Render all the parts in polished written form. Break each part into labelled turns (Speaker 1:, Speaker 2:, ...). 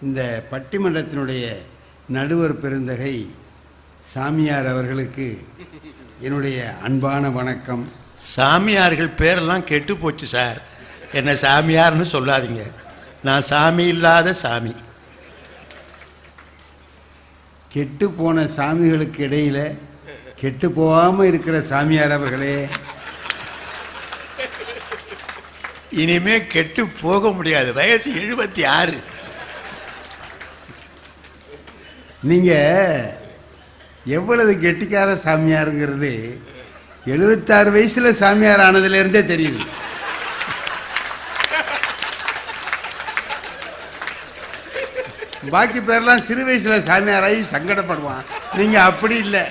Speaker 1: இந்த பட்டிமன்றத்தினுடைய நடுவர் பெருந்தகை சாமியார் அவர்களுக்கு என்னுடைய அன்பான வணக்கம்.
Speaker 2: சாமியார்கள் பேரெல்லாம் கெட்டு போச்சு சார், என்ன சாமியார்னு சொல்லாதீங்க, நான் சாமி இல்லாத சாமி.
Speaker 1: கெட்டு போன சாமிகளுக்கு இடையில கெட்டு போகாமல் இருக்கிற சாமியார் அவர்களே,
Speaker 2: இனிமே கெட்டு போக முடியாது, வயசு 76.
Speaker 1: நீங்க எவ்வளவு கெட்டிக்கார சாமியாருங்கிறது 76 வயசுல சாமியார் ஆனதுல இருந்தே தெரியுது. பாக்கி பேர்லாம் சிறு வயசுல சாமியாராகி சங்கடப்படுவான். நீங்க அப்படி இல்லை,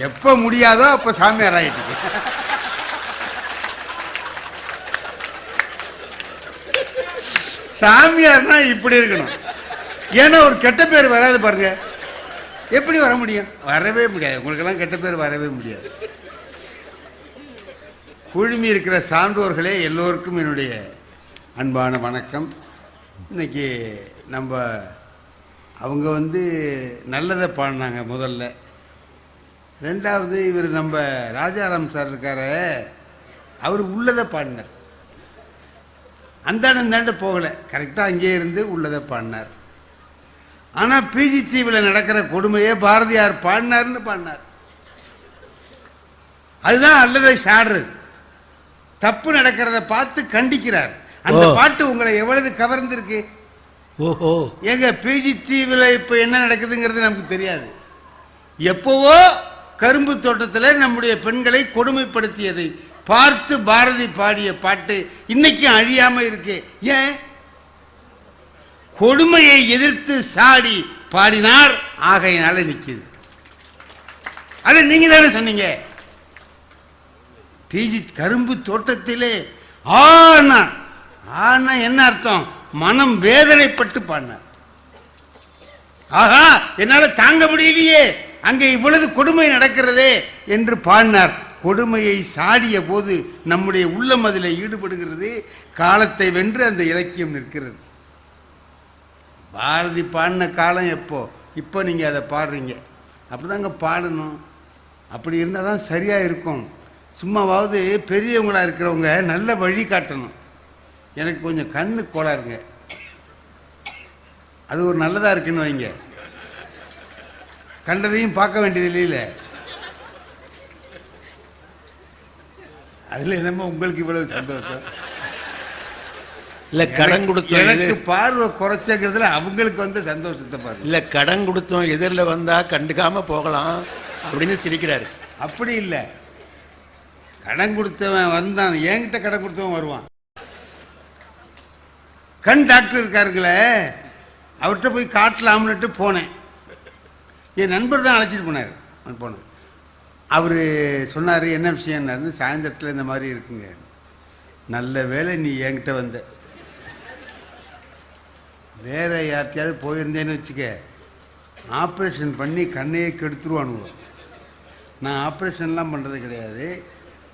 Speaker 1: எப்ப முடியாதோ அப்ப சாமியார் ஆயிட்டு. சாமியார்னா இப்படி இருக்கணும். ஏன்னா ஒரு கெட்ட பேர் வராது பாருங்க. எப்படி வர முடியும்? வரவே முடியாது. உங்களுக்கெல்லாம் கெட்ட பேர் வரவே முடியாது. குழுமி இருக்கிற சான்றோர்களே, எல்லோருக்கும் என்னுடைய அன்பான வணக்கம். இன்னைக்கு நம்ம அவங்க நல்லதை பாடினாங்க முதல்ல. ரெண்டாவது இவர் நம்ம ராஜாராம் சார் இருக்கார, அவர் உள்ளதை பாடினார். அந்தாண்ட போகலை, கரெக்டாக அங்கே இருந்து உள்ளதை பாடினார். ஆனால் பிஜி தீவில் நடக்கிற கொடுமையே பாரதியார் பாடினார்னு பாடினார். அதுதான் அல்லதை சாடுறது. தப்பு நடக்கிறத பார்த்து கண்டிக்கிறார். அந்த பாட்டு உங்களை எவ்வளவு கவர்ந்திருக்கு?
Speaker 2: ஓஹோ,
Speaker 1: எங்க பிஜி தீவில் இப்போ என்ன நடக்குதுங்கிறது நமக்கு தெரியாது. எப்போவோ கரும்பு தோட்டத்தில் நம்முடைய பெண்களை கொடுமைப்படுத்தியதை பார்த்து பாரதி பாடிய பாட்டு இன்னைக்கும் அழியாம இருக்கு. ஏன்? கொடுமையை எதிர்த்து சாடி பாடினார், ஆகையினால நிக்குது. அதை நீங்க தானே சொன்னீங்க. பிஜி கரும்பு தோட்டத்திலே ஆனா ஆனா என்ன அர்த்தம்? மனம் வேதனைப்பட்டு பாடினார். ஆஹா, என்னால தாங்க முடியலையே, அங்கே இவ்வளவு கொடுமை நடக்கிறதே என்று பாடினார். கொடுமையை சாடிய போது நம்முடைய உள்ளம் அதில் ஈடுபடுகிறது. காலத்தை வென்று அந்த இலக்கியம் நிற்கிறது. பாரதி பாடின காலம் எப்போ? இப்போ நீங்கள் அதை பாடுறீங்க. அப்படிதாங்க பாடணும். அப்படி இருந்தால் தான் சரியாக இருக்கும். சும்மாவாவது பெரியவங்களாக இருக்கிறவங்க நல்ல வழி காட்டணும். எனக்கு கொஞ்சம் கண்ணு கோளாருங்க, அது ஒரு நல்லதாக இருக்குன்னு வைங்க. கண்டதையும் பார்க்க வேண்டியது இல்லையில. அதில் என்னமோ உங்களுக்கு இவ்வளவு சந்தோஷம்
Speaker 2: இல்லை? கடன் கொடுத்தோம்,
Speaker 1: எனக்கு பார்வை குறைச்சங்கிறதுல அவங்களுக்கு சந்தோஷத்தை பாருங்க.
Speaker 2: இல்லை, கடன் கொடுத்தோம் எதிரில் வந்தா கண்டுக்காம போகலாம் அப்படின்னு சிரிக்கிறாரு.
Speaker 1: அப்படி இல்லை, கடன் கொடுத்தவன் வந்தான், என்கிட்ட கடன் கொடுத்தவன் வருவான். கண் டாக்டர் இருக்காருங்களே, அவர்கிட்ட போய் காட்டலாம்னுட்டு போனேன். என் நண்பர் தான் அழைச்சிட்டு போனேன். அவர் சொன்னார், என்ன விஷயம்னாரு. சாயந்தரத்தில் இந்த மாதிரி இருக்குங்க. நல்ல வேலை நீ என்கிட்ட வந்த, வேற யார்கிட்டையாவது போயிருந்தேன்னு வச்சுக்க, ஆப்ரேஷன் பண்ணி கண்ணையே கெடுத்துருவானுங்க. நான் ஆப்ரேஷன்லாம் பண்ணுறது கிடையாது,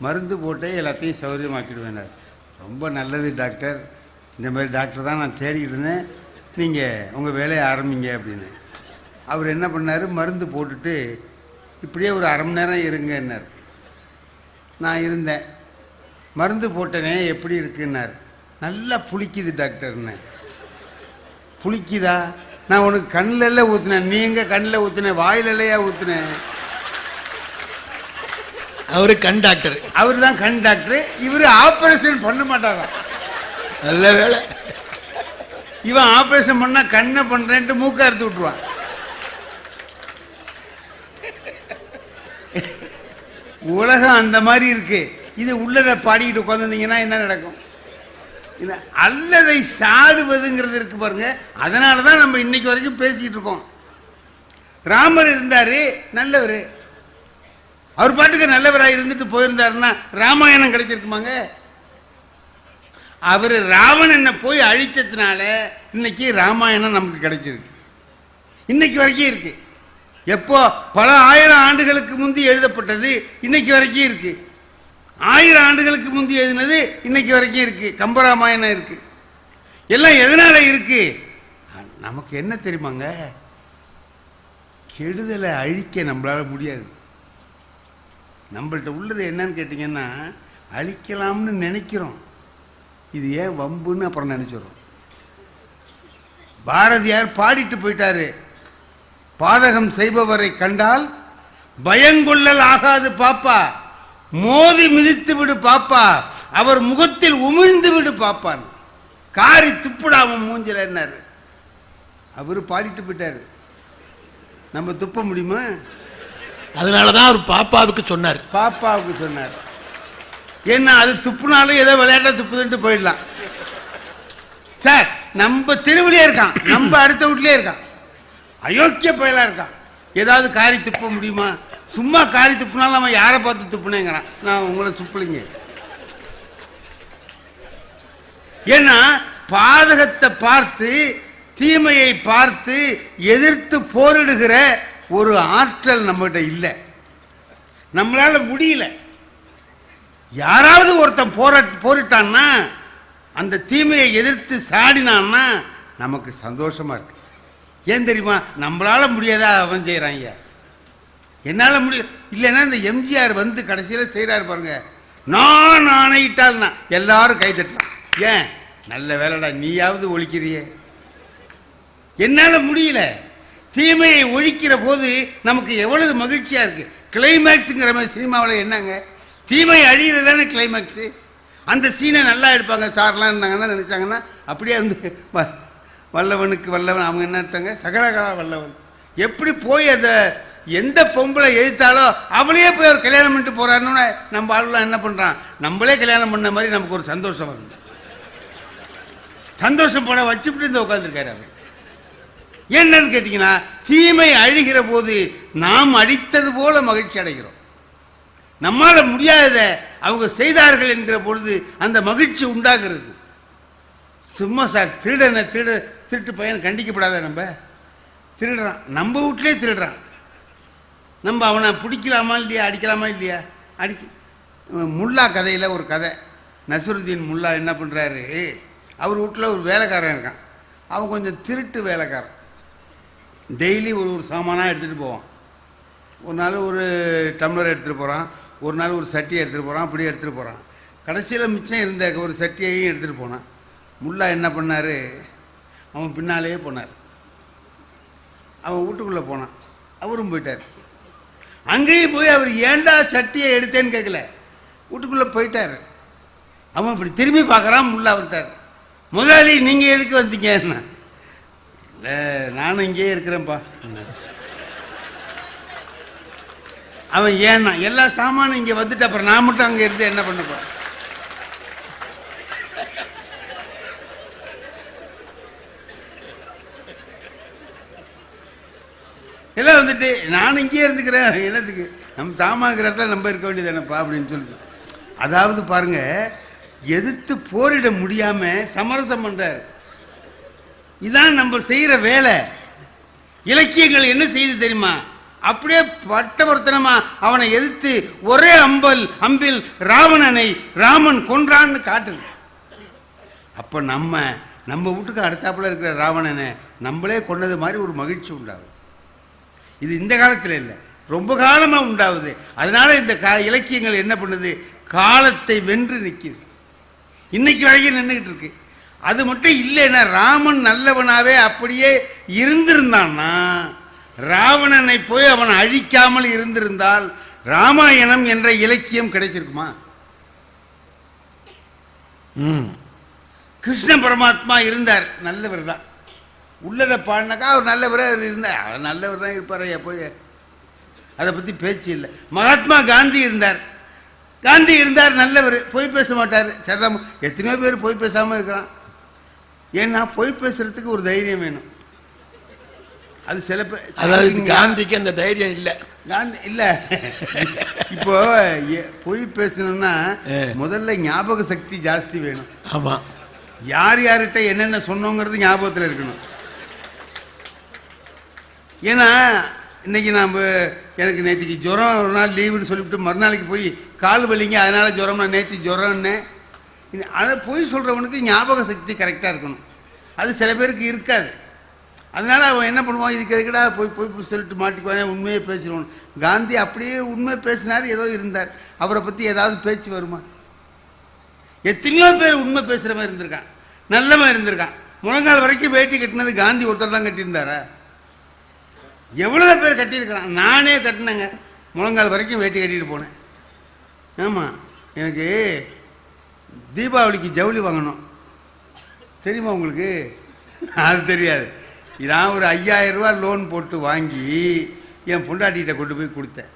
Speaker 1: மருந்து போட்டே எல்லாத்தையும் சௌகரியமாக்கிடுவேன். ரொம்ப நல்லது டாக்டர், இந்த மாதிரி டாக்டர் தான் நான் தேடிக்கிட்டு இருந்தேன், நீங்கள் உங்கள் வேலையை ஆரம்பிங்க அப்படின்னு. அவர் என்ன பண்ணார், மருந்து போட்டுட்டு இப்படியே ஒரு அரை மணி நேரம் இருங்கன்னார். நான் இருந்தேன். மருந்து போட்டனே, எப்படி இருக்குன்னார். நல்லா புளிக்குது டாக்டர்னு. புளிக்குதா? நான் உனக்கு கண்ணில் ஊற்றுனேன், நீ எங்க கண்ணில் ஊற்றுனேன்? வாயிலையா ஊற்றுனேன்?
Speaker 2: அவரு கண் டாக்டர்.
Speaker 1: அவர் தான் கண் டாக்டர். இவர் ஆப்ரேஷன் பண்ண மாட்டாரா?
Speaker 2: நல்ல வேலை.
Speaker 1: இவன் ஆப்ரேஷன் பண்ணா கண்ணை பண்றேன்ட்டு மூக்க அறுத்து விட்டுருவான். உலகம் அந்த மாதிரி இருக்கு. இது உள்ளதை பாடிக்கிட்டு உட்காந்துருந்தீங்கன்னா என்ன நடக்கும்? இது அல்லதை சாடுவதுங்கிறது இருக்கு பாருங்க. அதனால தான் நம்ம இன்னைக்கு வரைக்கும் பேசிக்கிட்டு இருக்கோம். ராமர் இருந்தாரு, நல்லவர். அவர் பாட்டுக்கு நல்லவராக இருந்துட்டு போயிருந்தாருன்னா ராமாயணம் கிடைச்சிருக்குமாங்க? அவர் ராவணனை போய் அழிச்சதுனால இன்னைக்கு ராமாயணம் நமக்கு கிடைச்சிருக்கு. இன்னைக்கு வரைக்கும் இருக்கு. எப்போ? பல ஆயிரம் ஆண்டுகளுக்கு முந்தி எழுதப்பட்டது இன்னைக்கு வரைக்கும் இருக்கு. 1000 ஆண்டுகளுக்கு முந்தி எழுதினது இன்னைக்கு வரைக்கும் இருக்கு. கம்பராமாயணம் இருக்கு. எல்லாம் எதனால இருக்கு? நமக்கு என்ன தெரியுமாங்க, கெடுதலை அழிக்க நம்மளால் முடியாது. நம்மள்ட்ட உள்ளது என்னன்னு கேட்டிங்கன்னா, அழிக்கலாம்னு நினைக்கிறோம். இது ஏன் வம்புன்னு அப்புறம் நினச்சிடுறோம். பாரதியார் பாடிட்டு போயிட்டாரு, பாதகம் செய்பவரை கண்டால் பயங்கொள்ளல் ஆகாது பாப்பா, மோதி மிதித்து விடு பாப்பா, அவர் முகத்தில் உமிழ்ந்து விடு பாப்பான், காரி துப்புடாம மூஞ்சில என்னாரு. அவரு பாடிட்டு போயிட்டாரு, நம்ம துப்ப முடியுமா?
Speaker 2: அதனாலதான் அவர் பாப்பாவுக்கு சொன்னார்.
Speaker 1: பாப்பாவுக்கு சொன்னார். ஏன்னா அது துப்புனாலும் ஏதோ விளையாட்ட துப்புதுன்ட்டு போயிடலாம். சார், நம்ம தெருவிலே இருக்கான், நம்ம அடுத்த வீட்லயே இருக்கான், அயோக்கிய பயலா இருக்கான், ஏதாவது காரி துப்ப முடியுமா? சும்மா காரி துப்புனாலும் அவன் யாரை பார்த்து துப்புனேங்கிறான். நான் உங்களை துப்பலிங்க. ஏன்னா பாதகத்தை பார்த்து தீமையை பார்த்து எதிர்த்து போரிடுகிற ஒரு ஆற்றல் நம்மகிட்ட இல்லை, நம்மளால முடியல. யாராவது ஒருத்தன் போரிட்டான்னா, அந்த தீமையை எதிர்த்து சாடினான்னா நமக்கு சந்தோஷமா இருக்கு. ஏன் தெரியுமா? நம்மளால முடியாதா அவன் செய்யறான். ஐயா, என்னால முடியும் இல்லைன்னா இந்த எம்ஜிஆர் வந்து கடைசியில செய்யறாரு பாருங்க, நான் ஆணையிட்டால்னா எல்லாரும் கை தட்டுறான். ஏன்? நல்ல வேலைடா, நீயாவது ஒழிக்கிறியே. என்னால முடியல. தீமையை ஒழிக்கிற போது நமக்கு எவ்வளவு மகிழ்ச்சியா இருக்கு. கிளைமேக்ஸுங்கிற மாதிரி சினிமாவில் என்னங்க, தீமை அழிகிறதானே கிளைமேக்ஸு. அந்த சீனை நல்லா எடுப்பாங்க சார்லாம் இருந்தாங்கன்னா நினைச்சாங்கன்னா, அப்படியே வந்து வல்லவனுக்கு வல்லவன், அவங்க என்ன எடுத்தாங்க, சகலகலா வல்லவன். எப்படி போய் அந்த எந்த பொம்பளை எழுத்தாலோ அவளையே போய் ஒரு கல்யாணம் பண்ணிட்டு போறாருன்னு நம்ம ஆளுலாம் என்ன பண்றான், நம்மளே கல்யாணம் பண்ண மாதிரி நமக்கு ஒரு சந்தோஷம் வரும். சந்தோஷம் போட வச்சுட்டு இந்த உட்காந்துருக்காரு அவர். என்னன்னு கேட்டீங்கன்னா, தீமை அழிகிற போது நாம் அடித்தது போல மகிழ்ச்சி அடைகிறோம். நம்மால முடியாத அவங்க செய்தார்கள் என்கிற பொழுது அந்த மகிழ்ச்சி உண்டாகிறது. சும்மா சார், திருட்டு பையன் கண்டிக்கப்படாத, நம்ம திருடுறான், நம்ம வீட்டிலே திருடுறான், நம்ம அவனை பிடிக்கலாமா இல்லையா, அடிக்கலாமா இல்லையா? முல்லா கதையில் ஒரு கதை, நசருதீன் முல்லா என்ன பண்ணுறாரு, அவர் வீட்டில் ஒரு வேலைக்காரன் இருக்கான், அவன் கொஞ்சம் திருட்டு வேலைக்காரன். டெய்லி ஒரு சாமானாக எடுத்துகிட்டு போவான். ஒரு நாள் ஒரு டம்ளர் எடுத்துகிட்டு போகிறான், ஒரு நாள் ஒரு சட்டியை எடுத்துகிட்டு போகிறான், அப்படியே எடுத்துகிட்டு போகிறான். கடைசியில் மிச்சம் இருந்த ஒரு சட்டியையும் எடுத்துகிட்டு போனான். முல்லா என்ன பண்ணார், அவன் பின்னாலேயே போனார். அவன் வீட்டுக்குள்ளே போனான், அவரும் போயிட்டார். அங்கேயும் போய் அவர் ஏண்டா சட்டியை எடுத்தேன்னு கேட்கல, வீட்டுக்குள்ளே போயிட்டார். அவன் இப்படி திரும்பி பார்க்குறான். முல்லா வந்துட்டார். முதலாளி, நீங்கள் எதுக்கு வந்தீங்க? இல்லை, நானும் இங்கேயே இருக்கிறேன்ப்பா. அவன் ஏன்னா எல்லா சாமானும் இங்கே வந்துட்டு அப்புறம் நான் மட்டும் அங்கே இருந்து என்ன பண்ணப்போ? எல்லாம் வந்துட்டு நான் இங்கேயே இருந்துக்கிறேன், என்னத்துக்கு, நம்ம சாமான்கிற இடத்துல நம்ம இருக்க வேண்டியது என்னப்பா அப்படின்னு சொல்லி. அதாவது பாருங்க, எதிர்த்து போரிட முடியாம சமரசம் பண்றாரு. இதான் நம்ம செய்யற வேலை. இலக்கியங்கள் என்ன செய்து தெரியுமா? அப்படியே பட்டவர்த்தனமா அவனை எதிர்த்து ஒரே அம்பில் ராவணனை ராமன் கொன்றான்னு காட்டுது. அப்ப நம்ம வீட்டுக்கு அடுத்தாப்புல இருக்கிற ராவணனை நம்மளே கொண்டது மாதிரி ஒரு மகிழ்ச்சி உண்டாகும். இது இந்த காலத்தில் இல்லை, ரொம்ப காலமா உண்டாகுது. அதனால இந்த இலக்கியங்கள் என்ன பண்ணுது, காலத்தை வென்று நிற்கிது, இன்னைக்கு வரைக்கும் நின்றுகிட்டு இருக்கு. அது மட்டும் இல்லைன்னா, ராமன் நல்லவனாவே அப்படியே இருந்திருந்தான்னா, ராவணனை போய் அவன் அழிக்காமல் இருந்திருந்தால் ராமாயணம் என்ற இலக்கியம் கிடைச்சிருக்குமா? கிருஷ்ண பரமாத்மா இருந்தார், நல்லவர் தான். உள்ளதை பாடினாக்கா அவர் நல்லவராக இருந்தார், அவர் நல்லவர் தான் இருப்பார். போய் அதை பற்றி பேச்சு இல்லை. மகாத்மா காந்தி இருந்தார், நல்லவர், பொய் பேச மாட்டார். சரிதான், எத்தனையோ பேர் பொய் பேசாமல் இருக்கிறான். ஏன்னா பொய் பேசுறதுக்கு ஒரு தைரியம் வேணும். அது சில பேர்,
Speaker 2: அதாவது காந்திக்கு அந்த தைரியம் இல்லை.
Speaker 1: காந்தி இல்லை. இப்போ பொய் பேசணும்னா முதல்ல ஞாபக சக்தி ஜாஸ்தி வேணும்.
Speaker 2: ஆமா,
Speaker 1: யார் யார்கிட்ட என்னென்ன சொன்னோங்கிறது ஞாபகத்தில் இருக்கணும். ஏன்னா இன்னைக்கு எனக்கு நேற்றுக்கு ஜுரம், ஒரு நாள் லீவுன்னு சொல்லிவிட்டு மறுநாளைக்கு போய் கால் வலிங்க அதனால ஜுரம்னா நேற்று ஜுரம்னு, அதை போய் சொல்கிறவனுக்கு ஞாபக சக்தி கரெக்டாக இருக்கணும். அது சில பேருக்கு இருக்காது. அதனால் அவன் என்ன பண்ணுவான், இதுக்கு எதுக்கடா போய் போய் சொல்லிட்டு மாட்டிக்குவானே, உண்மையை பேசிடுவான். காந்தி அப்படியே உண்மை பேசினார், ஏதோ இருந்தார். அவரை பற்றி ஏதாவது பேச்சு வருமா? எத்தனையோ பேர் உண்மை பேசுகிற மாதிரி இருந்திருக்கான், நல்லவன் இருந்திருக்கான். முழங்கால் வரைக்கும் வேட்டி கட்டினது காந்தி ஒருத்தர் தான் கட்டியிருந்தாரா? எவ்வளோ பேர் கட்டியிருக்கிறான். நானே கட்டினேங்க, முழங்கால் வரைக்கும் வேட்டி கட்டிட்டு போனேன். ஆமாம், எனக்கு தீபாவளிக்கு ஜவுளி வாங்கணும், தெரியுமா உங்களுக்கு? அது தெரியாது. நான் ஒரு 5000 ரூபா லோன் போட்டு வாங்கி என் பொண்டாட்டிகிட்ட கொண்டு போய் கொடுத்தேன்.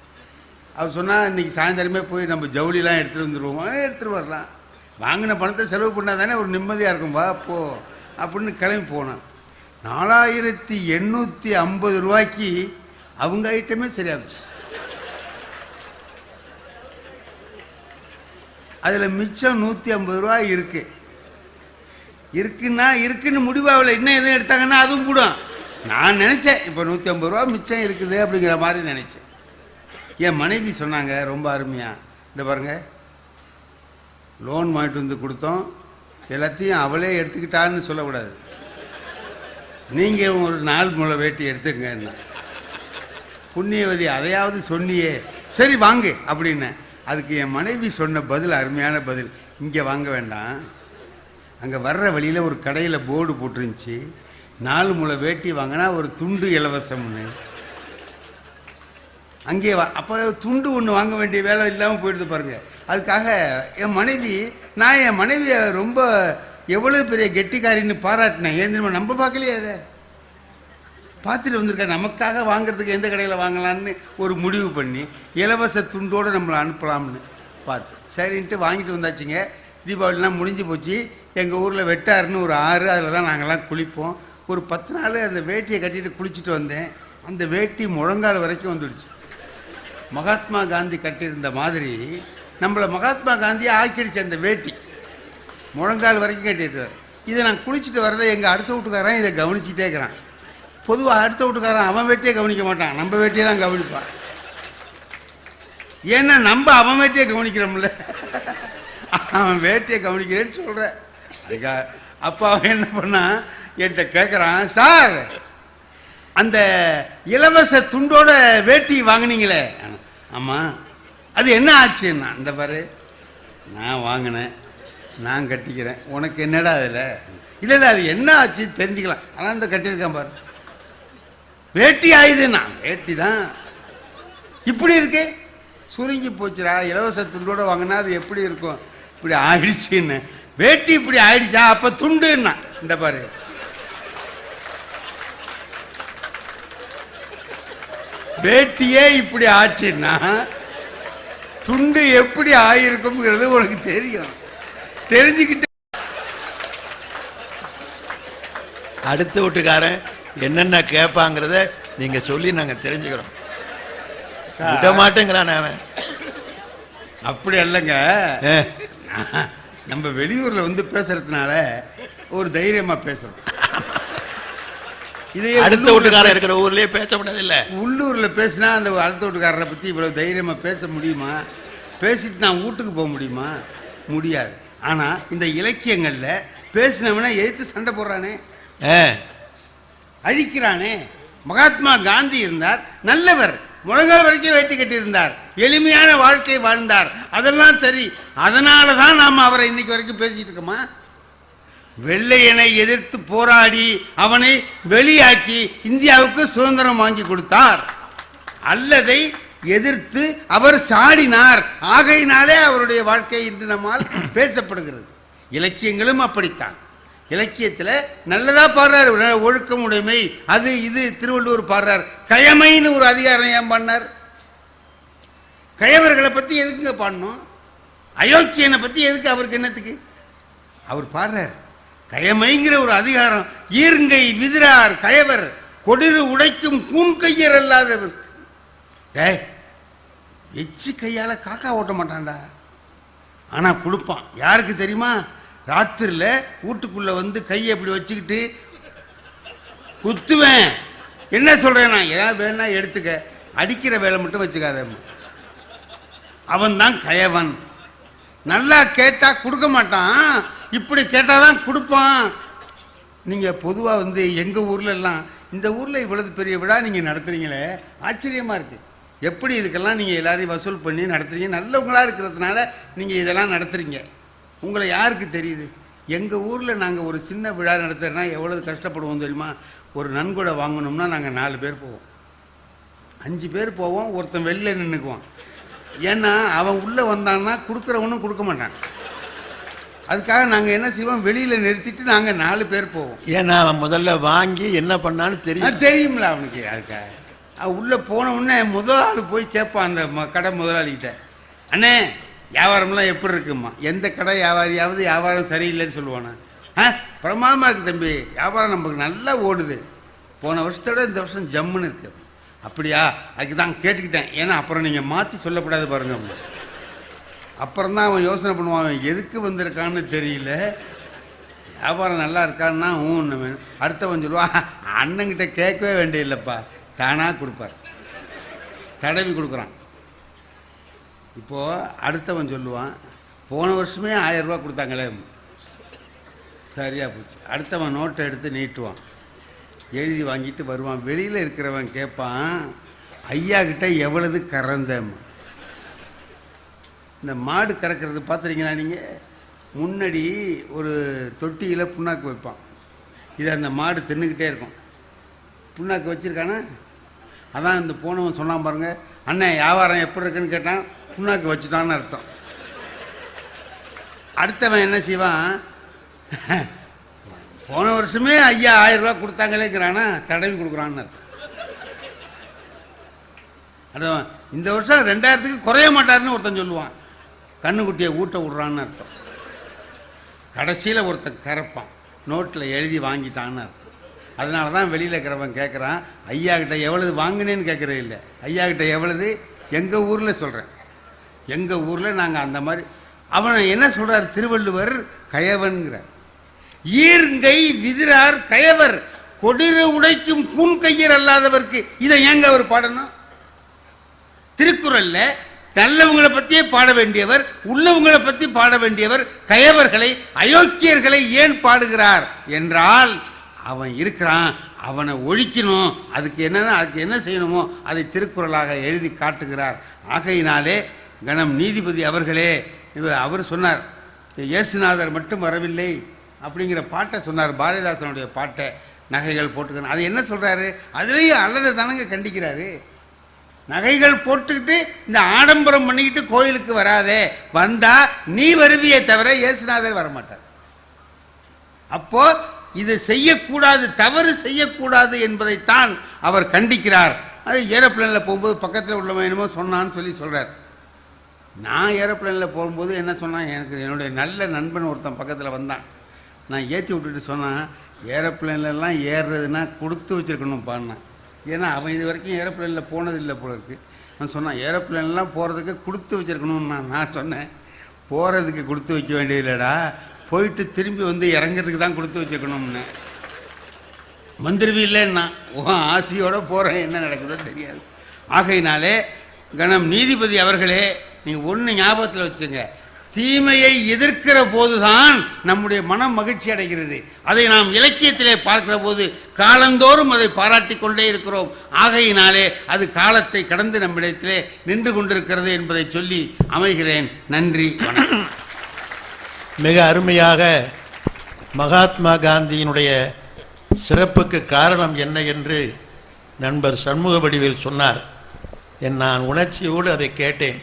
Speaker 1: அவர் சொன்னால் இன்றைக்கி சாயந்தரமே போய் நம்ம ஜவுளிலாம் எடுத்துகிட்டு வந்துடுவோம். எடுத்துகிட்டு வரலாம், வாங்கின பணத்தை செலவு பண்ணால் தானே ஒரு நிம்மதியாக இருக்கும், வா போ அப்படின்னு கிளம்பி போனேன். 4850 ரூபாய்க்கு அவங்க ஐட்டமே சரியாச்சு. அதில் மிச்சம் 150 ரூபா இருக்குன்னு முடிவாகல. இன்னும் எதுவும் எடுத்தாங்கன்னா அதுவும் கூடும். நான் நினச்சேன் இப்போ 150 ரூபா மிச்சம் இருக்குது அப்படிங்கிற மாதிரி நினச்சேன். என் மனைவி சொன்னாங்க ரொம்ப அருமையாக, இந்த பாருங்க, லோன் வாங்கிட்டு வந்து கொடுத்தோம், எல்லாத்தையும் அவளே எடுத்துக்கிட்டான்னு சொல்லக்கூடாது, நீங்கள் ஒரு 4 முழ வேட்டி எடுத்துக்கங்க. புண்ணியவதி, அதையாவது சொன்னியே, சரி வாங்கு அப்படின்னு. அதுக்கு என் மனைவி சொன்ன பதில் அருமையான பதில். இங்கே வாங்க வேண்டாம், அங்கே வர்ற வழியில் ஒரு கடையில் போர்டு போட்டுருந்துச்சு, 4 முழ வேட்டி வாங்கினா ஒரு துண்டு இலவசம்னு. அங்கே அப்போ துண்டு ஒன்று வாங்க வேண்டிய வேலை இல்லாமல் போயிடுது பாருங்க. அதுக்காக என் மனைவியை ரொம்ப எவ்வளோ பெரிய கெட்டிக்காரின்னு பாராட்டினேன். ஏன் தெரியுமா? நம்ம பார்க்கலையே, அதை பார்த்துட்டு வந்திருக்கேன். நமக்காக வாங்குறதுக்கு எந்த கடையில் வாங்கலான்னு ஒரு முடிவு பண்ணி இலவச துண்டோடு நம்மளை அனுப்பலாம்னு பார்த்து சரின்ட்டு வாங்கிட்டு வந்தாச்சுங்க. தீபாவளிலாம் முடிஞ்சு போச்சு. எங்கள் ஊரில் வெட்டாருன்னு ஒரு ஆறு, அதில் தான் நாங்கள்லாம் குளிப்போம். ஒரு 10 நாள் அந்த வேட்டியை கட்டிட்டு குளிச்சுட்டு வந்தேன். அந்த வேட்டி முழங்கால் வரைக்கும் வந்துடுச்சு. மகாத்மா காந்தி கட்டியிருந்த மாதிரி நம்மளை மகாத்மா காந்தியை ஆக்கிடுச்சு அந்த வேட்டி, முழங்கால் வரைக்கும் கட்டிடுறாரு. இதை நான் குளிச்சுட்டு வரதை எங்கள் அடுத்த வீட்டுக்காரன் இதை கவனிச்சுட்டே இருக்கிறான். பொதுவாக அடுத்த வீட்டுக்காரன் அவன் வேட்டியை கவனிக்க மாட்டான், நம்ம வேட்டியை தான் கவனிப்பான். ஏன்னா நம்ம அவன் வேட்டியை கவனிக்கிறோம்ல, அவன் வேட்டியை கவனிக்கிறேன்னு சொல்கிறேன். அதுக்காக அப்போ அவன் என்ன பண்ணான், என்கிட்ட கேட்குறான், சார் அந்த இலவச துண்டோட வேட்டி வாங்கினீங்களே, ஆமாம், அது என்ன ஆச்சுன்னா, இந்த பாரு நான் வாங்கினேன், நான் கட்டிக்கிறேன், உனக்கு என்னடா அதில்? இல்லை அது என்ன ஆச்சு தெரிஞ்சுக்கலாம், அதான் இந்த கட்டியிருக்கான் பாரு, வேட்டி ஆயுதுன்னா. வேட்டி தான் இப்படி இருக்கு, சுருங்கி போச்சுடா. இலவச துண்டோட வாங்கினா அது எப்படி இருக்கும், இப்படி ஆயிடுச்சுன்னு. வேட்டி இப்படி ஆயிடுச்சா, அப்போ துண்டுன்னா. இந்த பாரு, வேட்டியே இப்படி ஆச்சுன்னா துண்டு எப்படி ஆயிருக்கும்ங்கிறது உனக்கு தெரியும். தெரிஞ்சுக்கிட்டு
Speaker 2: அடுத்த வீட்டுக்காரன் என்னென்ன கேட்பாங்கிறத நீங்க சொல்லி நாங்க தெரிஞ்சுக்கிறோம். விட மாட்டேங்கிறான் அவன்.
Speaker 1: அப்படி அல்லங்க, நம்ம வெளியூர்ல வந்து பேசுறதுனால ஒரு தைரியமா பேசுறோம். இதே
Speaker 2: அடுத்த வீட்டுக்காரன் இருக்கிற ஊர்லயே பேச முடியாது. இல்ல
Speaker 1: உள்ளூர்ல பேசினா அந்த அடுத்த வீட்டுக்காரரை பத்தி இவ்வளவு தைரியமா பேச முடியுமா? பேசிட்டு நான் வீட்டுக்கு போக முடியுமா? முடியாது. ஆனா இந்த இலக்கியங்கள்ல பேசினவன எதிர்த்து சண்டை போடுறானே, அழிக்கிறானே. மகாத்மா காந்தி இருந்தார், நல்லவர், முழங்கால் வரைக்கும் வேட்டி கட்டியிருந்தார், எளிமையான வாழ்க்கை வாழ்ந்தார், அதெல்லாம் சரி. அதனால தான் நாம் அவரை இன்னைக்கு வரைக்கும் பேசிட்டு இருக்கோமா? வெள்ளையனை எதிர்த்து போராடி அவனை வெளியாக்கி இந்தியாவுக்கு சுதந்திரம் வாங்கி கொடுத்தார். அல்லதை எதிர்த்து அவர் சாடினார். ஆகையினாலே அவருடைய வாழ்க்கை இன்று நம்மால் பேசப்படுகிறது. இலக்கியங்களும் அப்படித்தான். இலக்கியத்தில் நல்லதா பாடுறார், ஒழுக்கம் உடைமை, அது இது. திருவள்ளுவர் பாடுறார், கயமைன்னு ஒரு அதிகாரம் ஏன் பண்ணார்? கயவர்களை பற்றி எதுக்குங்க பாடணும்? அயோக்கியனை பற்றி எதுக்கு? அவருக்கு என்னத்துக்கு? அவர் பாடுறார் கயமைங்கிற ஒரு அதிகாரம். ஈர்ங்கை விதிரார் கயவர் கொடிறு உடைக்கும் கூன் கையர் அல்லாதவர். எச்சி கையால காக்கா ஓட்ட மாட்டான்டா, ஆனா கொடுப்பான். யாருக்கு தெரியுமா? ராத்திரில வீட்டுக்குள்ள வந்து கையை அப்படி வச்சுக்கிட்டு குத்துவேன். என்ன சொல்றேன் நான், ஏதாவது வேணா எடுத்துக்க, அடிக்கிற வேலை மட்டும் வச்சுக்காத. அவன் தான் கயவன். நல்லா கேட்டா கொடுக்க மாட்டான், இப்படி கேட்டாதான் கொடுப்பான். நீங்க பொதுவா வந்து எங்க ஊர்ல எல்லாம் இந்த ஊரில் இவ்வளவு பெரிய விழா நீங்கள் நடத்துறீங்களே, ஆச்சரியமாக இருக்குது. எப்படி இதுக்கெல்லாம் நீங்கள் எல்லாரையும் வசூல் பண்ணி நடத்துறீங்க? நல்லவங்களாக இருக்கிறதுனால நீங்கள் இதெல்லாம் நடத்துகிறீங்க. உங்களை யாருக்கு தெரியுது? எங்கள் ஊரில் நாங்கள் ஒரு சின்ன விழா நடத்துறோன்னா எவ்வளவு கஷ்டப்படுவோம் தெரியுமா? ஒரு நன்கொடை வாங்கணும்னா நாங்கள் 4 பேர் போவோம், 5 பேர் போவோம், ஒருத்தன் வெளில நின்றுக்குவான். ஏன்னா அவன் உள்ளே வந்தான்னா கொடுக்குறவனும் கொடுக்க மாட்டான். அதுக்காக நாங்கள் என்ன செய்வோம், வெளியில் நிறுத்திட்டு நாங்கள் 4 பேர் போவோம்.
Speaker 2: ஏன்னா அவன் முதல்ல வாங்கி என்ன பண்ணான்னு
Speaker 1: தெரியும்ல அவனுக்கு. அதுக்காக உள்ளே போன உடனே முதல் ஆள் போய் கேட்பான் அந்த கடை முதலாளிகிட்ட, அண்ணே வியாபாரம்லாம் எப்படி இருக்குமா? எந்த கடை வியாபாரியாவது வியாபாரம் சரியில்லைன்னு சொல்லுவானா? பிரமாதமாக இருக்குது தம்பி, வியாபாரம் நமக்கு நல்லா ஓடுது, போன வருஷத்தோட இந்த வருஷம் ஜம்முன்னு இருக்கு. அப்படியா? அதுக்கு தான் கேட்டுக்கிட்டேன். ஏன்னா அப்புறம் நீங்கள் மாற்றி சொல்லக்கூடாது பாருங்க. அப்புறம் தான் அவன் யோசனை பண்ணுவான், எதுக்கு வந்திருக்கான்னு தெரியல, வியாபாரம் நல்லா இருக்கான்னா ஒன்று வேணும். அடுத்தவன் சொல்லுவான், அண்ணங்கிட்ட கேட்கவே வேண்டியதில்லைப்பா, தானாக கொடுப்பார், தடவி கொடுக்குறான். இப்போது அடுத்தவன் சொல்லுவான், போன வருஷமே 1000 ரூபா கொடுத்தாங்களே, சரியாக போச்சு. அடுத்தவன் நோட்டை எடுத்து நீட்டுவான், எழுதி வாங்கிட்டு வருவான். வெளியில் இருக்கிறவன் கேட்பான், ஐயா கிட்ட எவ்வளவு கறந்தேம்மா? இந்த மாடு கறக்கிறது பார்த்துறீங்களா நீங்கள்? முன்னாடி ஒரு தொட்டியில் புண்ணாக்கு வைப்பான், இதை அந்த மாடு தின்னுக்கிட்டே இருக்கும். புண்ணாக்கு வச்சுருக்கானா? அதான் இந்த போனவன் சொன்னான் பாருங்க, அண்ணன் வியாபாரம் எப்படி இருக்குன்னு கேட்டான், புண்ணாக்கு வச்சுட்டான்னு அர்த்தம். அடுத்தவன் என்ன செய்வான், போன வருஷமே ஐயா 1000 ரூபா கொடுத்தாங்களேங்கிறானா, தடவி கொடுக்குறான்னு அர்த்தம். அதான் இந்த வருஷம் 2000க்கு குறைய மாட்டாருன்னு ஒருத்தன் சொல்லுவான், கண்ணுக்குட்டியை ஊட்ட விட்றான்னு அர்த்தம். கடைசியில் ஒருத்தன் கறப்பான், நோட்டில் எழுதி வாங்கிட்டான்னு அர்த்தம். அதனால தான் வெளியில் இருக்கிறவன் கேட்குறான், ஐயா கிட்ட எவ்வளவு வாங்கினேன்னு கேட்குறது இல்லை, ஐயா கிட்ட எவ்வளவு. எங்கள் ஊரில் சொல்கிறேன், எங்கள் ஊரில் நாங்கள் அந்த மாதிரி. அவனை என்ன சொல்கிறார் திருவள்ளுவர்? கயவன்கிறார். ஈர்ங்கை விதிரார் கயவர், கொடிறு உடைக்கும் கூன் கையர் அல்லாதவர்க்கு. இதை ஏங்க அவர் பாடணும்? திருக்குறள்ல நல்லவங்களை பற்றியே பாட வேண்டியவர், உள்ளவங்களை பற்றி பாட வேண்டியவர் கயவர்களை, அயோக்கியர்களை ஏன் பாடுகிறார் என்றால், அவன் இருக்கிறான், அவனை ஒழிக்கணும், அதுக்கு என்ன செய்யணுமோ அதை திருக்குறளாக எழுதி காட்டுகிறார். ஆகையினாலே கணம் நீதிபதி அவர்களே, அவர் சொன்னார், இயேசுநாதர் மட்டும் வரவில்லை அப்படிங்கிற பாட்டை சொன்னார், பாரதிதாசனுடைய பாட்டை, நகைகள் போட்டுக்கணும். அது என்ன சொல்கிறாரு? அதுலேயும் அல்லது தானங்க கண்டிக்கிறாரு. நகைகள் போட்டுக்கிட்டு இந்த ஆடம்பரம் பண்ணிக்கிட்டு கோயிலுக்கு வராதே, வந்தா நீ வருவியே தவிர இயேசுநாதர் வரமாட்டார். அப்போ இது செய்யக்கூடாது, தவறு செய்யக்கூடாது என்பதைத்தான் அவர் கண்டிக்கிறார். அது ஏரோப்ளேனில் போகும்போது பக்கத்தில் உள்ளவன் என்னமோ சொன்னான்னு சொல்கிறார். நான் ஏரோப்ளேனில் போகும்போது என்ன சொன்னான், எனக்கு என்னுடைய நல்ல நண்பன் ஒருத்தன் பக்கத்தில் வந்தான். நான் ஏற்றி விட்டுட்டு சொன்னான், ஏரோப்ளேன்லாம் ஏறுறதுன்னா கொடுத்து வச்சுருக்கணும் பாடினான். ஏன்னா அவன் இது வரைக்கும் ஏரோப்ளேனில் போனதில்லை போல இருக்குது. நான் சொன்னான், ஏரோப்ளேன்லாம் போகிறதுக்கு கொடுத்து வச்சுருக்கணும்னா. நான் சொன்னேன், போகிறதுக்கு கொடுத்து வைக்க வேண்டியதில்லடா, போயிட்டு திரும்பி வந்து இறங்கிறதுக்கு தான் கொடுத்து வச்சுருக்கணும்னு. வந்துருவில்லைன்னா ஆசையோடு போகிறேன், என்ன நடக்குதோ தெரியாது. ஆகையினாலே கணம் நீதிபதி அவர்களே, நீங்கள் ஒன்று ஞாபகத்தில் வச்சுங்க, தீமையை எதிர்க்கிற போதுதான் நம்முடைய மனம் மகிழ்ச்சி அடைகிறது. அதை நாம் இலக்கியத்திலே பார்க்கிற போது காலந்தோறும் அதை பாராட்டி கொண்டே இருக்கிறோம். ஆகையினாலே அது காலத்தை கடந்து நம்மிடத்திலே நின்று கொண்டிருக்கிறது என்பதை சொல்லி அமைகிறேன். நன்றி, வணக்கம்.
Speaker 2: மிக அருமையாக மகாத்மா காந்தியினுடைய சிறப்புக்கு காரணம் என்ன என்று நண்பர் சண்முக வடிவேல் சொன்னார். நான் உணர்ச்சியோடு அதை கேட்டேன்.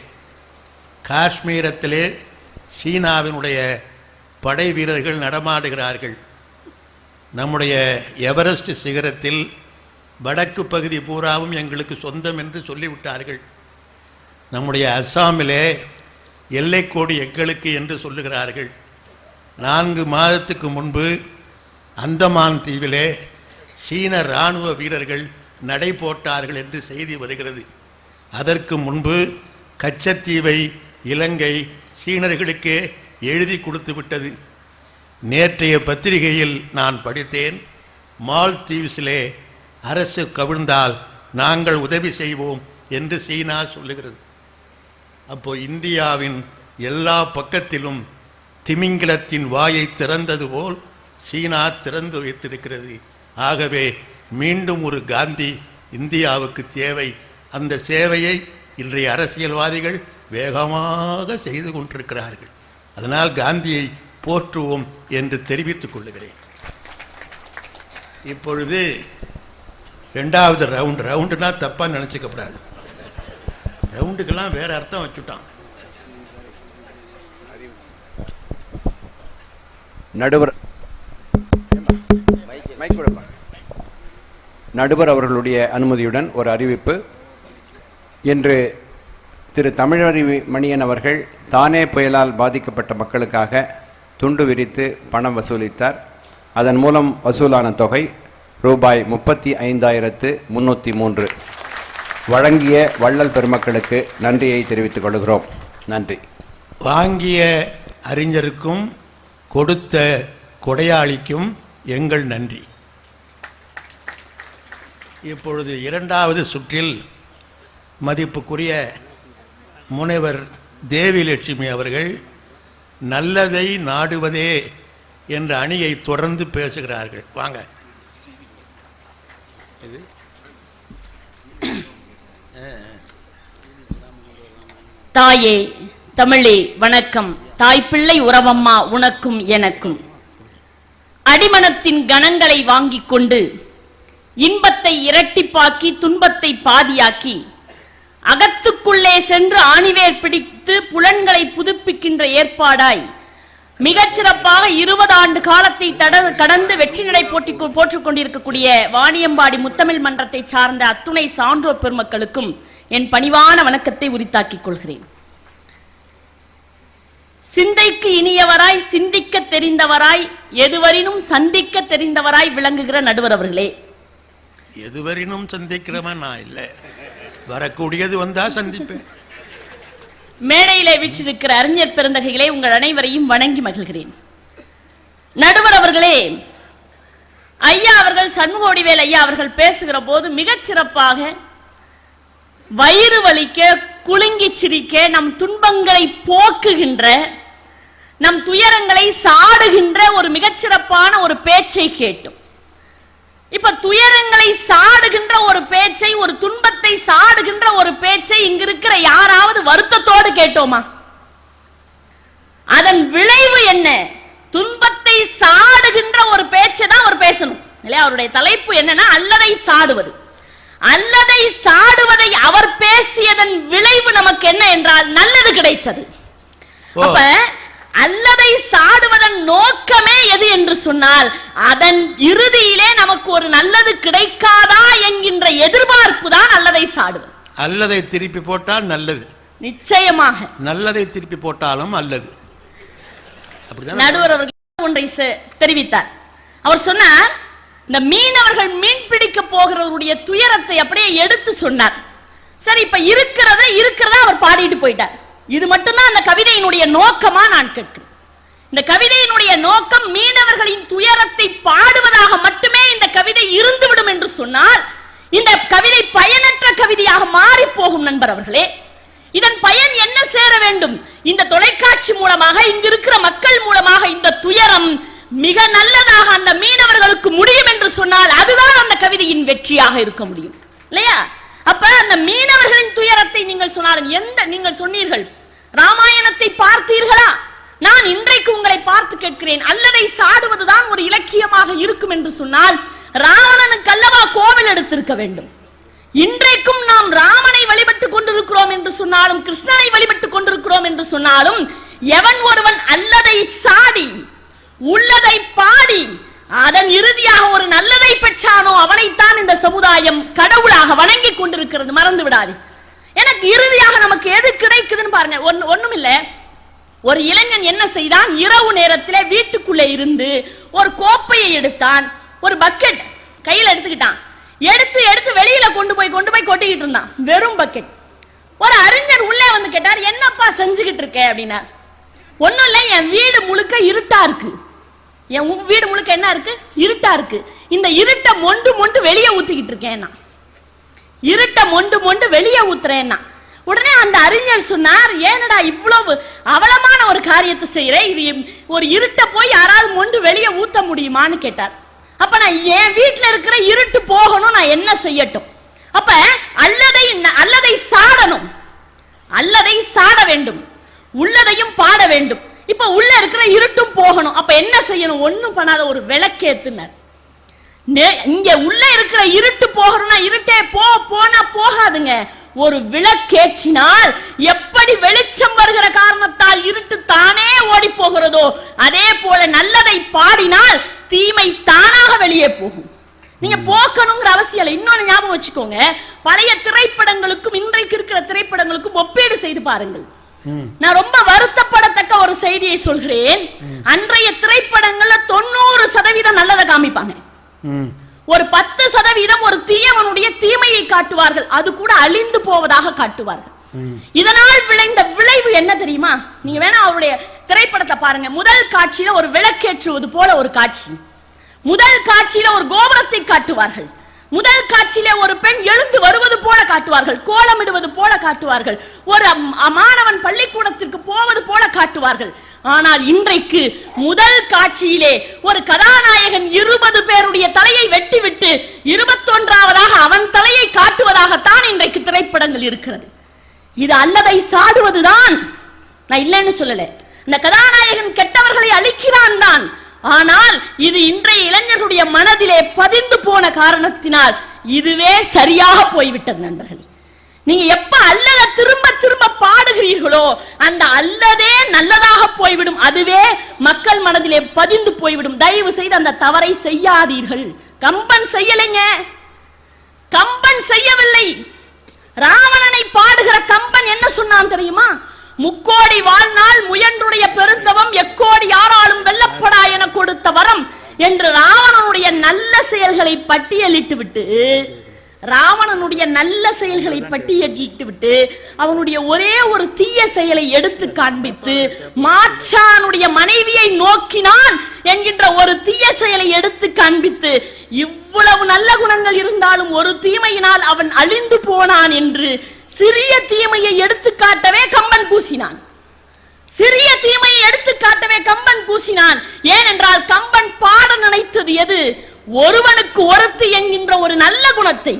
Speaker 2: காஷ்மீரத்திலே சீனாவினுடைய படை வீரர்கள் நடமாடுகிறார்கள். நம்முடைய எவரெஸ்ட் சிகரத்தில் வடக்கு பகுதி பூராவும் எங்களுக்கு சொந்தம் என்று சொல்லிவிட்டார்கள். நம்முடைய அஸ்ஸாமிலே எல்லைக்கோடு எங்களுக்கு என்று சொல்லுகிறார்கள். 4 மாதத்துக்கு முன்பு அந்தமான் தீவிலே சீன இராணுவ வீரர்கள் நடை போட்டார்கள் என்று செய்தி வருகிறது. அதற்கு முன்பு கச்சத்தீவை இலங்கை சீனர்களுக்கே எழுதி கொடுத்து விட்டது. நேற்றைய பத்திரிகையில் நான் படித்தேன், மால்தீவ்ஸிலே அரசு கவிழ்ந்தால் நாங்கள் உதவி செய்வோம் என்று சீனா சொல்லுகிறது. அப்போ இந்தியாவின் எல்லா பக்கத்திலும் திமிங்கிலத்தின் வாயை திறந்தது போல் சீனா திறந்து வைத்திருக்கிறது. ஆகவே மீண்டும் ஒரு காந்தி இந்தியாவுக்கு தேவை. அந்த சேவையை இன்றைய அரசியல்வாதிகள் வேகமாக செய்து கொண்டிருக்கிறார்கள். அதனால் காந்தியை போற்றுவோம் என்று தெரிவித்துக் கொள்ளுகிறேன். இப்பொழுது ரெண்டாவது ரவுண்டுனா தப்பா நினைச்சுக்கப்படாது. ரவுண்டுக்கெல்லாம் வேற அர்த்தம் வச்சுட்டான்.
Speaker 3: நடுவர் அவர்களுடைய அனுமதியுடன் ஒரு அறிவிப்பு. இன்று திரு தமிழறிவி மணியன் அவர்கள் தானே புயலால் பாதிக்கப்பட்ட மக்களுக்காக துண்டு விரித்து பணம் வசூலித்தார். அதன் மூலம் வசூலான தொகை ரூபாய் 35,303. வழங்கிய வள்ளல் பெருமக்களுக்கு நன்றியை தெரிவித்துக் கொள்கிறோம். நன்றி.
Speaker 2: வாங்கிய அறிஞருக்கும் கொடுத்த கொடையாளிக்கும் எங்கள் நன்றி. இப்பொழுது இரண்டாவது சுற்றில் மதிப்புக்குரிய முனைவர் தேவிலட்சுமி அவர்கள் நல்லதை நாடுவதே என்ற அணியை தொடர்ந்து பேசுகிறார்கள். வாங்க.
Speaker 4: தாயே தமிழே வணக்கம். தாய்ப்பிள்ளை உறவம்மா உனக்கும் எனக்கும். அடிமனத்தின் கணங்களை வாங்கிக் கொண்டு இன்பத்தை இரட்டிப்பாக்கி துன்பத்தை பாதியாக்கி அகத்துக்குள்ளே சென்று ஆணிவேர் பிடித்து புலன்களை புதுப்பிக்கின்ற ஏற்பாடாய் மிகச்சிறப்பாக 20 ஆண்டு காலத்தை கடந்து வெற்றி நடை போற்றுக் கொண்டிருக்கக்கூடிய வாணியம்பாடி முத்தமிழ் மன்றத்தை சார்ந்த அத்துணை சான்றோர் பெருமக்களுக்கும் என் பணிவான வணக்கத்தை உரித்தாக்கிக் கொள்கிறேன். சிந்தைக்கு இனியவராய், சிந்திக்க தெரிந்தவராய், எதுவரினும் சந்திக்க தெரிந்தவராய் விளங்குகிற நடுவர் அவர்களே.
Speaker 2: எதுவரினும் சந்திக்கிறவன் நான் இல்லை, வரக்கூடியது வந்தா சந்திப்பேன்.
Speaker 4: மேடையிலே வீற்றிருக்கிற அறிஞர் பெருந்தகைகளே, உங்கள் அனைவரையும் வணங்கி மகிழ்கிறேன். நடுவர் அவர்களே, ஐயா அவர்கள் சண்முகவடிவேல் ஐயா அவர்கள் பேசுகிற போது மிகச் சிறப்பாக வயிறு வலிக்க, குலுங்கி சிரிக்க, நம் துன்பங்களை போக்குகின்ற, நம் துயரங்களை சாடுகின்ற ஒரு மிகச்சிறப்பான ஒரு பேச்சை கேட்டோம். இப்ப துயரங்களை சாடுகின்ற ஒரு பேச்சை, ஒரு துன்பத்தை சாடுகின்ற ஒரு பேச்சை இங்க இருக்கிற யாராவது வருத்தத்தோடு கேட்டோமா? அதன் விளைவு என்ன? துன்பத்தை சாடுகின்ற ஒரு பேச்சை தான் அவர் பேசணும் இல்லையா? அவருடைய தலைப்பு என்னன்னா அல்லதை சாடுவது. அல்லதை சாடுவதை அவர் பேசியதன் விளைவு நமக்கு என்ன என்றால் நல்லது கிடைத்தது. அப்ப அல்லதை சாடுவதன் நோக்கமே எது என்று சொன்னால் அதன் இறுதியிலே நமக்கு ஒரு நல்லது கிடைக்காதா என்கின்ற எதிர்பார்ப்பு தான் அல்லதை சாடுவது.
Speaker 2: அல்லதை திருப்பி போட்டால் நல்லது,
Speaker 4: நிச்சயமாக.
Speaker 2: நல்லதை திருப்பி போட்டாலும் அல்லது.
Speaker 4: நடுவர் அவர்கள் ஒன்றை தெரிவித்தார். அவர் சொன்னார், இந்த மீனவர்கள் மீன் பிடிக்க போகிறவருடைய துயரத்தை அப்படியே எடுத்து சொன்னார். சரி, இப்ப இருக்கிறத அவர் பாடிட்டு போயிட்டார். இது மட்டும்தான் அந்த கவிதையினுடைய நோக்கமா நான் கேட்கிறேன். இந்த கவிதையினுடைய நோக்கம் மீனவர்களின் துயரத்தை பாடுவதாக மட்டுமே இந்த கவிதை இருந்துவிடும் என்று சொன்னால் இந்த கவிதை பயனற்ற கவிதையாக மாறி போகும். நண்பர் அவர்களே, இதன் பயன் என்ன சேர வேண்டும்? இந்த தொலைக்காட்சி மூலமாக, இங்கு இருக்கிற மக்கள் மூலமாக இந்த துயரம் மிக நல்லதாக அந்த மீனவர்களுக்கு முடியும் என்று சொன்னால் அதுதான் அந்த கவிதையின் வெற்றியாக இருக்க முடியும் இல்லையா? அப்ப அந்த மீனவர்களின் துயரத்தை நீங்கள் சொன்னாலும் நீங்கள் சொன்னீர்கள், ராமாயணத்தை பார்த்தீர்களா? நான் இன்றைக்கு உங்களை பார்த்து கேட்கிறேன், அல்லதை சாடுவதுதான் ஒரு இலக்கியமாக இருக்கும் என்று சொன்னால் ராவணனுக்கு அல்லவா கோவில் எடுத்திருக்க வேண்டும். இன்றைக்கும் நாம் ராமனை வழிபட்டுக் கொண்டிருக்கிறோம் என்று சொன்னாலும், கிருஷ்ணனை வழிபட்டுக் கொண்டிருக்கிறோம் என்று சொன்னாலும், எவன் ஒருவன் அல்லதை சாடி உள்ளதை பாடி அதன் இறுதியாக ஒரு நல்லதை பெற்றானோ அவனைத்தான் இந்த சமுதாயம் கடவுளாக வணங்கி கொண்டிருக்கிறது. மறந்து விடாது. எனக்கு இறுதியாக நமக்கு எது கிடைக்குதுன்னு பாருங்க. ஒண்ணும் இல்ல, ஒரு இளைஞன் என்ன செய்தான்? இரவு நேரத்தில் வீட்டுக்குள்ளே இருந்து ஒரு கோப்பையை எடுத்தான், ஒரு பக்கெட் கையில் எடுத்துக்கிட்டான். எடுத்து வெளியில கொண்டு போய் கொட்டிக்கிட்டு இருந்தான், வெறும் பக்கெட். ஒரு அறிஞர் உள்ளே வந்து கேட்டார், என்னப்பா செஞ்சுக்கிட்டு இருக்க அப்படின்னா. ஒன்னும் இல்லை, என் வீடு முழுக்க இருட்டா இருக்கு. என் வீடு முழுக்க என்ன இருக்கு? இருட்டா இருக்கு. இந்த இருட்டை மொண்டு வெளியே ஊத்திக்கிட்டு இருக்கேன். இருட்டை மொண்டு வெளியே ஊத்துறேன்னா உடனே அந்த அறிஞர் சொன்னார், ஏனடா இவ்வளவு அவலமான ஒரு காரியத்தை செய்யற? இது ஒரு இருட்டை போய் யாராவது மொண்டு வெளியே ஊத்த முடியுமான்னு கேட்டார். அப்ப நான் என் வீட்டுல இருக்கிற இருட்டு போகணும், நான் என்ன செய்யட்டும்? அப்ப அல்லதை சாடணும், அல்லதை சாட வேண்டும், உள்ளதையும் பாட வேண்டும். இப்ப உள்ள இருக்கிற இருட்டும் போகணும். அப்ப என்ன செய்யணும்? ஒண்ணும் பண்ணாத ஒரு விளக்கேத்துனர். இங்க உள்ள இருக்கிற இருட்டு போகணும்னா இருட்டே போனா போகாதுங்க. ஒரு விளக்கேற்றினால் எப்படி வெளிச்சம் வருகிற காரணத்தால் இருட்டு தானே ஓடி போகிறதோ அதே போல நல்லதை பாடினால் தீமை தானாக வெளியே போகும். நீங்க போக்கணுங்கிற அவசியம் இல்லை. இன்னொன்னு ஞாபகம் வச்சுக்கோங்க, பழைய திரைப்படங்களுக்கும் இன்றைக்கு இருக்கிற திரைப்படங்களுக்கும் ஒப்பீடு செய்து பாருங்கள். நான் ரொம்ப வருத்தப்படத்தக்க ஒரு செய்தியை சொல்கிறேன். அன்றைய திரைப்படங்கள்ல 90% நல்லதை காமிப்பாங்க, ஒரு 10% ஒரு தீயவனுடைய தீமையை காட்டுவார்கள், அது கூட அழிந்து போவதாக காட்டுவார்கள். இதனால் விளைந்த விளைவு என்ன தெரியுமா? நீங்க வேணா அவருடைய திரைப்படத்தை பாருங்க. முதல் காட்சியில ஒரு விளக்கேற்றுவது போல ஒரு காட்சி, முதல் காட்சியில ஒரு கோபுரத்தை காட்டுவார்கள், முதல் காட்சியில ஒரு பெண் எழுந்து வருவது போல காட்டுவார்கள், கோலமிடுவது போல காட்டுவார்கள், ஒரு மாணவன் பள்ளிக்கூடத்திற்கு போவது போல காட்டுவார்கள். ஆனால் இன்றைக்கு முதல் காட்சியிலே ஒரு கதாநாயகன் 20 பேருடைய தலையை வெட்டிவிட்டு 21வது அவன் தலையை காட்டுவதாகத்தான் இன்றைக்கு திரைப்படங்கள் இருக்கிறது. இது அல்லதை சாடுவதுதான், நான் இல்லைன்னு சொல்லல. இந்த கதாநாயகன் கெட்டவர்களை அழிக்கிறான் தான், ஆனால் இது இன்றைய இளைஞர்களுடைய மனதிலே பதிந்து போன காரணத்தினால் இதுவே சரியாக போய்விட்டது. நண்பர்களே, நீங்க எப்ப அல்லத திரும்ப திரும்ப பாடுகிறீர்களோ அந்த அல்லதே நல்லதாக போய்விடும், அதுவே மக்கள் மனதிலே பதிந்து போய்விடும். தயவு செய்து அந்த தவறை செய்யாதீர்கள். கம்பன் செய்யலைங்க, கம்பன் செய்யவில்லை. ராவணனை பாடுகிற கம்பன் என்ன சொன்னான் தெரியுமா? முக்கோடி வாழ்நாள் முயன்றுடைய பெருந்தவம் எக்கோடி யாராலும் வெல்லப்படா என கொடுத்த வரம் என்று ராவணனுடைய நல்ல செயல்களை பட்டியலிட்டு விட்டு, ராவணனுடைய நல்ல செயல்களை பட்டியலிட்டு விட்டு அவனுடைய ஒரே ஒரு தீய செயலை எடுத்து காண்பித்து மாற்றானுடைய மனைவியை நோக்கினான் என்கின்ற ஒரு தீய செயலை எடுத்து காண்பித்து இவ்வளவு நல்ல குணங்கள் இருந்தாலும் ஒரு தீமையினால் அவன் அழிந்து போனான் என்று சிறிய தீமையை எடுத்து காட்டவே கம்பன் கூசினான். சிறிய தீமையை எடுத்து காட்டவே கம்பன் கூசினான். ஏனென்றால் கம்பன் பாட நினைத்தது எது? ஒருவனுக்கு ஒருத்தி என்கின்ற ஒரு நல்ல குணத்தை,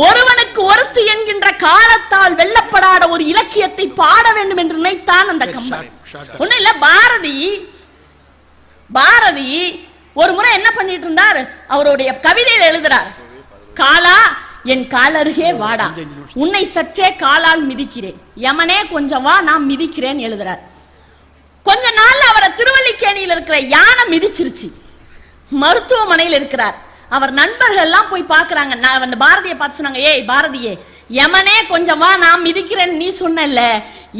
Speaker 4: ஒருவனுக்கு ஒருத்தி என்கின்ற காலத்தால் வெல்லப்படாத ஒரு இலக்கியத்தை பாட வேண்டும் என்று நினைத்தான் அந்த கம்பன். ஒண்ணு இல்ல, பாரதி ஒரு முறை என்ன பண்ணிட்டு இருந்தார், அவருடைய கவிதையில் எழுதுறார், காலா என் காலருகே வாடா, உன்னை சற்றே காலால் மிதிக்கிறேன், யமனே கொஞ்சம் வா நான் மிதிக்கிறேன் எழுதுறார். கொஞ்ச நாள் அவரை திருவல்லிக்கேணியில் இருக்கிற யானை மிதிச்சிருச்சு, மருத்துவமனையில் இருக்கிறார். அவர் நண்பர்கள் எல்லாம் போய் பாக்குறாங்க. அந்த பாரதியை பார்த்து சொன்னாங்க, ஏய் பாரதியே, யமனே கொஞ்சம் வா நான் மிதிக்கிறேன் நீ சொன்ன,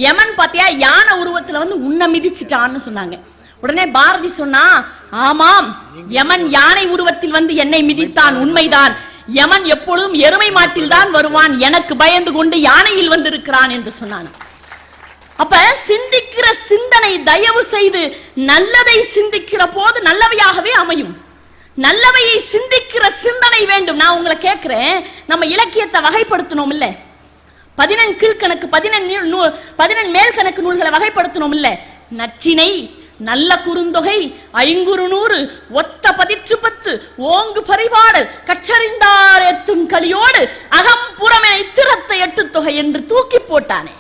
Speaker 4: யமன் பாத்தியா யானை உருவத்துல வந்து உன்னை மிதிச்சிட்டான்னு சொன்னாங்க. உடனே பாரதி சொன்னா, ஆமாம் யமன் யானை உருவத்தில் வந்து என்னை மிதித்தான், உண்மைதான். யமன் எப்பொழுதும் எருமை மாட்டில் தான் வருவான், எனக்கு பயந்து கொண்டு யானையில் வந்திருக்கிறான் என்று சொன்னான். அப்ப சிந்திக்கிற சிந்தனை தயவு செய்து நல்லதை சிந்திக்கிற போது நல்லவையாகவே அமையும். நல்லவையை சிந்திக்கிற சிந்தனை வேண்டும். நான் உங்களை கேட்கிறேன், நம்ம இலக்கியத்தை வகைப்படுத்தணும் இல்ல, 14 கீழ்கணக்கு 14 மேல்கணக்கு நூல்களை வகைப்படுத்தணும் இல்ல, நற்றினை, நல்ல குறுந்தொகை, ஐங்குறுநூறு, ஒத்த 10 ஓங்கு பரிபாடல், கற்றறிந்தார் எத்தும் கலியோடு அகம்புறமே திறத்த 8 தொகை என்று தூக்கி போட்டானே.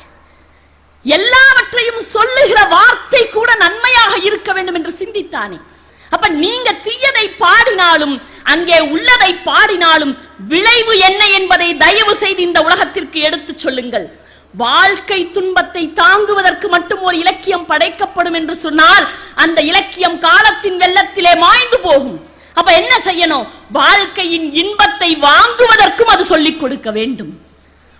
Speaker 4: எல்லாவற்றையும் சொல்லுகிற வார்த்தை கூட நன்மையாக இருக்க வேண்டும் என்று சிந்தித்தானே. அப்ப நீங்க தீயதை பாடினாலும் அங்கே உள்ளதை பாடினாலும் விளைவு என்ன என்பதை தயவு செய்து இந்த உலகத்திற்கு எடுத்து சொல்லுங்கள். வாழ்க்கை துன்பத்தை தாங்குவதற்கு மட்டும் ஒரு இலக்கியம் படைக்கப்படும் என்று சொன்னால் அந்த இலக்கியம் காலத்தின் வெள்ளத்திலே மாய்ந்து போகும். அப்ப என்ன செய்யணும்? வாழ்க்கையின் இன்பத்தை வாங்குவதற்கும் அது சொல்லிக் கொடுக்க வேண்டும்.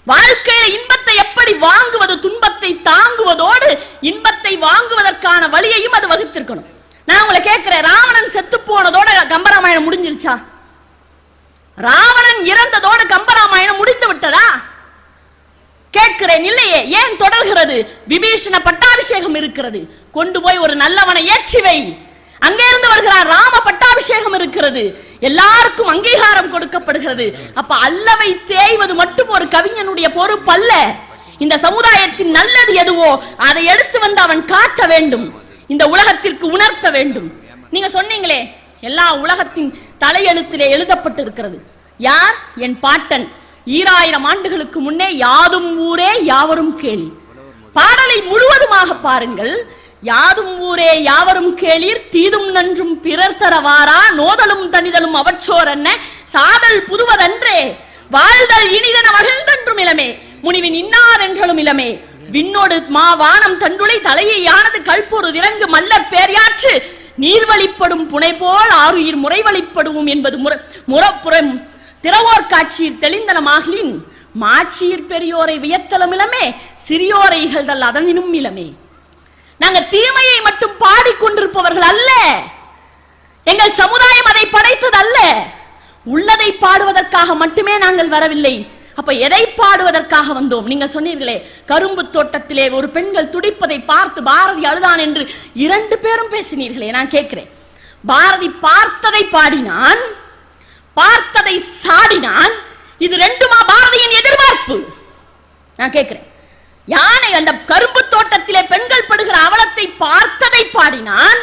Speaker 4: வாழ்க்கையில இன்பத்தை எப்படி வாங்குவது, துன்பத்தை தாங்குவதோடு இன்பத்தை வாங்குவதற்கான வழியையும் அது வகுத்திருக்கணும். நான் உங்களை கேட்கிறேன், ராவணன் செத்து போனதோட கம்பராமாயணம் முடிஞ்சிருச்சா? ராவணன் இறந்ததோடு கம்பராமாயணம் முடிந்து விட்டதா? கேட்கிறேன். இல்லையே. ஏன் தொடர்கிறது? விபீஷண பட்டாபிஷேகம் இருக்கிறது, கொண்டு போய் ஒரு நல்லவனை ஏற்றி வை. அங்கே இருந்து வருகிறார், ராம பட்டாபிஷேகம் இருக்கிறது, எல்லாருக்கும் அங்கீகாரம் கொடுக்கப்படுகிறது. அப்ப அல்லவை தேய்வது மட்டும் ஒரு கவிஞனுடைய பொறுப்பு அல்ல. இந்த சமுதாயத்தின் நல்லது எதுவோ அதை எடுத்து வந்து அவன் காட்ட வேண்டும், இந்த உலகத்திற்கு உணர்த்த வேண்டும். நீங்க சொன்னீங்களே, எல்லா உலகத்தின் தலையெழுத்திலே எழுதப்பட்டிருக்கிறது. யார்? என் பாட்டன் 2000 ஆண்டுகளுக்கு முன்னே யாதும் ஊரே யாவரும் கேளி. பாடலை முழுவதுமாக பாருங்கள். யாதும் ஊரே யாவரும் கேளீர், தீதும் நன்றும் பிறர் தரவாரா, நோதலும் தனிதலும் அவற்றோர் என்ன, சாதல் புதுவதன்றே, வாழ்தல் இனிதன மகிழ்ந்தென்றும் இளமே, முனிவின் இன்னார் என்றலும் இளமே, விண்ணோடு வானம் தண்டுளை தலையை யானது கல்பொரு இறங்கு மல்லற் பேரியாற்று, நீர் வழிப்படும் புனை போல் ஆறுயிர் முறை வழிப்படுவோம் என்பது முறப்புறம் திறவோர் காட்சியில் தெளிந்தனமாகலின், மாட்சியிற் பெரியோரை வியத்தலும் இளமே, சிறியோரை இகழ்தல் அதனினும் இளமே. நாங்கள் தீமையை மட்டும் பாடிக்கொண்டிருப்பவர்கள் அல்ல. எங்கள் சமுதாயம் அதை படைத்தது அல்ல. உள்ளதை பாடுவதற்காக மட்டுமே நாங்கள் வரவில்லை. அப்ப எதை பாடுவதற்காக வந்தோம்? நீங்க சொன்னீர்களே, கரும்பு தோட்டத்திலே ஒரு பெண்கள் துடிப்பதை பார்த்து பாரதி அழுதான் என்று 2 பேரும் பேசினீர்களே. நான் கேட்கிறேன், பாரதி பார்த்ததை பாடினான், பார்த்ததை சாடினான். இது 2மா பாரதியின் எதிர்பார்ப்பு? நான் கேட்கிறேன். யானை அந்த கரும்பு தோட்டத்திலே பெண்கள் படுகிற அவலத்தை பார்த்ததை பாடினான்,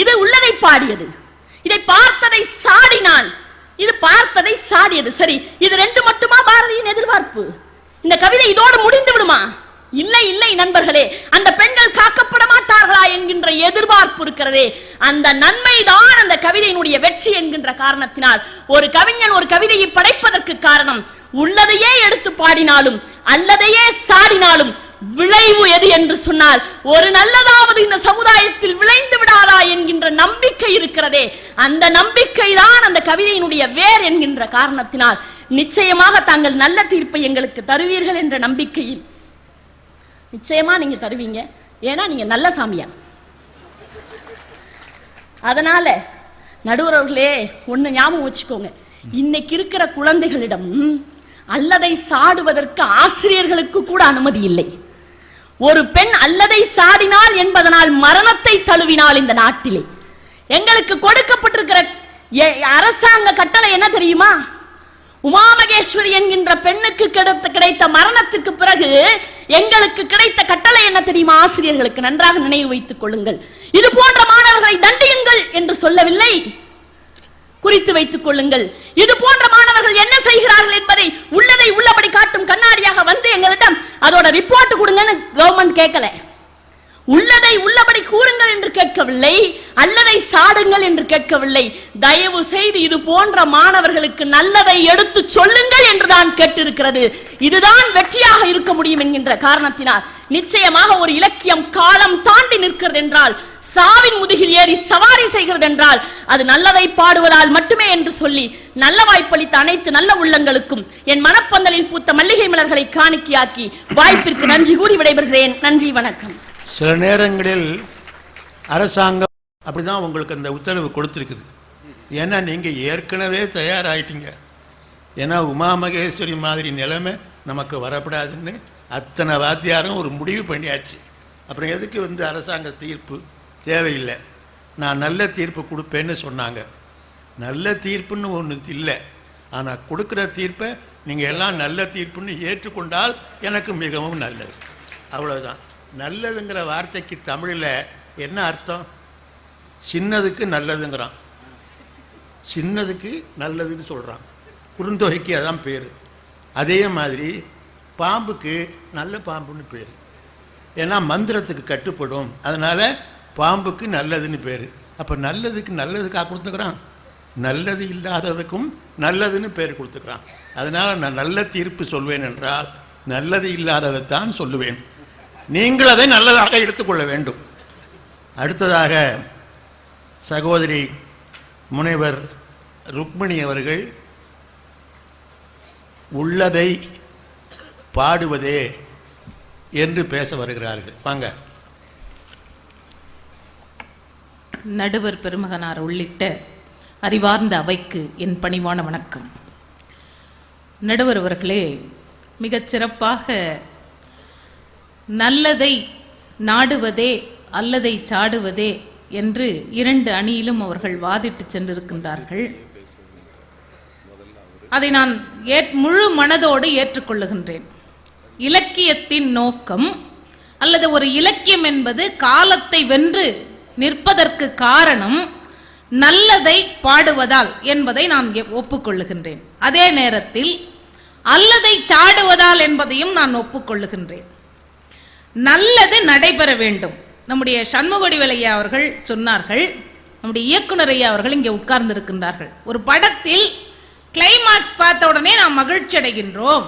Speaker 4: இது உள்ளதை பாடியது. இதை பார்த்ததை சாடினான், இது பார்த்ததை சாடியது. சரி, இது 2 மட்டுமா பாரதியின் எதிர்பார்ப்பு? இந்த கவிதை இதோடு முடிந்து விடுமா? இல்லை இல்லை நண்பர்களே, அந்த பெண்கள் காக்கப்பட மாட்டார்களா என்கின்ற எதிர்பார்ப்பு இருக்கிறதே, அந்த நன்மைதான் அந்த கவிதையினுடைய வெற்றி என்கின்ற காரணத்தினால் ஒரு கவிஞன் ஒரு கவிதையை படைப்பதற்கு காரணம், உள்ளதையே எடுத்து பாடினாலும் அல்லதையே சாடினாலும் விளைவு எது என்று சொன்னால், ஒரு நல்லதாவது இந்த சமுதாயத்தில் விளைந்து விடாதா என்கின்ற நம்பிக்கை இருக்கிறதே, அந்த நம்பிக்கை தான் அந்த கவிதையினுடைய வேர் என்கின்ற காரணத்தினால் நிச்சயமாக தாங்கள் நல்ல தீர்ப்பை எங்களுக்கு தருவீர்கள் என்ற நம்பிக்கையில் நிச்சயமா நீங்க தருவீங்க. ஏன்னா நீங்க நல்ல சாமியா. அதனால நடுவர்களே ஒண்ணு ஞாபகம் வச்சுக்கோங்க, இன்னைக்கு இருக்கிற குழந்தைகளிடம் அல்லதை சாடுவதற்கு ஆசிரியர்களுக்கு கூட அனுமதி இல்லை. ஒரு பெண் அல்லதை சாடினால் என்பதனால் மரணத்தை தழுவினால் இந்த நாட்டிலே எங்களுக்கு கொடுக்கப்பட்டிருக்கிற அரசாங்க கட்டளை என்ன தெரியுமா? உமாமகேஸ்வரி என்கின்ற பெண்ணுக்கு கிடைத்த மரணத்திற்கு பிறகு எங்களுக்கு கிடைத்த கட்டளை என்ன தெரியுமா? ஆசிரியர்களுக்கு நன்றாக நினைவு வைத்துக் கொள்ளுங்கள், இது போன்ற மாணவர்களை தண்டியுங்கள் என்று சொல்லவில்லை, குறித்து வைத்துக் கொள்ளுங்கள். இது போன்ற மாணவர்கள் என்ன செய்கிறார்கள் என்பதை உள்ளதை உள்ளபடி காட்டும் கண்ணாடியாக வந்து எங்களிடம் அதோட ரிப்போர்ட் கொடுங்கன்னு கவர்மெண்ட் கேட்கல. உள்ளதை உள்ளபடி கூறுங்கள் என்று கேட்கவில்லை, அல்லதை சாடுங்கள் என்று கேட்கவில்லை. தயவு செய்து இது போன்ற மாணவர்களுக்கு நல்லதை எடுத்து சொல்லுங்கள் என்றுதான் கேட்டிருக்கிறது. இதுதான் வெற்றியாக இருக்க முடியும் என்கின்ற காரணத்தினால் நிச்சயமாக ஒரு இலக்கியம் காலம் தாண்டி நிற்கிறது என்றால், சாவின் முதுகில் ஏறி சவாரி செய்கிறது என்றால் அது நல்லதை பாடுவதால் மட்டுமே என்று சொல்லி நல்ல வாய்ப்பளித்த அனைத்து நல்ல உள்ளங்களுக்கும் என் மனப்பந்தலில் பூத்த மல்லிகை மலர்களை காணிக்கையாக்கி வாய்ப்பிற்கு நன்றி கூறி விடைபெறுகிறேன். நன்றி, வணக்கம்.
Speaker 2: சில நேரங்களில் அரசாங்கம் அப்படிதான் உங்களுக்கு அந்த உத்தரவு கொடுத்துருக்குது. ஏன்னா நீங்கள் ஏற்கனவே தயாராகிட்டீங்க. ஏன்னா உமா மகேஸ்வரி மாதிரி நிலைமை நமக்கு வரப்படாதுன்னு அத்தனை வாத்தியாரும் ஒரு முடிவு பண்ணியாச்சு. அப்புறம் எதுக்கு அரசாங்க தீர்ப்பு தேவையில்லை, நான் நல்ல தீர்ப்பு கொடுப்பேன்னு சொன்னாங்க. நல்ல தீர்ப்புன்னு ஒன்று இல்லை, ஆனால் கொடுக்குற தீர்ப்பை நீங்கள் எல்லாம் நல்ல தீர்ப்புன்னு ஏற்றுக்கொண்டால் எனக்கு மிகவும் நல்லது. அவ்வளோதான். நல்லதுங்கிற வார்த்தைக்கு தமிழில் என்ன அர்த்தம்? சின்னதுக்கு நல்லதுங்கிறான், சின்னதுக்கு நல்லதுன்னு சொல்கிறான். குறுந்தொகைக்கு அதான் பேர். அதே மாதிரி பாம்புக்கு நல்ல பாம்புன்னு பேர், ஏன்னா மந்திரத்துக்கு கட்டுப்படும், அதனால் பாம்புக்கு நல்லதுன்னு பேர். அப்போ நல்லதுக்கு நல்லதுக்காக கொடுத்துக்கிறான், நல்லது இல்லாததுக்கும் நல்லதுன்னு பேர் கொடுத்துக்கிறான். அதனால் நான் நல்ல தீர்ப்பு சொல்வேன் என்றால் நல்லது இல்லாததைத்தான் சொல்லுவேன். நீங்கள் அதை நல்லதாக எடுத்துக்கொள்ள வேண்டும். அடுத்ததாக சகோதரி முனைவர் ருக்மிணி அவர்கள் உள்ளதை பாடுவதே என்று பேச வருகிறார்கள். வாங்க.
Speaker 5: நடுவர் பெருமகனார் உள்ளிட்ட அறிவார்ந்த அவைக்கு என் பணிவான வணக்கம். நடுவர் அவர்களே, மிகச் சிறப்பாக நல்லதை நாடுவதே அல்லதை சாடுவதே என்று 2 அணியிலும் அவர்கள் வாதிட்டு சென்றிருக்கின்றார்கள். அதை நான் முழு மனதோடு ஏற்றுக்கொள்ளுகின்றேன். இலக்கியத்தின் நோக்கம் அல்லது ஒரு இலக்கியம் என்பது காலத்தை வென்று நிற்பதற்கு காரணம் நல்லதை பாடுவதால் என்பதை நான் ஒப்புக்கொள்ளுகின்றேன். அதே நேரத்தில் அல்லதை சாடுவதால் என்பதையும் நான் ஒப்புக்கொள்ளுகின்றேன். நல்லது நடைபெற வேண்டும். நம்முடைய சண்முகவடிவேல் ஐயா அவர்கள் சொன்னார்கள், நம்முடைய இயக்குனர் ஐயா அவர்கள் இங்கே உட்கார்ந்து இருக்கின்றார்கள். ஒரு படத்தில் கிளைமாக்ஸ் பார்த்த உடனே நாம் மகிழ்ச்சி அடைகின்றோம்.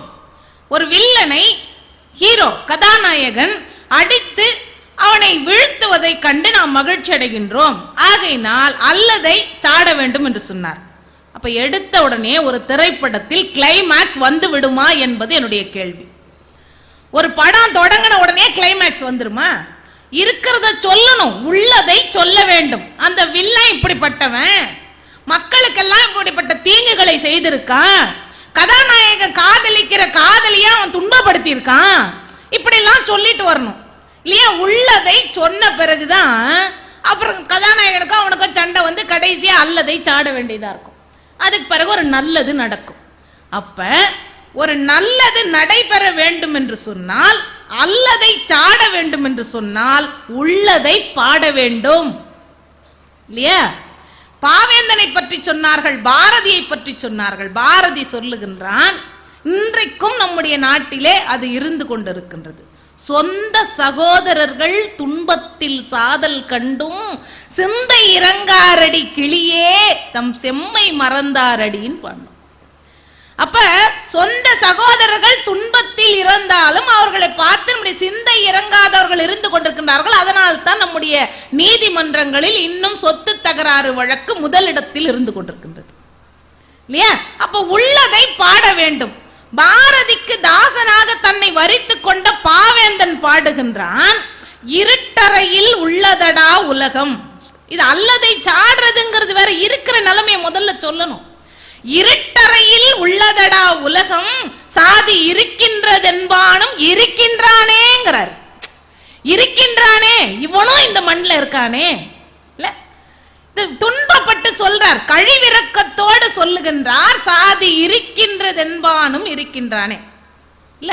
Speaker 5: ஒரு வில்லனை ஹீரோ கதாநாயகன் அடித்து அவனை வீழ்த்துவதை கண்டு நாம் மகிழ்ச்சி அடைகின்றோம். ஆகையினால் அல்லதை சாட வேண்டும் என்று சொன்னார். அப்ப எடுத்த உடனே ஒரு திரைப்படத்தில் கிளைமாக்ஸ் வந்து விடுமா என்பது என்னுடைய கேள்வி. ஒரு படம் தொடங்கின உடனே கிளைமாக்ஸ் வந்துருமா? இருக்கிறத சொல்லணும், உள்ளதை சொல்ல வேண்டும். அந்த வில்லன் இப்படிப்பட்டவன், மக்களுக்கெல்லாம் இப்படிப்பட்ட தீங்குகளை செய்திருக்கான், கதாநாயகன் காதலிக்கிற காதலியா அவன் துன்பப்படுத்தி இருக்கான், இப்படி எல்லாம் சொல்லிட்டு வரணும் இல்லையா? உள்ளதை சொன்ன பிறகுதான் அப்புறம் கதாநாயகனுக்கும் அவனுக்கும் சண்டை வந்து கடைசியா அல்லதை சாட வேண்டியதா இருக்கும். அதுக்கு பிறகு ஒரு நல்லது நடக்கும். அப்ப ஒரு நல்லது நடைபெற வேண்டும் என்று சொன்னால், அல்லதை சாட வேண்டும் என்று சொன்னால் உள்ளதை பாட வேண்டும் இல்லையா? பாவேந்தனை பற்றி சொன்னார்கள், பாரதியை பற்றி சொன்னார்கள். பாரதி சொல்லுகின்றான், இன்றைக்கும் நம்முடைய நாட்டிலே அது இருந்து கொண்டிருக்கின்றது. சொந்த சகோதரர்கள் துன்பத்தில் சாதல் கண்டும் சிந்தை இறங்காரடி கிளியே தம் செம்மை மறந்தாரடின்னு பண்ணோம். அப்ப சொந்த சகோதரர்கள் துன்பத்தில் இறந்தாலும் அவர்களை பார்த்து நம்முடைய சிந்தை இறங்காதவர்கள் இருந்து கொண்டிருக்கின்றார்கள். அதனால் தான் நம்முடைய நீதிமன்றங்களில் இன்னும் சொத்து தகராறு வழக்கு முதலிடத்தில் இருந்து கொண்டிருக்கின்றது இல்லையா? அப்ப உள்ளதை பாட வேண்டும். பாரதிக்கு தாசனாக தன்னை வரித்துக் கொண்ட பாவேந்தன் பாடுகின்றான், இருட்டறையில் உள்ளதடா உலகம். இது அல்லதை சாடுறதுங்கிறது வேற, இருக்கிற நிலைமையை முதல்ல சொல்லணும். இருட்டறையில் உள்ளதடா உலகம், சாதி இருக்கின்றதென்பானும் இருக்கின்றானேங்கிறார். இருக்கின்றானே, இவனும் இந்த மண்ணில் இருக்கானே இல்ல, துன்பப்பட்டு சொல்றார், கழிவிறக்கத்தோடு சொல்லுகின்றார், சாதி இருக்கின்றதென்பானும் இருக்கின்றானே இல்ல.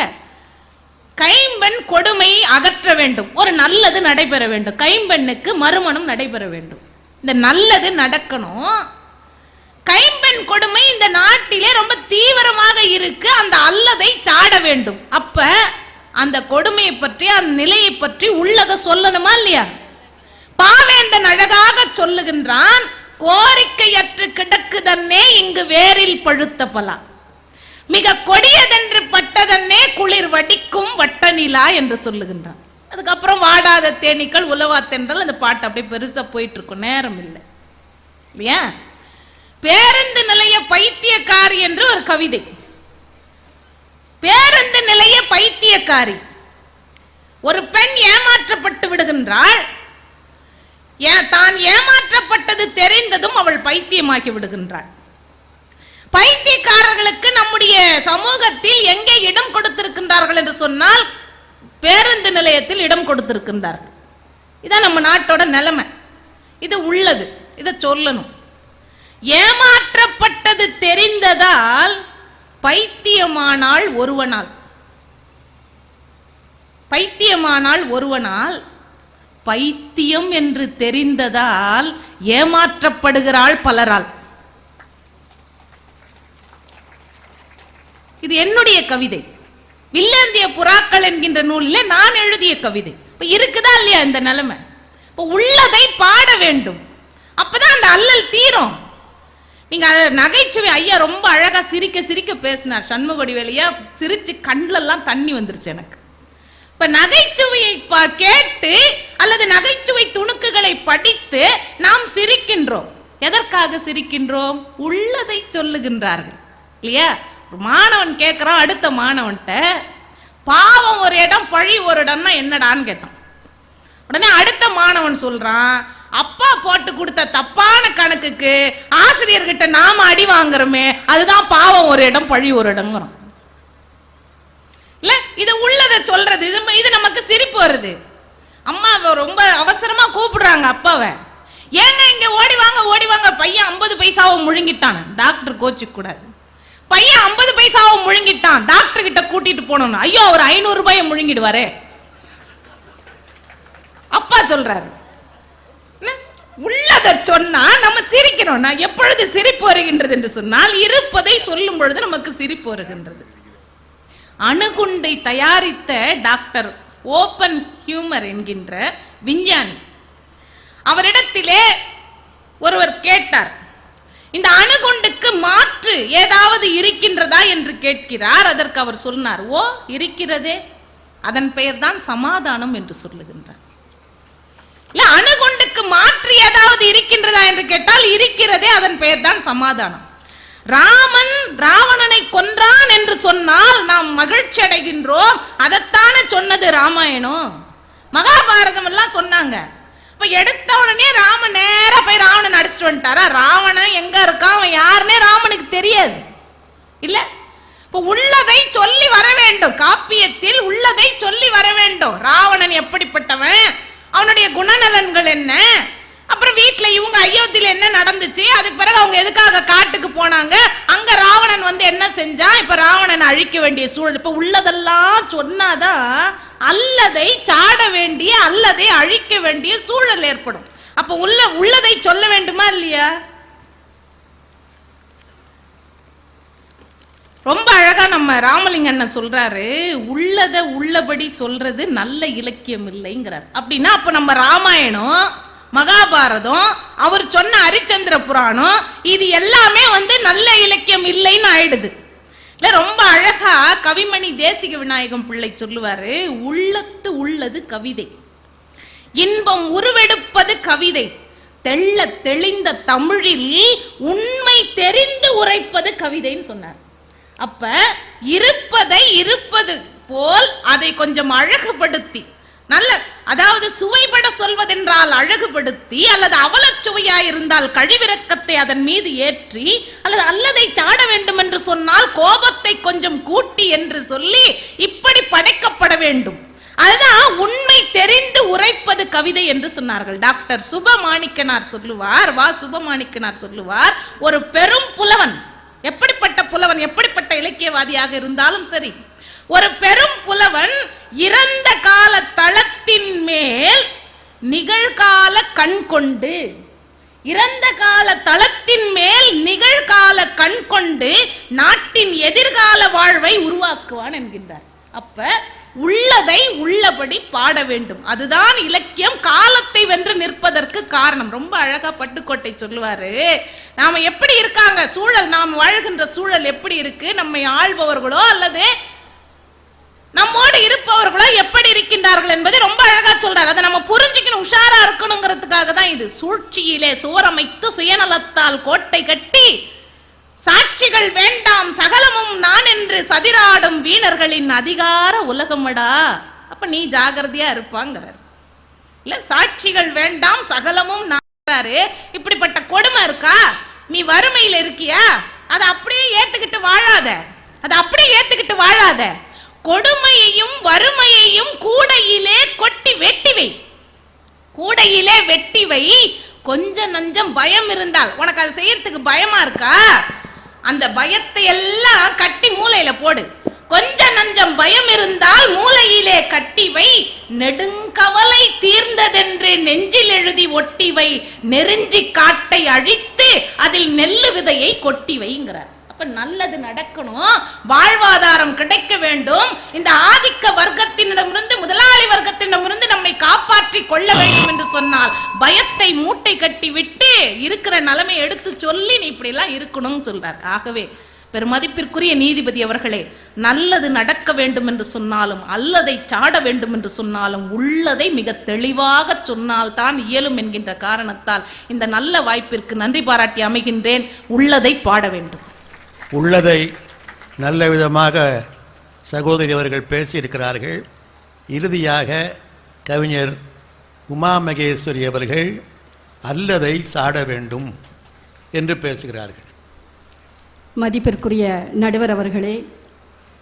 Speaker 5: கைம்பெண் கொடுமை அகற்ற வேண்டும், ஒரு நல்லது நடைபெற வேண்டும், கைம்பெண்ணுக்கு மறுமணம் நடைபெற வேண்டும், இந்த நல்லது நடக்கணும். கைம்பெண் கொடுமை இந்த நாட்டிலே ரொம்ப தீவிரமாக இருக்கு, அந்த அல்லதை சாட வேண்டும். அப்ப அந்த கொடுமையை பற்றி, அந்த நிலையை பற்றி உள்ளதை சொல்லணுமா இல்லையா? பாவேந்தன் அழகாக சொல்லுகின்றான், கோரிக்கையற்று கிடக்குதன்னே இங்கு வேரில் பழுத்த பலா, மிக கொடியதென்று பட்டதன்னே குளிர் வடிக்கும் வட்ட நிலா என்று சொல்லுகின்றான். அதுக்கப்புறம் வாடாத தேனீக்கள் உலவா தென்றல், அந்த பாட்டு அப்படியே பெருசா போயிட்டு இருக்கும், நேரம் இல்லை இல்லையா? பேருந்து நிலைய பைத்தியக்காரி என்று ஒரு கவிதை. பேருந்து நிலைய பைத்தியக்காரி, ஒரு பெண் ஏமாற்றப்பட்டு விடுகின்றாள். தான் ஏமாற்றப்பட்டது தெரிந்ததும் அவள் பைத்தியமாகி விடுகின்றாள். பைத்தியக்காரர்களுக்கு நம்முடைய சமூகத்தில் எங்கே இடம் கொடுத்திருக்கின்றார்கள் என்று சொன்னால், பேருந்து நிலையத்தில் இடம் கொடுத்திருக்கின்றார்கள். இதான் நம்ம நாட்டோட நிலைமை. இது உள்ளது, இதை சொல்லணும். ஏமாற்றப்பட்டது தெரிந்ததால் பைத்தியமானால் ஒருவனால், பைத்தியமானால் ஒருவனால், பைத்தியம் என்று தெரிந்ததால் ஏமாற்றப்படுகிறாள் பலரால். இது என்னுடைய கவிதை, வில்லேந்திய புறாக்கள் என்கின்ற நூலில் நான் எழுதிய கவிதை. இப்ப இருக்குதா இல்லையா இந்த நிலைமை? இப்ப உள்ளதை பாட வேண்டும், அப்பதான் அந்த அல்லல் தீரும். நீங்க நகைச்சுவை ஐயா ரொம்ப அழகா சிரிக்க சிரிக்க பேசினார், சண்முகவடிவேலையா சிரிச்சு கண்ணிலெல்லாம் தண்ணி வந்துருச்சு எனக்கு. இப்ப நகைச்சுவையை கேட்டு அல்லது நகைச்சுவை துணுக்குகளை படித்து நாம் சிரிக்கின்றோம். எதற்காக சிரிக்கின்றோம்? உள்ளதை சொல்லுகின்றார்கள் இல்லையா? மாணவன் கேட்கிறான் அடுத்த மாணவன்கிட்ட, பாவம் ஒரு இடம் பழி ஒரு இடம்னா என்னடான்னு கேட்டான். உடனே அடுத்த மாணவன் சொல்றான், அப்பா போட்டு கொடுத்த தப்பான கணக்குக்கு ஆசிரியர்கிட்ட நாம அடி வாங்குறோமே, அதுதான் பாவம் ஒரு இடம் பழி ஒரு இடம். இல்ல, இது உள்ளதை சொல்றது. இது நமக்கு சிரிப்பு வருது. அம்மா ரொம்ப அவசரமா கூப்பிடுறாங்க அப்பாவை, ஏங்க இங்க ஓடி வாங்க ஓடி வாங்க, பையன் 50 பைசாவை முழுங்கிட்டான். டாக்டர் கோச்சிக்க கூடாது. பையன் 50 பைசாவை முழுங்கிட்டான், டாக்டர் கிட்ட கூட்டிட்டு போனோம். ஐயோ அவர் 500 ரூபாயை முழுங்கிடுவாரு. அப்பா சொல்றாரு, உள்ளத சொன்னா நம்ம சிரிக்கிறோம். நான் எப்பொழுது சிரிப்பு வருகின்றது என்று சொன்னால், இருப்பதை சொல்லும் பொழுது நமக்கு சிரிப்பு வருகின்றது. அணுகுண்டை தயாரித்த டாக்டர் ஓபன் ஹியூமர் என்கின்ற விஞ்ஞானி, அவரிடத்திலே ஒருவர் கேட்டார், இந்த அணுகுண்டுக்கு மாற்று ஏதாவது இருக்கின்றதா என்று கேட்கிறார். அதற்கு அவர் சொன்னார், ஓ இருக்கிறதே, அதன் பெயர் தான் சமாதானம் என்று சொல்லுகின்றார். இல்ல, அணுகுண்டுக்கு மாற்று ஏதாவது இருக்கின்றதா என்று கேட்டால் இருக்கிறதே, அதன் பெயர் தான் சமாதானம். ராமன் ராவணனை கொன்றான் என்று சொன்னால் நாம் மகிழ்ச்சி அடைகின்றோம். அதைத்தானே சொன்னது ராமாயணம். மகாபாரதம் எல்லாம் சொன்னாங்க. இப்ப எடுத்த உடனே ராமன் நேரா போய் ராவணன் அடிச்சுட்டு வந்துட்டாரா? ராவணன் எங்க இருக்கான், அவன் யாருன்னே ராமனுக்கு தெரியாது. இல்ல, இப்ப உள்ளதை சொல்லி வர வேண்டும். காப்பியத்தில் உள்ளதை சொல்லி வர வேண்டும். ராவணன் எப்படிப்பட்டவன், அவனுடைய குணநலன்கள் என்ன, அப்புறம் வீட்டுல இவங்க அயோத்தியில என்ன நடந்துச்சு, அதுக்கு பிறகு அவங்க எதுக்காக காட்டுக்கு போனாங்க, அங்க ராவணன் வந்து என்ன செஞ்சான், இப்ப ராவணன் அழிக்க வேண்டிய சூழல். இப்ப உள்ளதெல்லாம் சொன்னாதான் அல்லதை சாட வேண்டிய, அல்லதை அழிக்க வேண்டிய சூழல் ஏற்படும். அப்ப உள்ளதை சொல்ல வேண்டுமா இல்லையா? ரொம்ப அழகா நம்ம ராமலிங்கண்ண சொல்றாரு, உள்ளத உள்ளபடி சொல்றது நல்ல இலக்கியம் இல்லைங்கிறார். அப்படின்னா அப்ப நம்ம ராமாயணம், மகாபாரதம், அவர் சொன்ன ஹரிச்சந்திர புராணம், இது எல்லாமே வந்து நல்ல இலக்கியம் இல்லைன்னு ஆயிடுது. இல்ல, ரொம்ப அழகா கவிமணி தேசிக விநாயகம் பிள்ளை சொல்லுவாரு, உள்ளத்து உள்ளது கவிதை, இன்பம் உருவெடுப்பது கவிதை, தெள்ள தெளிந்த தமிழில் உண்மை தெரிந்து உரைப்பது கவிதைன்னு சொன்னார். அப்ப இருப்பதை இருப்பது போல் அதை கொஞ்சம் அழகுபடுத்தி, நல்ல, அதாவது சுவைபட சொல்வதென்றால் அழகுபடுத்தி, அல்லது அவலச்சுவையாய் இருந்தால் கழிவிறக்கத்தை அதன் மீது ஏற்றி, அல்லது அல்லதை சாட வேண்டும் என்று சொன்னால் கோபத்தை கொஞ்சம் கூட்டி என்று சொல்லி இப்படி படைக்கப்பட வேண்டும். அதுதான் உண்மை தெரிந்து உரைப்பது கவிதை என்று சொன்னார்கள். டாக்டர் சுபமாணிக்கனார் சொல்லுவார், சுபமாணிக்கனார் சொல்லுவார், ஒரு பெரும் புலவன், எப்படிப்பட்ட புலவன், எப்படிப்பட்ட இலக்கியவாதியாக இருந்தாலும் சரி, ஒரு பெரும் புலவன் இறந்த கால தளத்தின் மேல் நிகழ்கால கண் கொண்டு, இறந்த கால தளத்தின் மேல் நிகழ்கால கண் கொண்டு நாட்டின் எதிர்கால வாழ்வை உருவாக்குவான் என்கின்றார். அப்ப உள்ளதை உள்ளபடி பாட வேண்டும். அதுதான் இலக்கியம், காலத்தை வென்று நிற்பதற்கு காரணம். ரொம்ப அழகா பட்டுக்கோட்டை சொல்லுவாரு, நாம எப்படி இருக்காங்க சூழல், நாம் வாழ்கின்ற சூழல் எப்படி இருக்கு, நம்மை ஆள்பவர்களோ அல்லது நம்மோடு இருப்பவர்களோ எப்படி இருக்கின்றார்கள் என்பதை ரொம்ப அழகா சொல்றாரு. அதை நம்ம புரிஞ்சுக்கணும், உஷாரா இருக்கணுங்கிறதுக்காக தான் இது. சூழ்ச்சியிலே சோரமைத்து சுயநலத்தால் கோட்டை கட்டி, சாட்சிகள் வேண்டாம் சகலமும் நான் என்று சதிராடும் வீணர்களின் அதிகார உலகமடா. அப்ப நீ ஜாகிரதையா இருப்பாங்கிறார். இல்ல, சாட்சிகள் வேண்டாம் சகலமும் நான். இப்படிப்பட்ட கொடுமை இருக்கா, நீ வறுமையில் இருக்கியா, அதை அப்படியே ஏத்துக்கிட்டு வாழாத, அதை அப்படியே ஏத்துக்கிட்டு வாழாத. கொடுமையையும் வறுமையையும் கூடையிலே கொட்டி வெட்டிவை, கூடையிலே வெட்டிவை. கொஞ்ச நஞ்சம் பயம் இருந்தால், உனக்கு அதை செய்யறதுக்கு பயமா இருக்கா, அந்த பயத்தை எல்லாம் கட்டி மூலையில போடு. கொஞ்ச நஞ்சம் பயம் இருந்தால் மூலையிலே கட்டிவை. நெடுங்கவலை தீர்ந்ததென்று நெஞ்சில் எழுதி ஒட்டிவை. நெருஞ்சி காட்டை அழித்து அதில் நெல்லு விதையை கொட்டி வைங்கிறார். அப்ப நல்லது நடக்கணும், வாழ்வாதாரம் கிடைக்க வேண்டும். இந்த ஆதிக்க வர்க்கத்தினிடமிருந்து, முதலாளி வர்க்கத்தினிடமிருந்து நம்மை காப்பாற்றி கொள்ள வேண்டும் என்று சொன்னால் பயத்தை மூட்டை கட்டி விட்டு இருக்கிற நிலைமை எடுத்து சொல்லி நீ இப்படி எல்லாம் இருக்கணும்னு சொல்றார். ஆகவே பெருமதிப்பிற்குரிய நீதிபதி அவர்களே, நல்லது நடக்க வேண்டும் என்று சொன்னாலும் அல்லதை சாட வேண்டும் என்று சொன்னாலும் உள்ளதை மிக தெளிவாக சொன்னால் தான் இயலும் என்கின்ற காரணத்தால் இந்த நல்ல வாய்ப்பிற்கு நன்றி பாராட்டி அமைகின்றேன். உள்ளதை பாட வேண்டும்.
Speaker 2: உள்ளதை நல்ல விதமாக சகோதரி அவர்கள் பேசியிருக்கிறார்கள். இறுதியாக கவிஞர் உமா மகேஸ்வரி அவர்கள் அல்லதை சாட வேண்டும் என்று பேசுகிறார்கள்.
Speaker 6: மதிப்பிற்குரிய நடுவர் அவர்களே,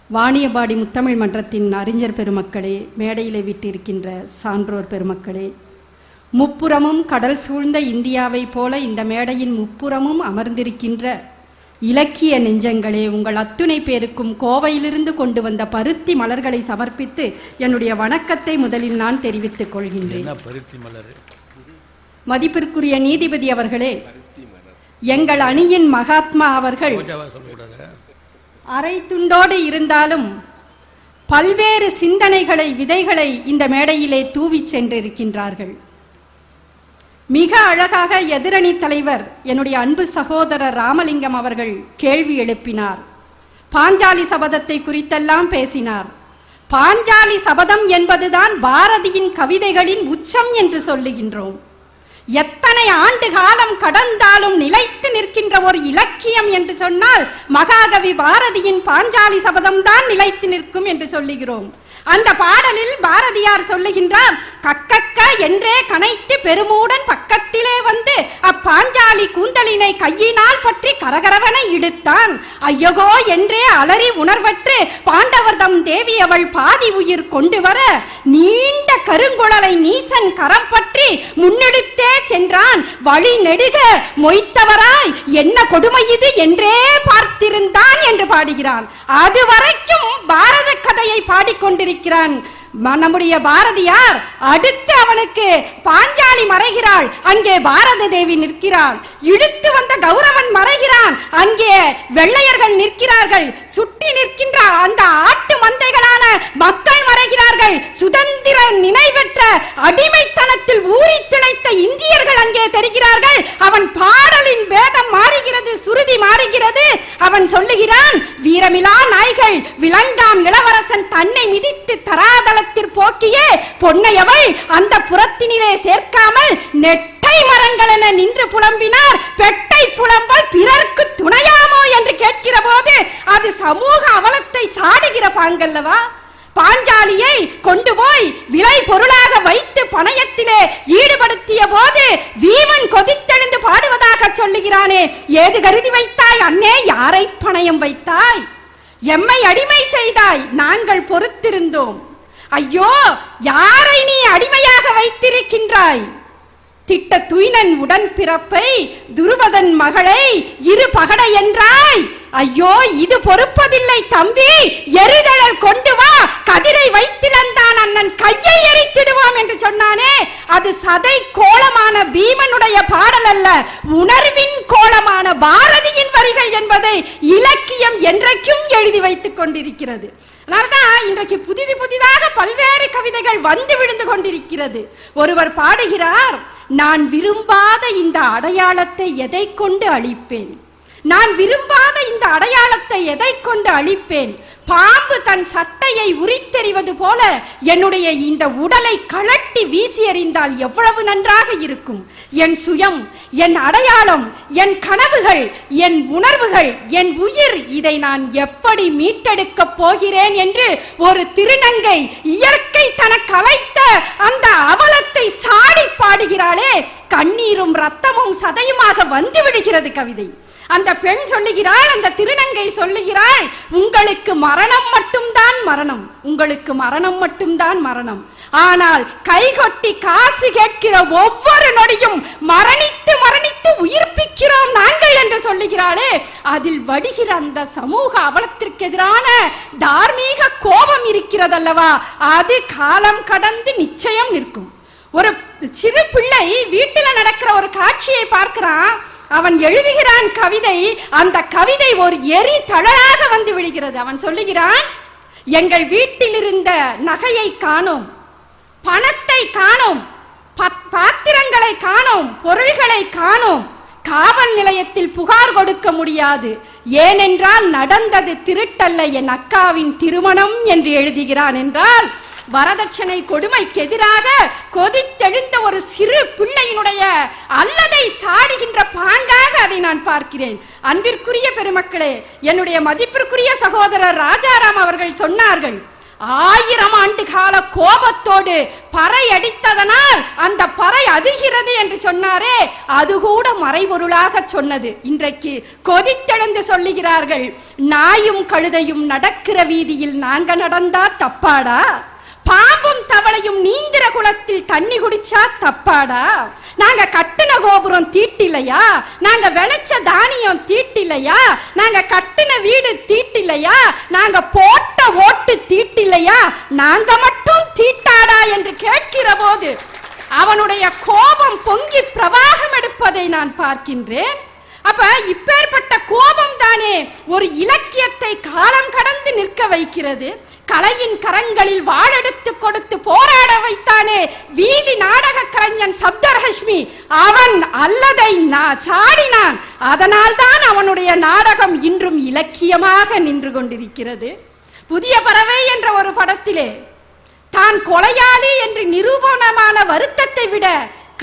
Speaker 6: வாணியபாடி முத்தமிழ் மன்றத்தின் அறிஞர் பெருமக்களே, மேடையில் விட்டிருக்கின்ற சான்றோர் பெருமக்களே, முப்புறமும் கடல் சூழ்ந்த இந்தியாவை போல இந்த மேடையின் முப்புறமும் அமர்ந்திருக்கின்ற இலக்கிய நெஞ்சங்களே, உங்கள் அத்துணை பேருக்கும் கோவையிலிருந்து கொண்டு வந்த பருத்தி மலர்களை சமர்ப்பித்து என்னுடைய வணக்கத்தை முதலில் நான் தெரிவித்துக் கொள்கின்றேன்.
Speaker 2: பருத்தி மலர்
Speaker 6: மதிப்பிற்குரிய நீதிபதி அவர்களே, எங்கள் அணியின் மகாத்மா அவர்கள் அரை துண்டோடு இருந்தாலும் பல்வேறு சிந்தனைகளை, விதைகளை இந்த மேடையிலே தூவி சென்றிருக்கின்றார்கள். மிக அழகாக எதிரணி தலைவர் என்னுடைய அன்பு சகோதரர் ராமலிங்கம் அவர்கள் கேள்வி எழுப்பினார். பாஞ்சாலி சபதத்தை குறித்தெல்லாம் பேசினார். பாஞ்சாலி சபதம் என்பதுதான் பாரதியின் கவிதைகளின் உச்சம் என்று சொல்லுகின்றோம். எத்தனை ஆண்டு காலம் கடந்தாலும் நிலைத்து நிற்கின்ற ஒரு இலக்கியம் என்று சொன்னால் மகாகவி பாரதியின் பாஞ்சாலி சபதம் தான் நிலைத்து நிற்கும் என்று சொல்லுகிறோம். அந்த பாடலில் பாரதியார் சொல்லுகின்றார், கக்கக்க என்றே கனைத்து பெருமூடன் பக்கத்திலே வந்து அப்பாஞ்சாலி கூந்தலினை கையினால் பற்றி கரகரவன இழுத்தான். ஐயகோ என்றே அலறி உணர்வற்று பாண்டவர்தம் தேவி அவள் பாதி உயிர் கொண்டு வர நீண்ட கருங்குழலை நீசன் கரம் பற்றி முன்னெடுத்தே சென்றான். வழி நெடுக மொய்த்தவராய் என்ன கொடுமை இது என்றே பார்த்திருந்தான் என்று பாடுகிறான். அதுவரைக்கும் பாரத கதையை பாடிக்கொண்டிருக்கிறான் நம்முடைய பாரதியார். அடுத்து அவனுக்கு பாஞ்சாலி மறைகிறாள், அங்கே பாரத தேவி நிற்கிறாள். இழுத்து வந்த கௌரவன் மறைகிறான், அங்கே வெள்ளையர்கள் நிற்கிறார்கள். சுட்டி நிற்கின்ற அந்த ஆட்டு மந்தைகளான மக்கள் மறைகிறார்கள். சுதந்திர நினைவற்ற அடிமைத்தனத்தில் ஊறி திளைத்த இந்தியர்கள் அங்கே தெரிகிறார்கள். அவன் பாடலின் வேகம் மாறுகிறது, சுருதி மாறுகிறது. அவன் சொல்லுகிறான், வீரமிலா நாய்கள் விளங்காம் இளவரசன் தன்னை மிதித்து தராதல போக்கியே பொன்னையவள் அந்த புறத்தினிலே சேர்க்காமல் நெட்டை மரங்கள் என நின்று புலம்பினார். பெட்டை புலம்பல் பிறர்க்கு துணையாமோ என்று கேட்கிற போது அது சமூக அவலத்தை சாடுகிற பாங்கல்லவா? பாஞ்சாலியை கொண்டு போய் விலை பொருளாக வைத்து பணயத்திலே ஈடுபடுத்திய போது வீமன் கொதித்தெழுந்து பாடுவதாக சொல்லுகிறானே, ஏது கருதி வைத்தாய் அன்னே, யாரை பணயம் வைத்தாய்? எம்மை அடிமை செய்தாய், நாங்கள் பொறுத்திருந்தோம். ஐயோ, யாரை நீ அடிமையாக வைத்திருக்கின்றாய்? திட்ட துயினன் உடன் பிறப்பை துருபதன் மகளை இரு பகடை என்றாய். ஐயோ, இது பொறுப்பதில்லை தம்பி, எரிதழல் கொண்டு வா, கதிரை வைத்திழந்தான் அண்ணன் கையை எரித்திடுவோம் என்று சொன்னானே, அது சதை கோலமான பீமனுடைய பாடல் அல்ல, உணர்வின் கோலமான பாரதியின் வரிகள் என்பதை இலக்கியம் என்றைக்கும் எழுதி வைத்துக் கொண்டிருக்கிறது. அதனால்தான் இன்றைக்கு புதிதாக பல்வேறு கவிதைகள் வந்து விழுந்து கொண்டிருக்கிறது. ஒருவர் பாடுகிறார், நான் விரும்பாத இந்த அடையாளத்தை எதை கொண்டு அழிப்பேன், நான் விரும்பாத இந்த அடையாளத்தை எதை கொண்டு அழிப்பேன், பாம்பு தன் சட்டையை உரித்தெறிவது போல என்னுடைய இந்த உடலை கழட்டி வீசி எறிந்தால் எவ்வளவு நன்றாக இருக்கும். என் சுயம், என் அடையாளம், என் கனவுகள், என் உணர்வுகள், என் உயிர், இதை நான் எப்படி மீட்டெடுக்கப் போகிறேன் என்று ஒரு திருநங்கை இயற்கை தனக்கு அழைத்த அந்த அவலத்தை சாடி பாடுகிறாளே, கண்ணீரும் ரத்தமும் சதையுமாக வந்து விடுகிறது கவிதை. அந்த பெண் சொல்லுகிறாள், அந்த திருநங்கை சொல்லுகிறாள், உங்களுக்கு மரணம் மட்டும்தான் மரணம், உங்களுக்கு மரணம் மட்டும்தான் மரணம். ஆனால் கைகொட்டி காசு கேட்கிற ஒவ்வொரு நொடியும் மரணித்து மரணித்து உயிர்ப்பிக்கிறோம் நாங்கள் என்று சொல்லுகிறாளே, அதில் வடிகிற அந்த சமூக அவலத்திற்கு எதிரான தார்மீக கோபம் இருக்கிறதல்லவா, அது காலம் கடந்து நிச்சயம் நிற்கும். ஒரு சிறு பிள்ளை வீட்டில் நடக்கிற ஒரு காட்சியை பார்க்கிறான், அவன் எழுதுகிறான் கவிதை, அந்த கவிதை ஒரு எரி தழலாக வந்து விடுகிறது. அவன் சொல்லுகிறான், எங்கள் வீட்டில் இருந்த நகையை காணோம், பணத்தை காணோம், பாத்திரங்களை காணோம், பொருள்களை காணோம், காவல் நிலையத்தில் புகார் கொடுக்க முடியாது, ஏனென்றால் நடந்தது திருட்டல்ல, என் அக்காவின் திருமணம் என்று எழுதுகிறான். என்றால் வரதட்சணை கொடுமைக்கு எதிராக கொதித்தெழுந்த ஒரு சிறு பிள்ளையினுடைய அல்லதை சாடுகின்ற பாங்காக அதை நான் பார்க்கிறேன். அன்பிற்குரிய பெருமக்களே, என்னுடைய மதிப்பிற்குரிய சகோதரர் ராஜாராம் அவர்கள் சொன்னார்கள், 1000 ஆண்டு கால கோபத்தோடு பறை அடித்ததனால் அந்த பறை அதிர்கிறது என்று சொன்னாரே, அது கூட மறைபொருளாக சொன்னது. இன்றைக்கு கொதித்தெழுந்து சொல்லுகிறார்கள், நாயும் கழுதையும் நடக்கிற வீதியில் நாங்க நடந்தா தப்பாடா, பாம்பும் தவளையும் நீந்திர குளத்தில் தண்ணி குடிச்சா தப்பாடா, நாங்க கட்டின கோபுரம் தீட்டில்லையா, நாங்க விளைச்ச தானியம் தீட்டில்லையா, நாங்க கட்டின வீடு தீட்டில்லையா, நாங்க போட்ட ஓட்டு தீட்டில்லையா, நாங்க மட்டும் தீட்டாடா என்று கேட்கிற போது அவனுடைய கோபம் பொங்கி பிரவாகம் எடுப்பதை நான் பார்க்கின்றேன். அப்ப இப்பேற்பட்ட கோபம் தானே ஒரு இலக்கியத்தை காலம் கடந்து நிற்க வைக்கிறது. கலையின் கரங்களில் வாழெடுத்து கொடுத்து போராட வைத்தானே வீதி நாடக கலைஞன் சப்தர்ஹஷ்மி, அவன் அல்லதை சாடினான். அதனால் தான் அவனுடைய நாடகம் இன்றும் இலக்கியமாக நின்று கொண்டிருக்கிறது. புதிய பறவை என்ற ஒரு படத்திலே தான் கொலையாளி என்று நிரூபணமான வருத்தத்தை விட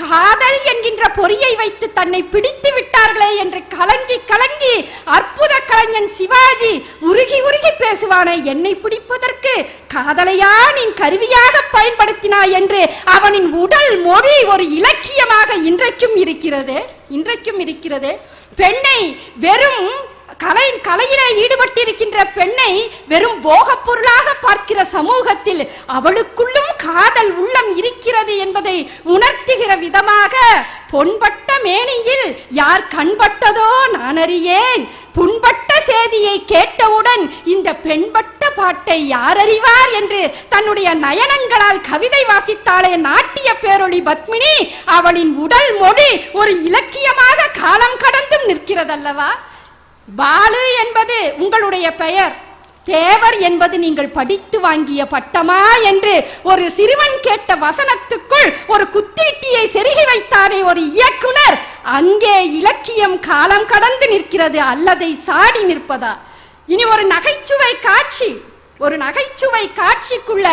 Speaker 6: காதல் என்கின்ற பொறியை வைத்து தன்னை பிடித்து விட்டார்களே என்று கலங்கி கலங்கி அற்புத கலைஞன் சிவாஜி உருகி உருகி பேசுவானே, என்னை பிடிப்பதற்கு காதலையா நீ கருவியாக பயன்படுத்தினாய் என்று அவனின் உடல் மொழி ஒரு இலக்கியமாக இன்றைக்கும் இருக்கிறது. பெண்ணை வெறும் கலையிலே ஈடுபட்டிருக்கின்ற பெண்ணை வெறும் போகப் பொருளாக பார்க்கிற சமூகத்தில் அவளுக்குள்ளும் காதல் உள்ளம் இருக்கிறது என்பதை உணர்த்துகிற விதமாக பொன்பட்ட மேனியில் யார் கண்பட்டதோ நான் அறியேன், புண்பட்ட செய்தியை கேட்டவுடன் இந்த பெண்பட்ட பாட்டை யார் அறிவார் என்று தன்னுடைய நயனங்களால் கவிதை வாசித்தாளே நாட்டிய பேரொளி பத்மினி, அவளின் உடல் மொழி ஒரு இலக்கியமாக காலம் கடந்தும் நிற்கிறதல்லவா? பாலு என்பது உங்களுடைய பெயர், தேவர் என்பது நீங்கள் படித்து வாங்கிய பட்டமா என்று ஒரு சிறுவன் கேட்ட வசனத்துக்குள் ஒரு குத்தீட்டியை செருகி வைத்தாரே ஒரு இயக்குனர், அங்கே இலக்கியம் காலம் கடந்து நிற்கிறது அல்லதை சாடி நிற்பதா? இனி ஒரு நகைச்சுவை காட்சிக்குள்ள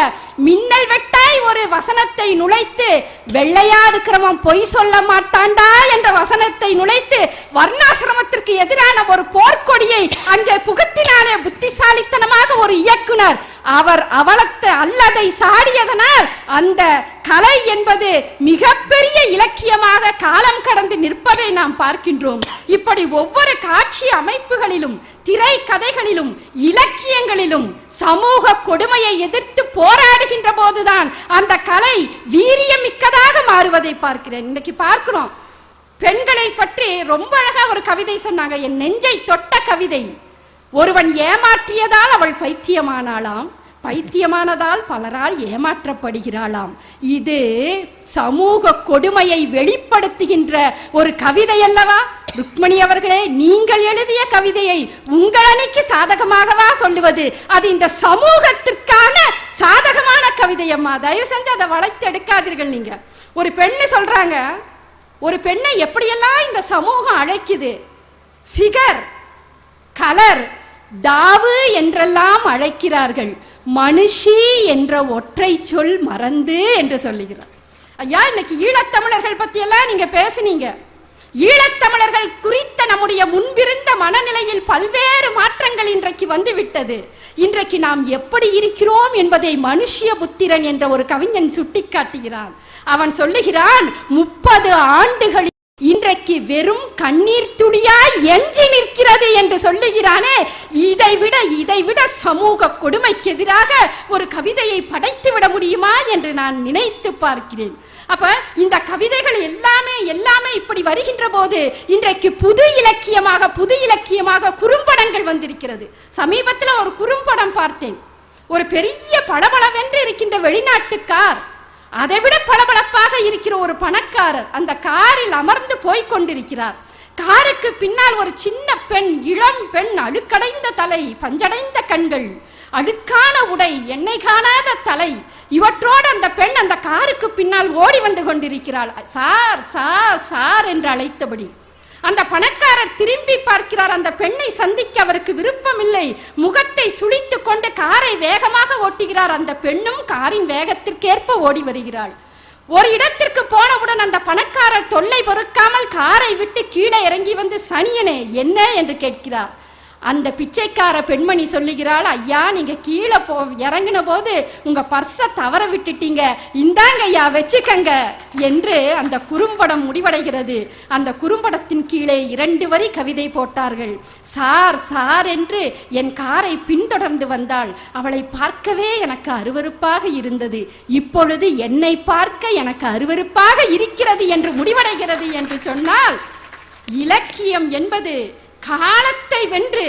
Speaker 6: மின்னல் வெட்டாய் ஒரு வசனத்தை நுழைத்து, வெள்ளையா இருக்கிறவன் பொய் சொல்ல மாட்டாண்டா என்ற வசனத்தை நுழைத்து வர்ணாசிரமத்திற்கு எதிரான ஒரு போர்க்கொடியை அங்கே புகுத்தினானே புத்திசாலித்தனமாக ஒரு இயக்குனர், அவர் அவலத்தை அல்லதை சாடியதனால் அந்த கலை என்பது மிகப்பெரிய இலக்கியமாக காலம் கடந்து நிற்பதை நாம் பார்க்கின்றோம். இப்படி ஒவ்வொரு காட்சி அமைப்புகளிலும் திரை கதைகளிலும் இலக்கியங்களிலும் சமூக கொடுமையை எதிர்த்து போராடுகின்ற போதுதான் அந்த கலை வீரியமிக்கதாக மாறுவதை பார்க்கிறேன். இன்னைக்கு பார்க்கிறோம், பெண்களை பற்றி ரொம்ப அழகா ஒரு கவிதை சொன்னாங்க, என் நெஞ்சை தொட்ட கவிதை. ஒருவன் ஏமாற்றியதால் அவள் பைத்தியமானாளாம், பைத்தியமானதால் பலரால் ஏமாற்றப்படுகிறாளாம். இது சமூக கொடுமையை வெளிப்படுத்துகின்ற ஒரு கவிதை அல்லவா? ருக்மணி அவர்களே, நீங்கள் எழுதிய கவிதையை உங்கள் அணிக்கு சாதகமாகவா சொல்லுவது? அது இந்த சமூகத்திற்கான சாதகமான கவிதை அம்மா, தயவு செஞ்சு அதை வளைத்து எடுக்காதீர்கள். நீங்க ஒரு பெண்ணு சொல்றாங்க, ஒரு பெண்ணை எப்படியெல்லாம் இந்த சமூகம் அழைக்குது, ஃபிகர், கலர், டாவு என்றெல்லாம் அழைக்கிறார்கள், மனுஷி என்ற ஒற்றை சொல் மறந்து என்று சொல்லுகிறார். ஐயா, இன்னைக்கு ஈழத்தமிழர்கள் பத்தி எல்லாம் நீங்க பேசுனீங்க. ஈழத்தமிழர்கள் குறித்த நம்முடைய முன்பிருந்த மனநிலையில் பல்வேறு மாற்றங்கள் இன்றைக்கு வந்துவிட்டது. இன்றைக்கு நாம் எப்படி இருக்கிறோம் என்பதை மனுஷிய புத்திரன் என்ற ஒரு கவிஞன் சுட்டிக்காட்டுகிறான். அவன் சொல்லுகிறான், 30 ஆண்டுகளில் இன்றைக்கு வெறும் கண்ணீர் துளியாய் எஞ்சி நிற்கிறது என்று சொல்லுகிறானே, இதைவிட சமூக கொடுமைக்கு எதிராக ஒரு கவிதையை படைத்து விட முடியுமா என்று நான் நினைத்து பார்க்கிறேன். அப்ப இந்த கவிதைகள் எல்லாமே இப்படி வருகின்ற போது இன்றைக்கு புது இலக்கியமாக குறும்படங்கள் வந்திருக்கிறது. சமீபத்தில் ஒரு குறும்படம் பார்த்தேன். ஒரு பெரிய பளபளவென்று இருக்கின்ற வெளிநாட்டு கார், அதைவிட பளபளப்பாக இருக்கிற ஒரு பணக்காரர் அந்த காரில் அமர்ந்து போய்கொண்டிருக்கிறார். காருக்கு பின்னால் ஒரு சின்ன பெண், இளம் பெண், அழுக்கடைந்த தலை, பஞ்சடைந்த கண்கள், அழுக்கான உடை, எண்ணெய் காணாத தலை, இவற்றோடு அந்த பெண் அந்த காருக்கு பின்னால் ஓடி வந்து கொண்டிருக்கிறாள். சார் சார் சார் என்று அழைத்தபடி அந்த பணக்காரர் திரும்பி பார்க்கிறார். அந்த பெண்ணை சந்திக்க அவருக்கு விருப்பம் இல்லை. முகத்தை சுளித்து கொண்டு காரை வேகமாக ஓட்டுகிறார். அந்த பெண்ணும் காரின் வேகத்திற்கேற்ப ஓடி வருகிறாள். ஒரு இடத்திற்கு போனவுடன் அந்த பணக்காரர் தொல்லை பொறுக்காமல் காரை விட்டு கீழே இறங்கி வந்து, சனியனே என்ன என்று கேட்கிறார். அந்த பிச்சைக்கார பெண்மணி சொல்லுகிறாள், ஐயா, நீங்க கீழே இறங்கின போது உங்க பர்ஸை தவற விட்டுட்டீங்க, இந்தாங்க ஐயா வச்சுக்கங்க என்று அந்த குறும்படம் முடிவடைகிறது. அந்த குறும்படத்தின் கீழே 2 வரி கவிதை போட்டார்கள். சார் சார் என்று என் காரை பின்தொடர்ந்து வந்தாள், அவளை பார்க்கவே எனக்கு அருவருப்பாக இருந்தது, இப்பொழுது என்னை பார்க்க எனக்கு அருவருப்பாக இருக்கிறது என்று முடிவடைகிறது என்று சொன்னால், இலக்கியம் என்பது காலத்தை வென்று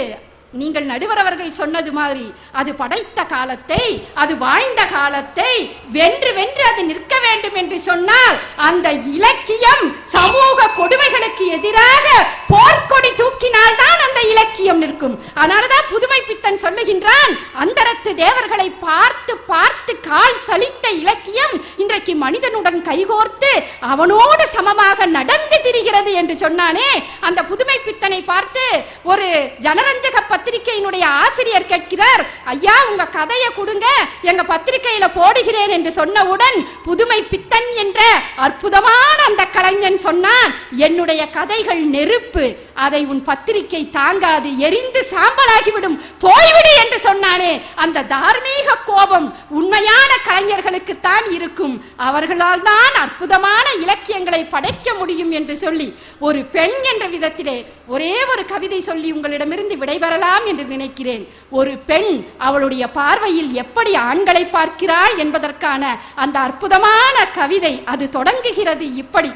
Speaker 6: நீங்கள் நடுவர் அவர்கள் சொன்னது மாதிரி அது படைத்த காலத்தை, அது வாழ்ந்த காலத்தை வென்று வென்று அது நிற்க வேண்டும் என்று சொன்னால் அந்த இலக்கியம் சமூக கொடுமைகளுக்கு எதிராக போர்க்கொடி தூக்கினால்தான் அந்த இலக்கியம் நிற்கும். அதனாலதான் புதுமை பித்தன் சொல்லுகின்றான், அந்தரத்து தேவர்களை பார்த்து பார்த்து கால் சலித்த இலக்கியம் இன்றைக்கு மனிதனுடன் கைகோர்த்து அவனோடு சமமாக நடந்து திரிகிறது என்று சொன்னானே. அந்த புதுமை பித்தனை பார்த்து ஒரு ஜனரஞ்சக பத்திரிகையினுடைய ஆசிரியர் கேட்கிறார், ஐயா உங்க கதையை கொடுங்க, எங்க பத்திரிகையில போடுகிறேன் என்று சொன்னவுடன் புதுமை பித்தன் என்ற அற்புதமான அந்த கலைஞன் சொன்னான், என்னுடைய கதைகள் நெருப்பு, அதை உன் பத்திரிகை தாங்காது, எரிந்து சாம்பலாகிவிடும், போய்விடு என்று சொன்னானே. அந்த தார்மீக கோபம் உண்மையான கலைஞர்களுக்கு தான் இருக்கும். அவர்களால் தான் அற்புதமான இலக்கியங்களை படைக்க முடியும் என்று சொல்லி ஒரு பெண் என்ற விதத்திலே ஒரே ஒரு கவிதை சொல்லி உங்களிடமிருந்து விடைபெறலாம் என்று நினைக்கிறேன். ஒரு பெண் அவளுடைய பார்வையில் எப்படி ஆண்களை பார்க்கிறாள் என்பதற்கான அந்த அற்புதமான கவிதை அது தொடங்குகிறது இப்படி: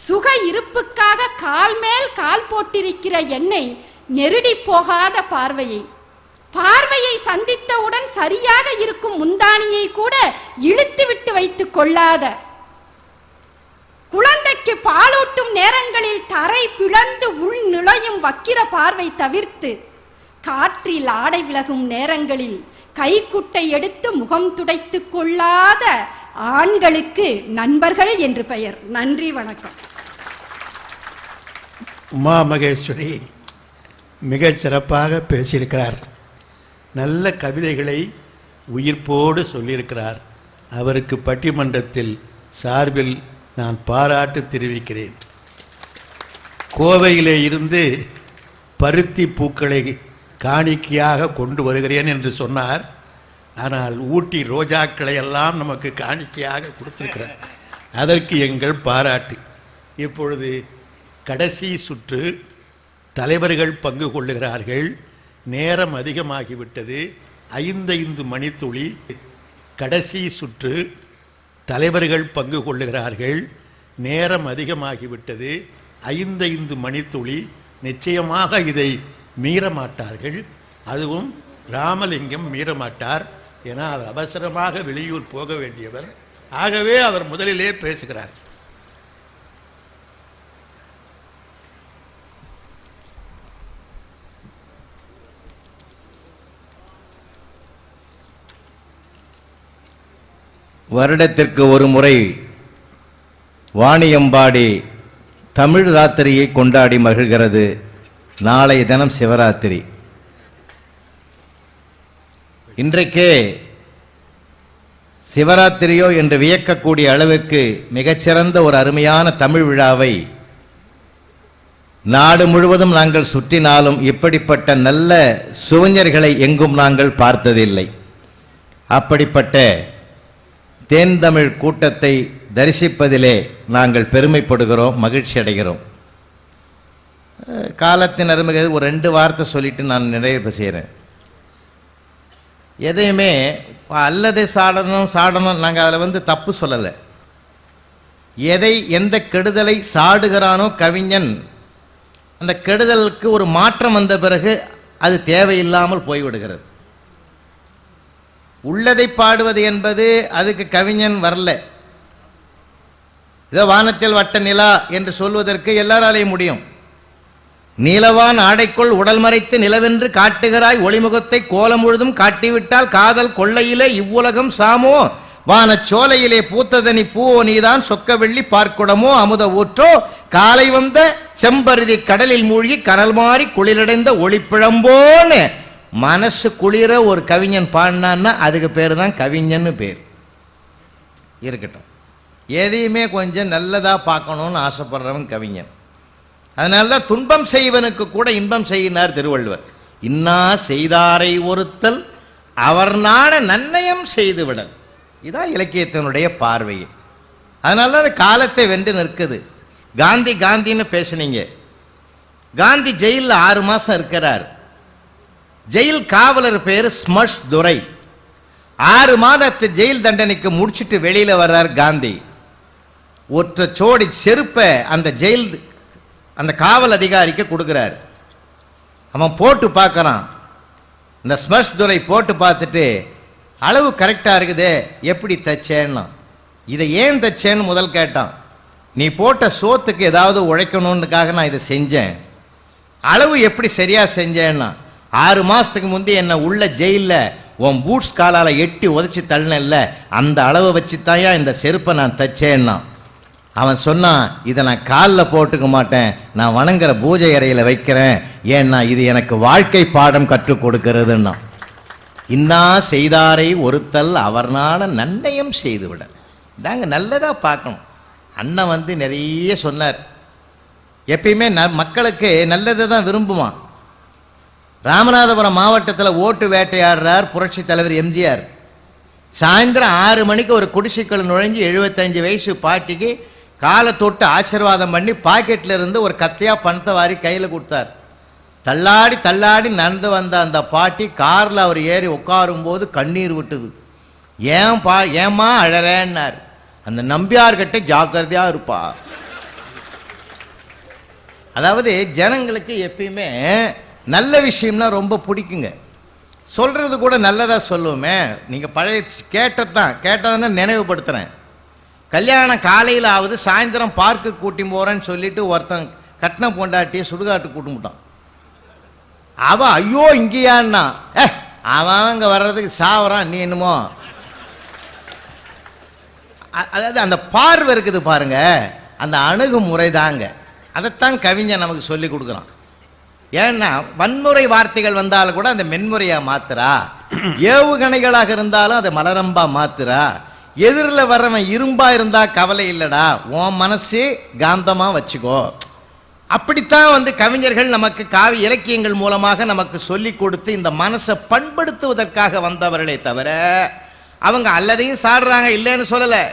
Speaker 6: சுக இருப்புக்காக கால் மேல் கால் போட்டிருக்கிற என்னை நெருடி போகாத பார்வையை சந்தித்தவுடன் சரியாக இருக்கும் முந்தானியை கூட இழுத்து விட்டு வைத்துக் கொள்ளாத, குழந்தைக்கு பாலூட்டும் நேரங்களில் தரை பிளந்து உள் நுழையும் வக்கிர பார்வை தவிர்த்து காற்றில் ஆடை விலகும் நேரங்களில் கைக்குட்டை எடுத்து முகம் துடைத்துக் கொள்ளாத ஆண்களுக்கு நண்பர்கள் என்று பெயர். நன்றி, வணக்கம்.
Speaker 2: உமா மகேஸ்வரி மிகச் சிறப்பாக பேசியிருக்கிறார். நல்ல கவிதைகளை உயிர்ப்போடு சொல்லியிருக்கிறார். அவருக்கு பட்டிமன்றத்தில் சார்பில் நான் பாராட்டு தெரிவிக்கிறேன். கோவையிலே இருந்து பருத்தி பூக்களை காணிக்கையாக கொண்டு வருகிறேன் என்று சொன்னார். ஆனால் ஊட்டி ரோஜாக்களை எல்லாம் நமக்கு காணிக்கையாக கொடுத்திருக்கிறார். அதற்கு எங்கள் பாராட்டு. இப்பொழுது கடைசி சுற்று தலைவர்கள் பங்கு கொள்ளுகிறார்கள். நேரம் அதிகமாகிவிட்டது. 5 மணித்துளி. கடைசி சுற்று தலைவர்கள் பங்கு கொள்ளுகிறார்கள். நேரம் அதிகமாகிவிட்டது. 5 மணித்துளி. நிச்சயமாக இதை மீறமாட்டார்கள். அதுவும் ராமலிங்கம் மீறமாட்டார். ஏன்னா அவர் அவசரமாக வெளியூர் போக வேண்டியவர். ஆகவே அவர் முதலிலே பேசுகிறார்.
Speaker 7: வருடத்திற்கு ஒரு முறை வாணியம்பாடி தமிழ் ராத்திரியை கொண்டாடி மகிழ்கிறது. நாளைய தினம் சிவராத்திரி. இன்றைக்கே சிவராத்திரியோ என்று வியக்கக்கூடிய அளவிற்கு மிகச்சிறந்த ஒரு அருமையான தமிழ் விழாவை நாடு முழுவதும் நாங்கள் சுற்றினாலும் இப்படிப்பட்ட நல்ல சுவஞர்களை எங்கும் நாங்கள் பார்த்ததில்லை. அப்படிப்பட்ட தேன் தமிழ் கூட்டத்தை தரிசிப்பதிலே நாங்கள் பெருமைப்படுகிறோம், மகிழ்ச்சி அடைகிறோம். காலத்தின் அருமை ஒரு 2 வார்த்தை சொல்லிட்டு நான் நிறைவு செய்கிறேன். எதையுமே அல்லது சாடணும் நாங்கள் அதில் தப்பு சொல்லலை. எந்த கெடுதலை சாடுகிறானோ கவிஞன், அந்த கெடுதலுக்கு ஒரு மாற்றம் வந்த பிறகு அது தேவையில்லாமல் போய்விடுகிறது. உள்ளதை பாடுவது என்பது அதுக்கு கவிஞன் வரல. இதோ வானத்தில் வட்ட நிலா என்று சொல்வதற்கு எல்லாராலையும் முடியும். நீலவான் ஆடைக்குள் உடல் மறைத்து நிலவென்று காட்டுகிறாய் ஒளிமுகத்தை கோலம் முழுதும் காட்டிவிட்டால் காதல் கொள்ளையிலே இவ்வுலகம் சாமோ வானச் சோலையிலே பூத்ததனி பூவோ நீதான் சொக்க வெள்ளி பார்க்குடமோ அமுத ஊற்றோ காலை வந்த செம்பருதி கடலில் மூழ்கி கனல் மாறி குளிரடைந்த ஒளிப்பிழம்போன்னு மனசு குளிர ஒரு கவிஞன் பாடினான்னா அதுக்கு பேர் தான் கவிஞன்னு பேர். இருக்கட்டும், எதையுமே கொஞ்சம் நல்லதாக பார்க்கணும்னு ஆசைப்படுறவன் கவிஞன். அதனால தான் துன்பம் செய்வனுக்கு கூட இன்பம் செய்யினார் திருவள்ளுவர். இன்னா செய்தாரை ஒருத்தல் அவர் நாட நன்னயம் செய்துவிடல். இதான் இலக்கியத்தினுடைய பார்வை. அதனால தான் காலத்தை வென்று நிற்குது. காந்தின்னு பேசுனீங்க. காந்தி ஜெயிலில் 6 மாதம் இருக்கிறார். ஜெயில் காவலர் பேர் ஸ்மஷ் துரை. 6 மாதத்து ஜெயில் தண்டனைக்கு முடிச்சுட்டு வெளியில வர்றார் காந்தி. ஒற்ற சோடி செருப்ப அந்த காவல் அதிகாரிக்கு கொடுக்கிறார். அவன் போட்டு பார்க்கறான். இந்த ஸ்மர்ஸ் துரை போட்டு பார்த்துட்டு அளவு கரெக்டாக இருக்குதே, எப்படி தைச்சேன்னா. இதை ஏன் தைச்சேன்னு முதல் கேட்டான். நீ போட்ட சோத்துக்கு ஏதாவது உழைக்கணுன்றதுக்காக நான் இதை செஞ்சேன். அளவு எப்படி சரியாக செஞ்சேன்னா, 6 மாதத்துக்கு முந்தி என்னை உள்ள ஜெயிலில் உன் பூட்ஸ் காலால் எட்டி உதச்சி தள்ளினல்ல, அந்த அளவை வச்சு தாயா இந்த செருப்பை நான் தைச்சேன்னா. அவன் சொன்னான், இதை நான் காலில் போட்டுக்க மாட்டேன், நான் வணங்குற பூஜை அறையில் வைக்கிறேன், ஏன்னா இது எனக்கு வாழ்க்கை பாடம் கற்றுக் கொடுக்கிறதுன்னா. இன்னா செய்தாரை ஒருத்தல் அவர்னால நன்னயம் செய்துவிட. தாங்க நல்லதாக பார்க்கணும். அண்ணன் வந்து நிறைய சொன்னார். எப்பயுமே மக்களுக்கு நல்லதை தான் விரும்புவான். ராமநாதபுரம் மாவட்டத்தில் ஓட்டு வேட்டையாடுறார் புரட்சி தலைவர் எம்ஜிஆர். சாயந்தரம் 6 மணிக்கு ஒரு குடிசைக்குள் நுழைஞ்சு 75 வயசு பாட்டிக்கு காலை தொட்டு ஆசீர்வாதம் பண்ணி பாக்கெட்டில் இருந்து ஒரு கத்தையாக பணத்தை வாரி கையில் கொடுத்தார். தள்ளாடி தள்ளாடி நடந்து வந்த அந்த பாட்டி காரில் அவர் ஏறி உட்காரும்போது கண்ணீர் விட்டுது. ஏம்மா அழறேன்னார். அந்த நம்பியார்கிட்ட ஜாக்கிரதையாக இருப்பா. அதாவது ஜனங்களுக்கு எப்பயுமே நல்ல விஷயம்னா ரொம்ப பிடிக்குங்க. சொல்கிறது கூட நல்லதாக சொல்லுவோமே. நீங்கள் பழைய கேட்டதுன்னா நினைவுபடுத்துகிறேன். கல்யாணம் காலையில் ஆகுது, சாயந்தரம் பார்க்கு கூட்டி போகிறேன்னு சொல்லிட்டு ஒருத்தன் கட்டின பொண்டாட்டியை சுடுகாட்டு கூட்டிமுட்டான். அவன் ஐயோ இங்கேயான்னா, அவன் அங்கே வர்றதுக்கு சாவறான், நீ என்னமோ. அதாவது அந்த பார்வை இருக்குது பாருங்க, அந்த அணுகுமுறை தாங்க. அதைத்தான் கவிஞன் நமக்கு சொல்லி கொடுக்குறான். ஏன்னா வன்முறை வார்த்தைகள் வந்தாலும் கூட அந்த மென்முறையா மாத்துறா, ஏவுகணைகளாக இருந்தாலும் அதை மலரம்பா மாத்துறா. எதிரில் வர்றவன் இரும்பா இருந்தா கவலை இல்லடா, உன் மனசு காந்தமா வச்சுக்கோ. அப்படித்தான் வந்து கவிஞர்கள் நமக்கு காவிய இலக்கியங்கள் மூலமாக நமக்கு சொல்லி கொடுத்து இந்த மனசை பண்படுத்துவதற்காக வந்தவர்களே தவிர அவங்க அல்லதையும் சாடுறாங்க இல்லைன்னு சொல்லலை,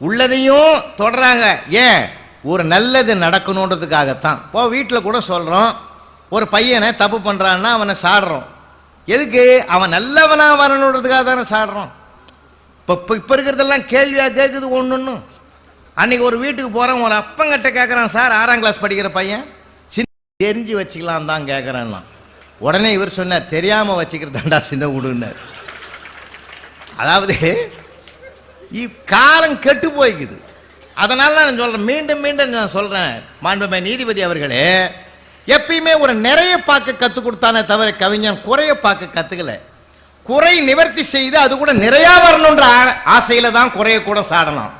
Speaker 7: உள்ளதையும் தொடராங்க. ஏன்? ஒரு நல்லது நடக்கணுன்றதுக்காகத்தான். இப்போ வீட்டில் கூட சொல்கிறோம், ஒரு பையனை தப்பு பண்ணுறான்னா அவனை சாடுறோம். எதுக்கு? அவன் நல்லவனா வரணுன்றதுக்காக தானே சாடுறோம். இப்போ இருக்கிறதெல்லாம் கேள்வியாக கேட்குது ஒன்று. அன்னைக்கு ஒரு வீட்டுக்கு போகிறேன், ஒரு அப்பங்கிட்ட கேட்குறான், சார் 6ஆம் கிளாஸ் படிக்கிற பையன், சின்ன தெரிஞ்சு வச்சுக்கலாம் தான் கேட்குறான்னா. உடனே இவர் சொன்னார், தெரியாமல் வச்சுக்கிறதாண்டா சின்ன விடுன்னார். அதாவது காலம் கெட்டு போய்க்குது. அதனால நான் சொல்கிறேன், மீண்டும் மீண்டும் நான் சொல்கிறேன், மாண்புமிகு நீதிபதி அவர்களே, எப்பயுமே ஒரு நிறைய பார்க்க கற்றுக் கொடுத்தானே தவிர கவிஞன் குறைய பார்க்க கற்றுக்கல. குறை நிவர்த்தி செய்து அது கூட நிறையா வரணுன்ற ஆசையில் தான் குறைய கூட சாடலாம்.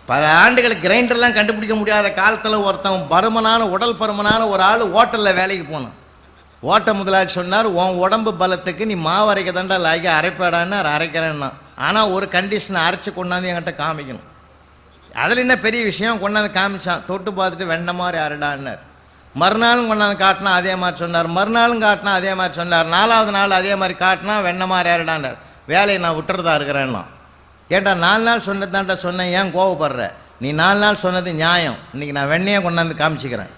Speaker 7: பல ஆண்டுகளுக்கு கிரைண்டர்லாம் கண்டுபிடிக்க முடியாத காலத்தில் ஒருத்தன் பருமனான உடல் பருமனான ஒரு ஆள் ஹோட்டலில் வேலைக்கு போனான். ஓட்ட முதலாளி சொன்னார், உன் உடம்பு பலத்துக்கு நீ மாவு அரைக்க தாண்டா லாய்க்க அரைப்பாடான்னு அரைக்கிறேன்னா. ஆனால் ஒரு கண்டிஷனை அரைச்சி கொண்டாந்து என்கிட்ட காமிக்கணும். அதில் என்ன பெரிய விஷயம், கொண்டாந்து காமிச்சான். தொட்டு பார்த்துட்டு வெண்ண மாதிரி அரைடான்னார். மறுநாளும் கொண்டாந்து காட்டினா அதே மாதிரி சொன்னார். மறுநாளும் காட்டினா அதே மாதிரி சொன்னார். 4வது நாள் அதே மாதிரி காட்டினா வெண்ண மாதிரி அரைடான்னார். வேலையை நான் விட்டுறதா இருக்கிறேன்னா. ஏன்டா 4 நாள் சொன்னது தான்டா சொன்னேன், ஏன் கோவப்படுற? நீ 4 நாள் சொன்னது நியாயம், இன்னைக்கு நான் வெண்ணையை கொண்டாந்து காமிச்சிக்கிறேன்.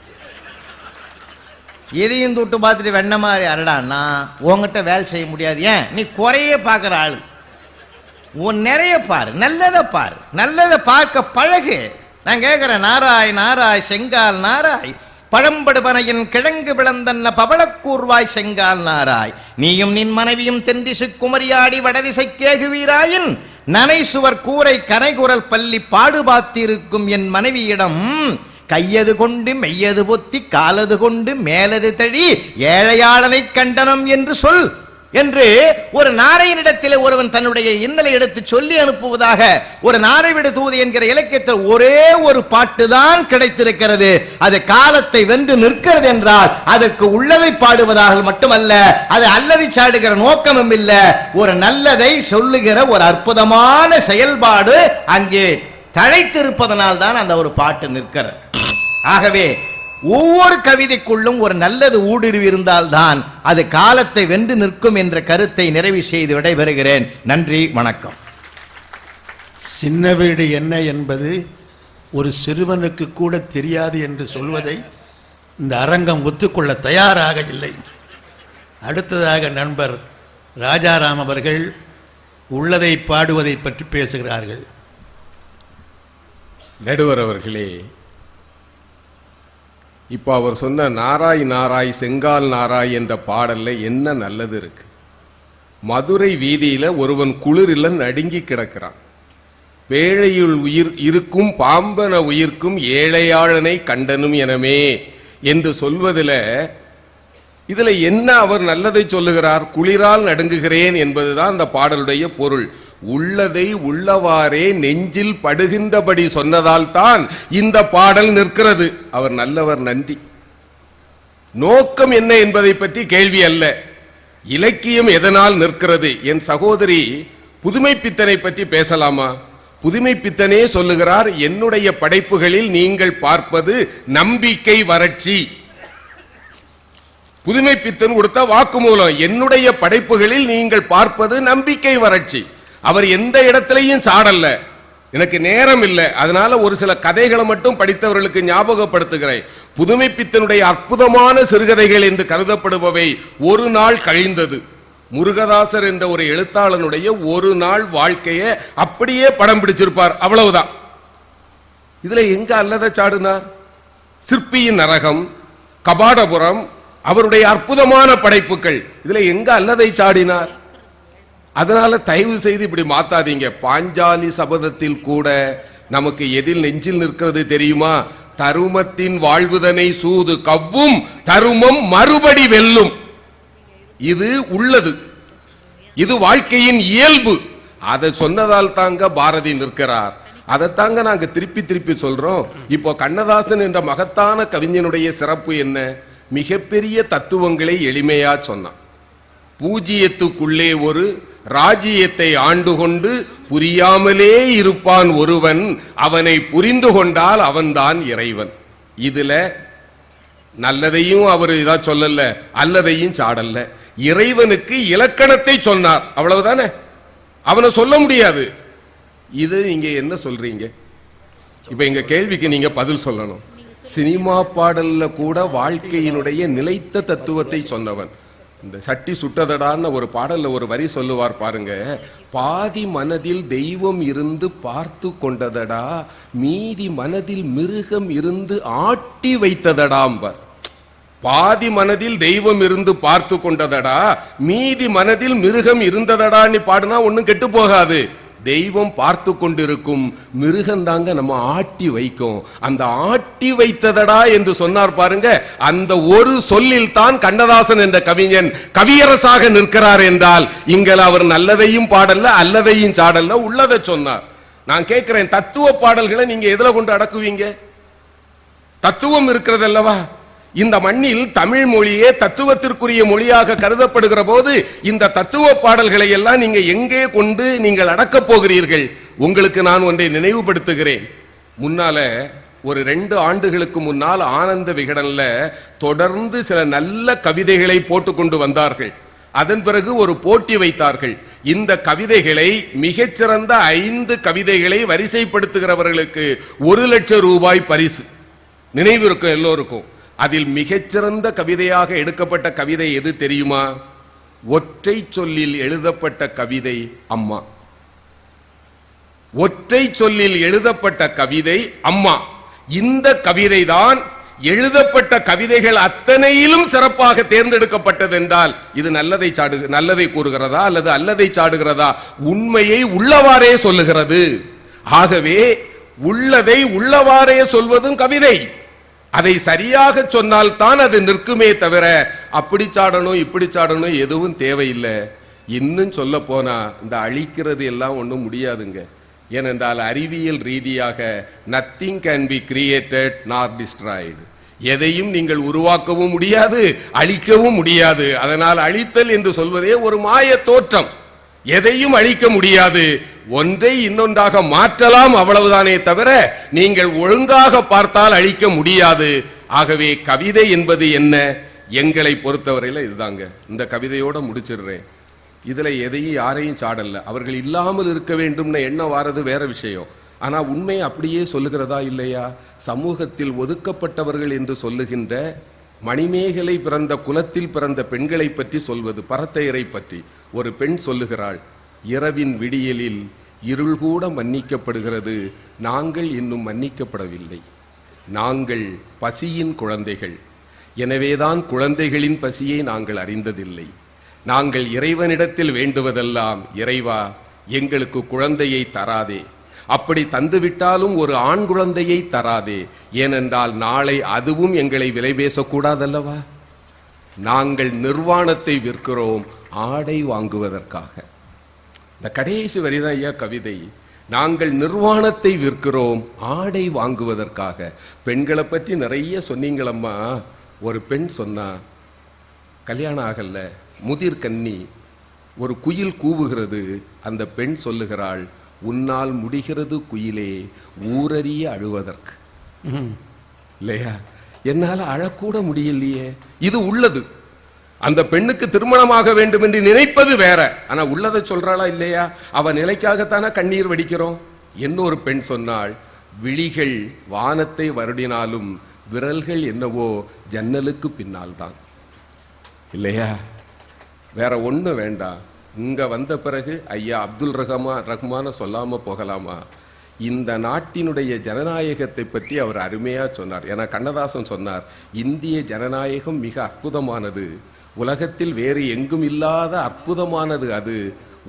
Speaker 7: எதையும் தொட்டு பார்த்துட்டு வெண்ண மாதிரி அரடான்னா உங்ககிட்ட வேலை செய்ய முடியாது. ஏன்? நீ குறைய பார்க்குற ஆள். உன் நிறைய பாரு, நல்லதை பாரு, நல்லதை பார்க்க பழகு. நான் கேட்குறேன், நாராய் நாராய் செங்கால் நாராய் பழம்படுபனையின் கிழங்கு விளந்தன்ன பவளக்கூர்வாய் செங்கால் நாராய் நீயும் நின் மனைவியும் தென்திசு குமரியாடி வடதிசை கேகுவீராயின் நனை சுவர் கூரை கனைகுரல் பள்ளி பாடுபாத்திருக்கும் என் மனைவியிடம் கையது கொண்டு மெய்யது பொத்தி காலது கொண்டு மேலது தழி ஏழையாளனை கண்டனம் என்று சொல் என்று ஒரு நாரையனிடத்தில் ஒருவன் தன்னுடைய இன்னலை எடுத்து சொல்லி அனுப்புவதாக ஒரு நாரைவிடு தூது என்கிற இலக்கியத்தில் ஒரே ஒரு பாட்டு தான் கிடைத்திருக்கிறது. அது காலத்தை வென்று நிற்கிறது என்றால் அதற்கு உள்ளதை பாடுவதாக மட்டுமல்ல, அது அல்லதை சாடுகிற நோக்கமும் இல்லை. ஒரு நல்லதை சொல்லுகிற ஒரு அற்புதமான செயல்பாடு அங்கே தழைத்திருப்பதனால் தான் அந்த ஒரு பாட்டு நிற்கிறது. ஆகவே ஒவ்வொரு கவிதைக்குள்ளும் ஒரு நல்லது ஊடுருவி இருந்தால்தான் அது காலத்தை வென்று நிற்கும் என்ற கருத்தை நிறைவு செய்து விடைபெறுகிறேன். நன்றி, வணக்கம்.
Speaker 2: சின்ன வீடு என்ன என்பது ஒரு சிறுவனுக்கு கூட தெரியாது என்று சொல்வதை இந்த அரங்கம் ஒத்துக்கொள்ள தயாராக இல்லை. அடுத்ததாக நண்பர் ராஜாராம் அவர்கள் உள்ளதை பாடுவதை பற்றி
Speaker 8: இப்போ அவர் சொன்ன நாராய் நாராய் செங்கால் நாராய் என்ற பாடல்ல என்ன நல்லது இருக்கு? மதுரை வீதியில ஒருவன் குளிரில் நடுங்கி கிடக்கிறான். பேழையுள் உயிர் இருக்கும் பாம்பன உயிர்க்கும் ஏழையாளனை கண்டனும் எனமே என்று சொல்வதில் இதுல என்ன அவர் நல்லதை சொல்லுகிறார்? குளிரால் நடுங்குகிறேன் என்பதுதான் அந்த பாடலுடைய பொருள். உள்ளதை உள்ளவாறே நெஞ்சில் படுகின்றபடி சொன்னதால் தான் இந்த பாடல் நிற்கிறது. அவர் நல்லவர், நன்றி. நோக்கம் என்ன என்பதை பற்றி கேள்வி அல்ல. இலக்கியம் எதனால் நிற்கிறது? என் சகோதரி புதுமை பித்தனை பற்றி பேசலாமா? புதுமை பித்தனே சொல்லுகிறார், என்னுடைய படைப்புகளில் நீங்கள் பார்ப்பது நம்பிக்கை வறட்சி. புதுமை பித்தன் கொடுத்த வாக்குமூலம், என்னுடைய படைப்புகளில் நீங்கள் பார்ப்பது நம்பிக்கை வறட்சி. அவர் எந்த இடத்திலையும் சாடல்ல. எனக்கு நேரம் இல்லை, அதனால ஒரு சில கதைகளை மட்டும் படித்தவர்களுக்கு ஞாபகப்படுத்துகிறேன். புதுமை பித்தனுடைய அற்புதமான சிறுகதைகள் என்று கருதப்படுபவை ஒரு நாள் கழிந்தது. முருகதாசர் என்ற ஒரு எழுத்தாளனுடைய ஒரு நாள் வாழ்க்கையை அப்படியே படம் பிடிச்சிருப்பார், அவ்வளவுதான். இதுல எங்க அல்லத சாடுனார்? சிற்பியின் நரகம், கபாடபுரம், அவருடைய அற்புதமான படைப்புகள், இதுல எங்க அல்லதை சாடினார்? அதனால தயவு செய்து இப்படி மாத்தாதீங்க. பாஞ்சாலி சபதத்தில் கூட நமக்கு எதில் நெஞ்சில் நிற்கிறது தெரியுமா? தருமத்தின் வாழ்வுதனை சூது கவ்வும் தருமம் மறுபடி வெல்லும். இது உள்ளது, இது வாழ்க்கையின் இயல்பு. அதை சொன்னதால் தாங்க பாரதி நிற்கிறார். அதைத்தாங்க நாங்க திருப்பி திருப்பி சொல்றோம். இப்போ கண்ணதாசன் என்ற மகத்தான கவிஞனுடைய சிறப்பு என்ன? மிகப்பெரிய தத்துவங்களை எளிமையா சொன்னான். பூஜ்ஜியத்துக்குள்ளே ஒரு ராஜ்யத்தை ஆண்டு கொண்டு புரியாமலே இருப்பான் ஒருவன், அவனை புரிந்து கொண்டால் அவன்தான் இறைவன். இதுல நல்லதையும் அவர் இதா சொல்லல, அல்லதையும் சாடல்ல. இறைவனுக்கு இலக்கணத்தை சொன்னார், அவ்வளவுதானே. அவனை சொல்ல முடியாது. இது நீங்க என்ன சொல்றீங்க? இப்ப எங்க கேள்விக்கு நீங்க பதில் சொல்லணும். சினிமா பாடல்ல கூட வாழ்க்கையினுடைய நிலைத்த தத்துவத்தை சொன்னவன். இந்த சட்டி சுட்டதடான்னு ஒரு பாடல்ல ஒரு வரி சொல்லுவார் பாருங்க, பாதி மனதில் தெய்வம் இருந்து பார்த்து கொண்டதடா, மீதி மனதில் மிருகம் இருந்து ஆட்டி வைத்ததடாம்பர். பாதி மனதில் தெய்வம் இருந்து பார்த்து கொண்டதடா, மீதி மனதில் மிருகம் இருந்ததடான்னு பாடுனா ஒன்னும் கெட்டு போகாது. தெய்வம் பார்த்து கொண்டிருக்கும், மிருகந்தாங்க நம்ம ஆட்டி வைக்கும். அந்த ஆட்டி வைத்ததடா என்று சொன்னார் பாருங்க, அந்த ஒரு சொல்லில் தான் கண்ணதாசன் என்ற கவிஞன் கவியரசாக நிற்கிறார் என்றால், இங்கே அவர் நல்லதையும் பாடல்ல, அல்லதையும் சாடல்ல, உள்ளதை சொன்னார். நான் கேட்கிறேன், தத்துவ பாடல்களை நீங்க எதுல கொண்டு அடக்குவீங்க? தத்துவம் இருக்கிறது அல்லவா? இந்த மண்ணில் தமிழ் மொழியே தத்துவத்திற்குரிய மொழியாக கருதப்படுகிற போது இந்த தத்துவ பாடல்களை எல்லாம் நீங்க எங்கே கொண்டு நீங்கள் அடக்கப் போகிறீர்கள்? உங்களுக்கு நான் ஒன்றை நினைவுபடுத்துகிறேன். முன்னால ஒரு 2 ஆண்டுகளுக்கு முன்னால் ஆனந்த விகடன்ல தொடர்ந்து சில நல்ல கவிதைகளை போட்டுக்கொண்டு வந்தார்கள். அதன் பிறகு ஒரு போட்டி வைத்தார்கள். இந்த கவிதைகளை மிகச்சிறந்த 5 கவிதைகளை வரிசைப்படுத்துகிறவர்களுக்கு 1 லட்சம் ரூபாய் பரிசு. நினைவு இருக்கும் எல்லோருக்கும். அதில் மிகச்சிறந்த கவிதையாக எடுக்கப்பட்ட கவிதை எது தெரியுமா? ஒற்றை சொல்லில் எழுதப்பட்ட கவிதை அம்மா. ஒற்றை சொல்லில் எழுதப்பட்ட கவிதை அம்மா. இந்த கவிதை தான் எழுதப்பட்ட கவிதைகள் அத்தனையிலும் சிறப்பாக தேர்ந்தெடுக்கப்பட்டது என்றால் இது நல்லதை கூறுகிறதா அல்லது அல்லதை சாடுகிறதா? உண்மையை உள்ளவாறே சொல்லுகிறது. ஆகவே உள்ளதை உள்ளவாறே சொல்வதும் கவிதை. அதை சரியாக சொன்னால் தான் அது நிற்குமே தவிர அப்படி சாடணும் இப்படி சாடணும் எதுவும் தேவையில்லை. இன்னும் சொல்ல போனா இந்த அழிக்கிறது எல்லாம் ஒன்றும் முடியாதுங்க. ஏனென்றால் அறிவியல் ரீதியாக நத்திங் கேன் பி கிரியேட்டட் நார் டிஸ்ட்ராய்டு. எதையும் நீங்கள் உருவாக்கவும் முடியாது, அழிக்கவும் முடியாது. அதனால் அழித்தல் என்று சொல்வதே ஒரு மாய தோற்றம். எதையும் அழிக்க முடியாது, ஒன்றை இன்னொன்றாக மாற்றலாம், அவ்வளவுதானே தவிர நீங்கள் ஒழுங்காக பார்த்தால் அழிக்க முடியாது. ஆகவே கவிதை என்பது என்ன? எங்களை பொறுத்தவரையில் இதுதாங்க. இந்த கவிதையோட முடிச்சிடுறேன். இதுல எதையும் யாரையும் சாடல்ல. அவர்கள் இல்லாமல் இருக்க வேண்டும்னு எண்ணம் வாரது வேற விஷயம். ஆனா உண்மை அப்படியே சொல்லுகிறதா இல்லையா? சமூகத்தில் ஒதுக்கப்பட்டவர்கள் என்று சொல்லுகின்ற மணிமேகலை பிறந்த குலத்தில் பிறந்த பெண்களை பற்றி சொல்வது, பரத்தையரை பற்றி ஒரு பெண் சொல்லுகிறாள், இரவின் விடியலில் இருள் கூட மன்னிக்கப்படுகிறது, நாங்கள் இன்னும் மன்னிக்கப்படவில்லை. நாங்கள் பசியின் குழந்தைகள். எனவேதான் குழந்தைகளின் பசியை நாங்கள் அறிந்ததில்லை. நாங்கள் இறைவனிடத்தில் வேண்டுவதெல்லாம், இறைவா எங்களுக்கு குழந்தையை தராதே, அப்படி தந்துவிட்டாலும் ஒரு ஆண் குழந்தையை தராதே, ஏனென்றால் நாளை அதுவும் எங்களை விலை பேசக்கூடாதல்லவா. நாங்கள் நிர்வாணத்தை விற்கிறோம் ஆடை வாங்குவதற்காக. இந்த கடைசி வரிதான் ஐயா கவிதை. நாங்கள் நிர்வாணத்தை விற்கிறோம் ஆடை வாங்குவதற்காக. பெண்களை பற்றி நிறைய சொன்னீங்களம்மா. ஒரு பெண் சொன்னா, கல்யாணம் ஆகல, முதிர் கன்னி, ஒரு குயில் கூவுகிறது. அந்த பெண் சொல்லுகிறாள், உன்னால் முடிகிறது குயிலே ஊரறிய அழுவதற்கு. இல்லையா? என்னால் அழக்கூட முடியலையே. இது உள்ளது. அந்த பெண்ணுக்கு திருமணமாக வேண்டும் என்று நினைப்பது வேற. ஆனா உள்ளதை சொல்றாளா இல்லையா? அவ நிலைக்காகத்தானே கண்ணீர் வடிக்கிறோம். இன்னொரு பெண் சொன்னாள், விழிகள் வானத்தை வருடினாலும் விரல்கள் என்னவோ ஜன்னலுக்கு பின்னால் தான். இல்லையா? வேற ஒண்ணு வேண்டாம். இங்க வந்த பிறகு ஐயா அப்துல் ரஹ்மான சொல்லாம போகலாமா? இந்த நாட்டினுடைய ஜனநாயகத்தை பற்றி அவர் அருமையா சொன்னார். ஏன்னா கண்ணதாசன் சொன்னார், இந்திய ஜனநாயகம் மிக அற்புதமானது, உலகத்தில் வேறு எங்கும் இல்லாத அற்புதமானது அது.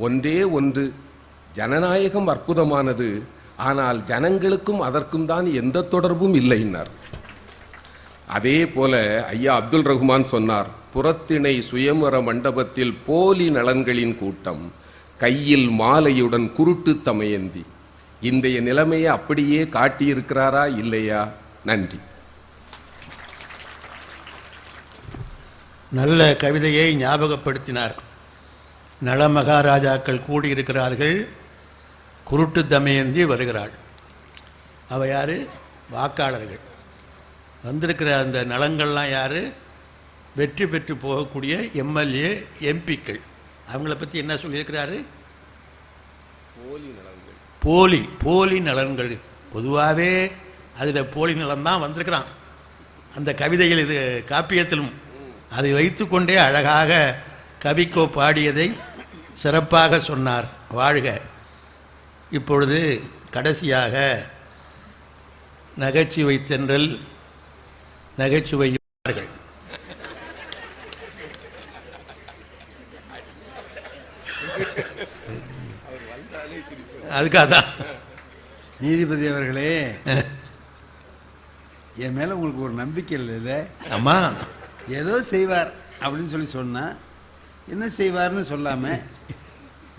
Speaker 8: ஒன்றே ஒன்று, ஜனநாயகம் அற்புதமானது, ஆனால் ஜனங்களுக்கும் அதற்கும் தான் எந்த தொடர்பும் இல்லைன்னார். அதே போல ஐயா அப்துல் ரஹ்மான் சொன்னார், புறத்திணை சுயமர மண்டபத்தில் போலி நலன்களின் கூட்டம், கையில் மாலையுடன் குருட்டு தமையந்தி. இன்றைய நிலைமையை அப்படியே காட்டியிருக்கிறாரா இல்லையா? நன்றி.
Speaker 2: நல்ல கவிதையை ஞாபகப்படுத்தினார். நலமகாராஜாக்கள் கூடியிருக்கிறார்கள், குருட்டு தமயந்தி வருகிறாள். அவ யாரு? வாக்காளர்கள். வந்திருக்கிற அந்த நலங்கள்லாம் யாரு? வெற்றி பெற்று போகக்கூடிய எம்எல்ஏ எம்பிக்கள். அவங்கள பற்றி என்ன சொல்லியிருக்கிறாரு? போலி நலன்கள். பொதுவாகவே அதில் போலி நலன் தான் வந்திருக்கிறான் அந்த கவிதையில், இது காப்பியத்திலும். அதை வைத்துக்கொண்டே அழகாக கவிக்கோ பாடியதை சிறப்பாக சொன்னார். வாழ்க. இப்பொழுது கடைசியாக நகைச்சுவை தென்றல் நகைச்சுவையார்கள். அதுக்காக தான்
Speaker 1: நீதிபதி அவர்களே, என் மேல உங்களுக்கு ஒரு நம்பிக்கை இல்லை?
Speaker 2: அம்மா
Speaker 1: ஏதோ செய்வார் அப்படின்னு சொல்லி சொன்னா, என்ன செய்வார்னு சொல்லாம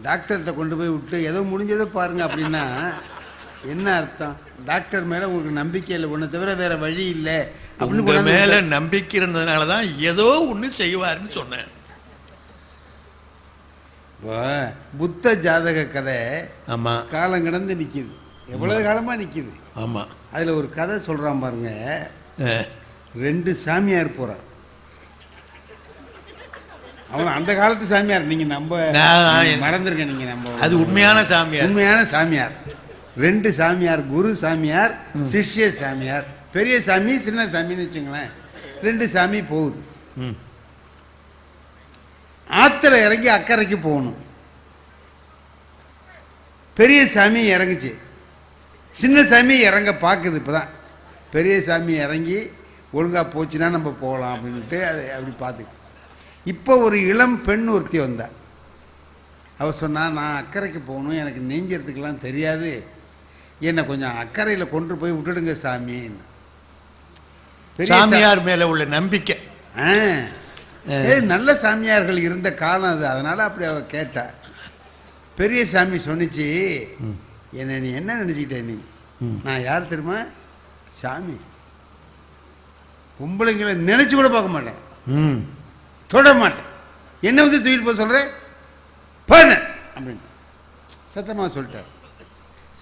Speaker 1: டாக்டர்கிட்ட கொண்டு போய் விட்டு ஏதோ முடிஞ்சதை பாருங்க அப்படின்னா என்ன அர்த்தம்? டாக்டர் மேல உங்களுக்கு நம்பிக்கை இல்லை, ஒன்றை தவிர வேற வழி இல்லை அப்படின்னு
Speaker 2: மேல நம்பிக்கை இருந்ததுனால தான் ஏதோ ஒன்று செய்வார்னு சொன்னேன்.
Speaker 1: புத்த ஜாதக கதை
Speaker 2: ஆமா
Speaker 1: காலம் கடந்து நிக்குது, எவ்வளவு காலமா நிக்குது.
Speaker 2: ஆமா,
Speaker 1: அதுல ஒரு கதை சொல்றான் பாருங்க. 2 சாமியார் போறான். அவன் அந்த காலத்து சாமியார், நீங்க நம்ம மறந்துருக்க. நீங்க நம்ம
Speaker 2: அது உண்மையான சாமியார்.
Speaker 1: உண்மையான சாமியார். 2 சாமியார், குரு சாமியார், சிஷ்ய சாமியார். பெரிய சாமி சின்ன சாமின்னு வச்சுங்களேன். 2 சாமி போகுது. ஆத்துல இறங்கி அக்கறைக்கு போகணும். பெரிய சாமி இறங்குச்சு, சின்ன சாமி இறங்க பார்க்குது. இப்போதான் பெரிய சாமி இறங்கி ஒழுங்கா போச்சுன்னா நம்ம போகலாம் அப்படின்ட்டு அது அப்படி பார்த்துச்சு. இப்போ ஒரு இளம் பெண் ஒருத்தி வந்தா. அவள் சொன்னா, நான் அக்கறைக்கு போகணும், எனக்கு நெஞ்சறதுக்கெல்லாம் தெரியாது, என்னை கொஞ்சம் அக்கறையில் கொண்டு போய் விட்டுடுங்க சாமின்னு.
Speaker 2: சாமியார் மேல உள்ள நம்பிக்கை.
Speaker 1: நல்ல சாமியார்கள் இருந்த காலம் அது, அதனால அப்படி அவ கேட்டா. பெரிய சாமி சொன்னிச்சு, என்ன நீ என்ன நினைச்சுக்கிட்ட? நீ நான் யார் தெரியுமா? சாமி. பொம்பளைங்களை நினைச்சு கூட பார்க்க மாட்டேன், தொட மாட்டேன். என்ன வந்து தூக்கிட்டு போக சொல்ற பாரு அப்படின்னு சத்தமாக சொல்லிட்டார்.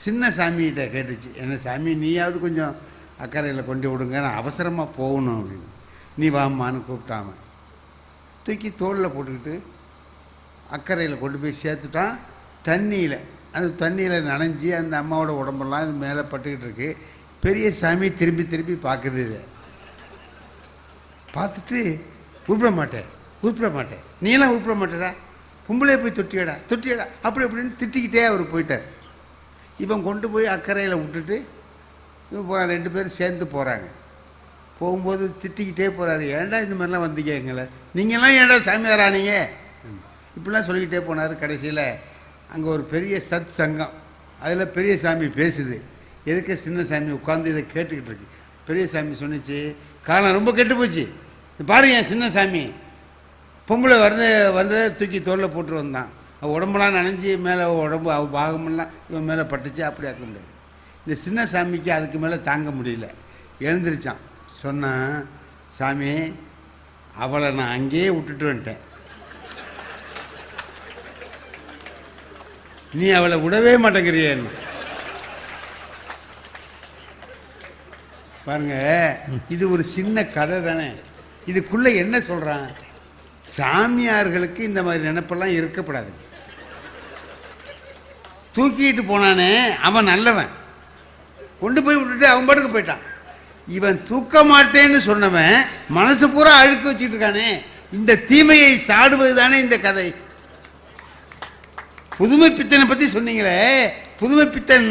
Speaker 1: சின்ன சாமிகிட்ட கேட்டுச்சு, என்ன சாமி நீயாவது கொஞ்சம் அக்கறையில் கொண்டு விடுங்க, நான் அவசரமாக போகணும் அப்படின்னு. நீ வாம்மான்னு கூப்பிட்டாம தூக்கி தோளில் போட்டுக்கிட்டு அக்கறையில் கொண்டு போய் சேர்த்துட்டான். தண்ணியில், அந்த தண்ணியில் நனைஞ்சி அந்த அம்மாவோட உடம்பெல்லாம் இது மேலே பட்டுக்கிட்டு இருக்கு. பெரிய சாமி திரும்பி திரும்பி பார்க்குது. இதை பார்த்துட்டு உருப்பிட மாட்டேன், நீலாம் உருப்பிட மாட்டேடா, பொம்பளையே போய் தொட்டியடா அப்படி அப்படின்னு திட்டிக்கிட்டே அவர் போயிட்டார். இவன் கொண்டு போய் அக்கறையில் விட்டுட்டு இவன் போகிறான், 2 பேரும் சேர்ந்து போகிறாங்க. போகும்போது திட்டிக்கிட்டே போகிறாரு, ஏன்டா இந்த மாதிரிலாம் வந்தீங்க எங்களை, நீங்கள்லாம் ஏன்டா சாமியாரானீங்க இப்படிலாம் சொல்லிக்கிட்டே போனார். கடைசியில் அங்கே ஒரு பெரிய சத் சங்கம், அதில் பெரிய சாமி பேசுது. எதுக்கு சின்ன சாமி உட்காந்து இதை கேட்டுக்கிட்டு இருக்கு. பெரிய சாமி சொன்னிச்சு, காலம் ரொம்ப கெட்டு போச்சு, பாருங்க சின்ன சாமி பொம்பளை வந்ததை தூக்கி தோளில் போட்டு வந்தான், உடம்புலாம் நனைஞ்சி மேலே உடம்பு பாகமெல்லாம் இவன் மேலே பட்டுச்சு, அப்படி ஆக்க முடியாது. இந்த சின்ன சாமிக்கு அதுக்கு மேலே தாங்க முடியல, எழுந்திரிச்சான். சொன்னான், சாமி அவளை நான் அங்கேயே விட்டுட்டு வந்துட்டேன், நீ அவளை விடவே மாட்டேங்கிறியன்னு. பாருங்க, இது ஒரு சின்ன கதை தானே. இதுக்குள்ள என்ன சொல்றான்? சாமியார்களுக்கு இந்த மாதிரி நினைப்பெல்லாம் இருக்கப்படாது. தூக்கிட்டு போனானே அவன் நல்லவன், கொண்டு போய் விட்டுட்டு அவன் பாட்டுக்கு போயிட்டான். இவன் தூக்க மாட்டேன்னு சொன்னவன் மனசு பூரா அழுக்கு வச்சுட்டு இருக்கானே. இந்த தீமையை சாடுவது தானே இந்த கதை. புதுமை பித்தனை பத்தி சொன்னீங்களே, புதுமை பித்தன்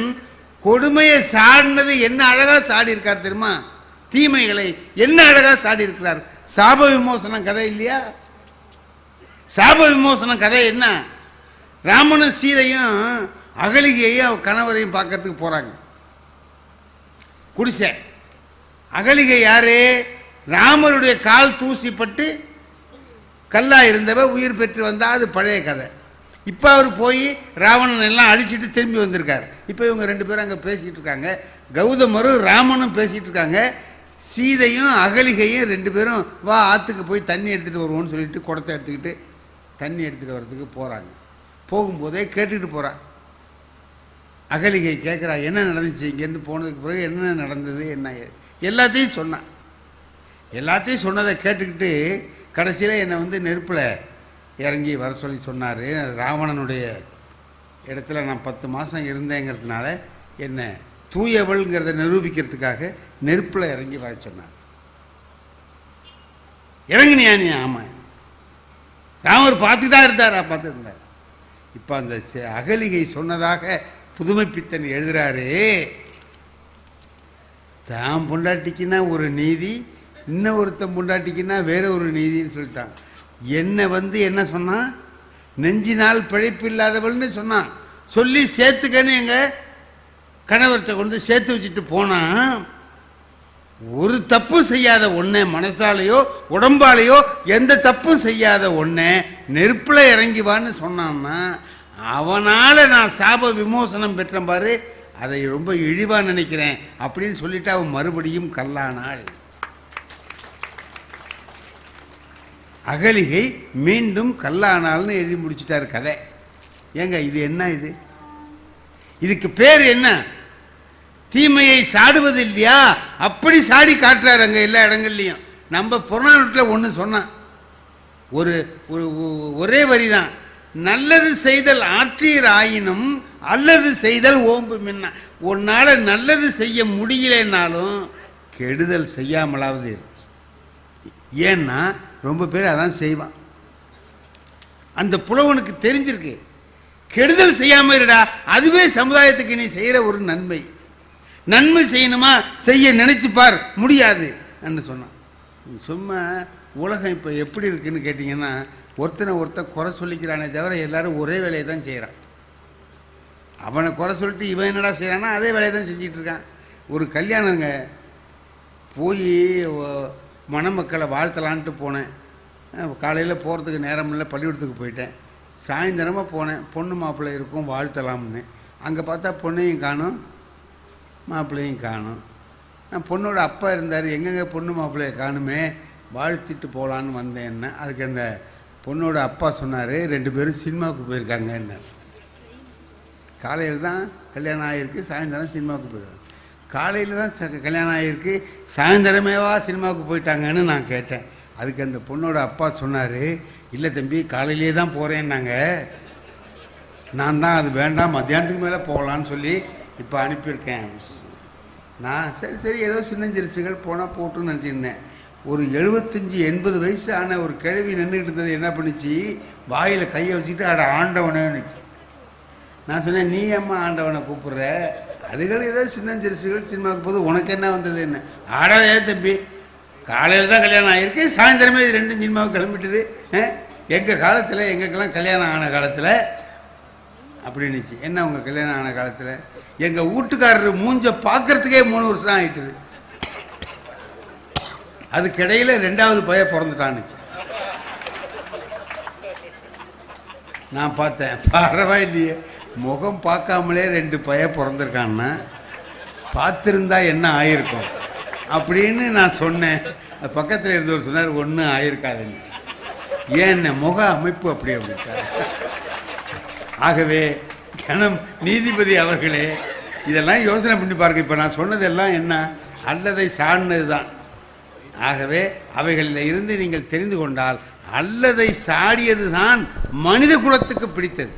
Speaker 1: கொடுமையை சாடினது என்ன அழகா சாடி இருக்கார் தெரியுமா? தீமைகளை என்ன அழகா சாடி இருக்கிறார். சாப விமோசனம் கதை இல்லையா? சாப விமோசனம் கதை என்ன? ராமனும் சீதையும் அகலிகையும் கணவரையும் பார்க்கறதுக்கு போறாங்க. குடிசை. அகலிகை யாரு? ராமருடைய கால் தூசிப்பட்டு கல்லா இருந்தவ உயிர் பெற்று வந்தா, அது பழைய கதை. இப்போ அவர் போய் ராவணன் எல்லாம் அடிச்சுட்டு திரும்பி வந்திருக்கார். இப்போ இவங்க 2 பேரும் அங்கே பேசிக்கிட்டு இருக்காங்க. கௌதமரும் ராமனும் பேசிக்கிட்டு இருக்காங்க. சீதையும் அகலிகையும் 2 பேரும் வா ஆற்றுக்கு போய் தண்ணி எடுத்துகிட்டு வருவோம்னு சொல்லிட்டு குடத்தை எடுத்துக்கிட்டு தண்ணி எடுத்துகிட்டு வர்றதுக்கு போகிறாங்க. போகும்போதே கேட்டுக்கிட்டு போகிறான். அகலிகை கேட்குறா, என்ன நடந்துச்சு, இங்கேருந்து போனதுக்கு பிறகு என்ன நடந்தது, என்ன எல்லாத்தையும் சொன்னான். எல்லாத்தையும் சொன்னதை கேட்டுக்கிட்டு கடைசியில் என்னை நெருப்பில் இறங்கி வர சொல்லி சொன்னார். ராவணனுடைய இடத்துல நான் 10 மாதம் இருந்தேங்கிறதுனால என்னை தூயவள்ங்கிறத நிரூபிக்கிறதுக்காக நெருப்பில் இறங்கி வர சொன்னார். இறங்குனியா நீ? ஆமாம். ராமர் பார்த்துக்கிட்டா இருந்தார், பார்த்துட்டு இருந்தார். இப்போ அந்த அகலிகை சொன்னதாக புதுமை பித்தன் எழுதுறாரு. தான் பொண்டாட்டிக்குன்னா ஒரு நீதி, இன்னொருத்தன் பொண்டாட்டிக்குன்னா வேற ஒரு நீதின்னு சொல்லிட்டான். என்னை என்ன சொன்னான்? நெஞ்சினால் பிழைப்பு இல்லாதவள்னு சொன்னான். சொல்லி சேர்த்துக்கன்னு எங்க கணவர்கிட்ட கொண்டு சேர்த்து வச்சுட்டு போனான். ஒரு தப்பு செய்யாத ஒன்றை, மனசாலேயோ உடம்பாலேயோ எந்த தப்பும் செய்யாத ஒன்றை நெருப்பில் இறங்கிவான்னு சொன்னான்னா, அவனால் நான் சாப விமோசனம் பெற்றேன் பாரு, அதை ரொம்ப இழிவாக நினைக்கிறேன் அப்படின்னு சொல்லிட்டு அவன் மறுபடியும் கல்லானாள். அகலிகை மீண்டும் கல்லானால்னு எழுதி முடிச்சிட்டார் கதை. ஏங்க இது என்ன? இதுக்கு பேர் என்ன? தீமையை சாடுவது இல்லையா? அப்படி சாடி காட்டுறாரு அங்க எல்லா இடங்கள்லையும். நம்ம புறநானூற்றில் ஒன்று சொன்னான், ஒரே வரிதான், நல்லது செய்தல் ஆற்றீர் ஆயினும் அல்லது செய்தல் ஓம்பு மின்ன. உன்னால நல்லது செய்ய முடியலனாலும் கெடுதல் செய்யாமலாவது இருக்கு. ஏன்னா ரொம்ப பேர் அதான் செய்வான். அந்த புலவனுக்கு தெரிஞ்சிருக்கு, கெடுதல் செய்யாம இருடா, அதுவே சமுதாயத்துக்கு நீ செய்யற ஒரு நன்மை. நன்மை செய்யணுமா, செய்ய நினைச்சுப்பார், முடியாது என்று சொன்னான். சும்மா உலகம் இப்போ எப்படி இருக்குன்னு கேட்டிங்கன்னா, ஒருத்தன் குறை சொல்லிக்கிறானே தவிர எல்லாரும் ஒரே வேலையை தான் செய்கிறான். அவனை குறை சொல்லிட்டு இவன் என்னடா செய்கிறான்னா அதே வேலையை தான் செஞ்சிட்டு இருக்கான். ஒரு கல்யாணங்க போய் மணமக்களை வாழ்த்தலான்ட்டு போனேன். காலையில் போகிறதுக்கு நேரம் இல்லை, பள்ளிக்கூடத்துக்கு போயிட்டேன். சாயந்தரமாக போனேன், பொண்ணு மாப்பிள்ளை இருக்கும் வாழ்த்தலாம்னு. அங்கே பார்த்தா பொண்ணையும் காணும் மாப்பிள்ளையும் காணும். நான் பொண்ணோட அப்பா இருந்தார், எங்கெங்கே பொண்ணு மாப்பிள்ளையை காணுமே, வாழ்த்திட்டு போகலான்னு வந்தேன்னா, அதுக்கு அந்த பொண்ணோட அப்பா சொன்னார், 2 பேரும் சினிமாவுக்கு போயிருக்காங்கன்னு. காலையில் தான் கல்யாணம் ஆகிருக்கு, சாயந்தரம் சினிமாவுக்கு போயிருக்காங்க. காலையில் தான் கல்யாணம் ஆகிருக்கு, சாயந்தரமேவா சினிமாவுக்கு போயிட்டாங்கன்னு நான் கேட்டேன். அதுக்கு அந்த பொண்ணோட அப்பா சொன்னார், இல்லை தம்பி காலையிலே தான் போகிறேன்னாங்க, நான் தான் அது வேண்டாம் மத்தியானத்துக்கு மேலே போகலான்னு சொல்லி இப்போ அனுப்பியிருக்கேன். நான் சரி ஏதோ சின்னஞ்சிரிசுகள் போனால் போட்டுன்னு நினச்சிருந்தேன். ஒரு 75-80 வயசு ஆன ஒரு கிழவி நின்றுக்கிட்டு இருந்தது என்ன பண்ணிச்சு, வாயில் கையை வச்சுக்கிட்டு அட ஆண்டவனே நினச்சி. நான் சொன்னேன், நீ அம்மா ஆண்டவனை கூப்பிட்ற, அதுகள் ஏதோ சின்னஞ்சிறுசுகள் சினிமாவுக்கு போது உனக்கு என்ன வந்தது என்ன ஆடாதே தம்பி, காலையில் தான் கல்யாணம் ஆகிருக்கு, சாயந்தரமே இது 2 சினிமாவுக்கு கிளம்பிட்டுது. எங்கள் காலத்தில் எங்களுக்கெல்லாம் கல்யாணம் ஆன காலத்தில் அப்படின்னுச்சு. என்ன உங்கள் கல்யாணம் ஆன காலத்தில் எங்கள் வீட்டுக்காரர் மூஞ்ச பார்க்கறதுக்கே 3 வருஷம் தான் ஆகிட்டுது. அதுக்கிடையில் 2வது பையன் பிறந்துட்டான்னுச்சு. நான் பார்த்தேன், பரவாயில்லையே முகம் பார்க்காமலே 2 பையன் பிறந்திருக்கான்னா பார்த்துருந்தா என்ன ஆயிருக்கும் அப்படின்னு நான் சொன்னேன். பக்கத்தில் இருந்தவர் சொன்னார் ஒன்றும் ஆயிருக்காதுன்னு. ஏன் முக அமைப்பு அப்படி அப்படின்ட்டார். ஆகவே கணம் நீதிபதி அவர்களே, இதெல்லாம் யோசனை பண்ணி பாருங்க. இப்போ நான் சொன்னதெல்லாம் என்ன அல்லதை சார்ந்தது தான். ஆகவே அவைகளில் இருந்து நீங்கள் தெரிந்து கொண்டால் அல்லதை சாடியது தான் மனித குலத்துக்கு பிடித்தது.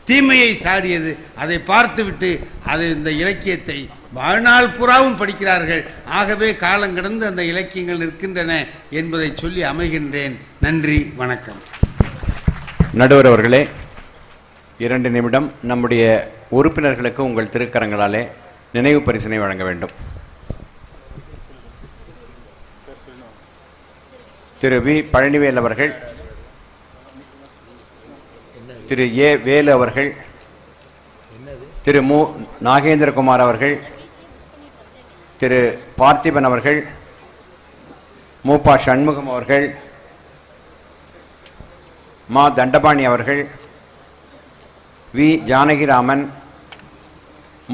Speaker 1: தீமையை சாடியது அதை பார்த்துவிட்டு அது இந்த இலக்கியத்தை வாழ்நாள் புறாவும் படிக்கிறார்கள். ஆகவே காலங்கடந்து அந்த இலக்கியங்கள் இருக்கின்றன என்பதை சொல்லி அமைகின்றேன். நன்றி, வணக்கம்.
Speaker 3: நடுவர் அவர்களே, 2 நிமிடம் நம்முடைய உறுப்பினர்களுக்கு உங்கள் திருக்கரங்களாலே நினைவு பரிசினை வழங்க வேண்டும். திரு வி பழனிவேல் அவர்கள், திரு ஏ வேலு அவர்கள், திரு மு நாகேந்திரகுமார் அவர்கள், திரு பார்த்திபன் அவர்கள், மூப்பா சண்முகம் அவர்கள், மா தண்டபாணி அவர்கள், வி ஜானகிராமன்,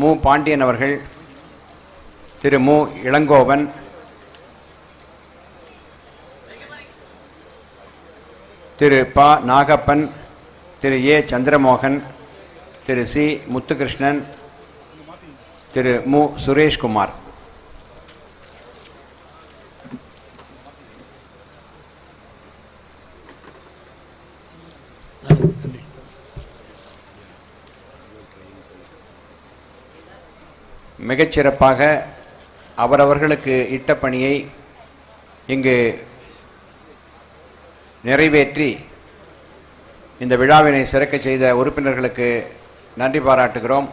Speaker 3: மு பாண்டியன் அவர்கள், திரு மு இளங்கோவன், திரு ப நாகப்பன், திரு ஏ சந்திரமோகன், திரு சி முத்துகிருஷ்ணன், திரு மு சுரேஷ்குமார். மிகச்சிறப்பாக அவரவர்களுக்கு இட்ட பணியை இங்கு நிறைவேற்றி இந்த விழாவினை சிறக்க செய்த உறுப்பினர்களுக்கு நன்றி பாராட்டுகிறோம்.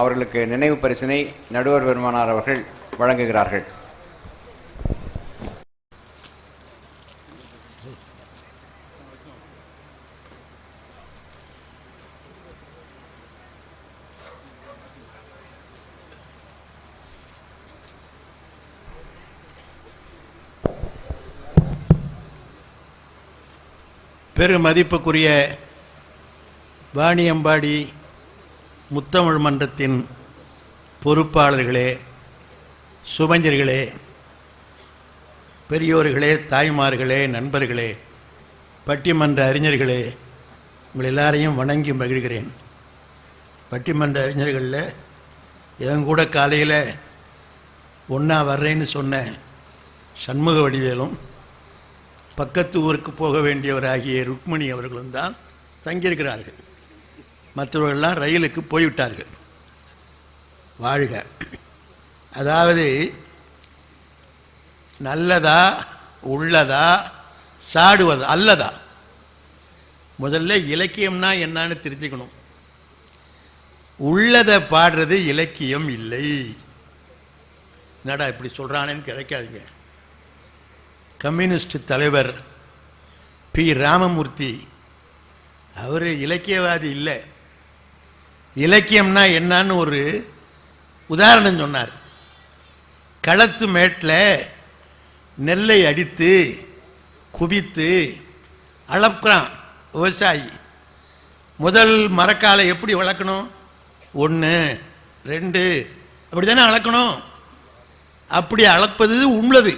Speaker 3: அவர்களுக்கு நினைவு பரிசினை நடுவர் பெருமானார் அவர்கள் வழங்குகிறார்கள்.
Speaker 2: பெருமதிப்புக்குரிய வாணியம்பாடி முத்தமிழ் மன்றத்தின் பொறுப்பாளர்களே, சுபஞ்சர்களே, பெரியோர்களே, தாய்மார்களே, நண்பர்களே, பட்டிமன்ற அறிஞர்களே, உங்கள் எல்லாரையும் வணங்கி மகிழ்கிறேன். பட்டிமன்ற அறிஞர்களில் என் கூட காலையில் ஒன்றா வர்றேன்னு சொன்ன சண்முக வடிவேலும் பக்கத்து ஊருக்கு போக வேண்டியவராகிய ருக்மணி அவர்களும் தான் தங்கியிருக்கிறார்கள். மற்றவர்களெல்லாம் ரயிலுக்கு போய்விட்டார்கள். வாழ்க. அதாவது நல்லதா உள்ளதா சாடுவதா அல்லதா? முதல்ல இலக்கியம்னா என்னன்னு தெரிஞ்சுக்கணும். உள்ளதை பாடுறது இலக்கியம் இல்லை. என்னடா இப்படி சொல்கிறானேன்னு கிடைக்காதுங்க. கம்யூனிஸ்ட் தலைவர் பி ராமமூர்த்தி அவர் இலக்கியவாதி இல்லை. இலக்கியம்னா என்னன்னு ஒரு உதாரணம் சொன்னார். களத்து மேட்டில் நெல்லை அடித்து குவித்து அளக்கிறான் விவசாயி. முதல் மரக்காலை எப்படி வளர்க்கணும்? 1 2 அப்படி தானே அளக்கணும். அப்படி அளப்பது உள்ளது.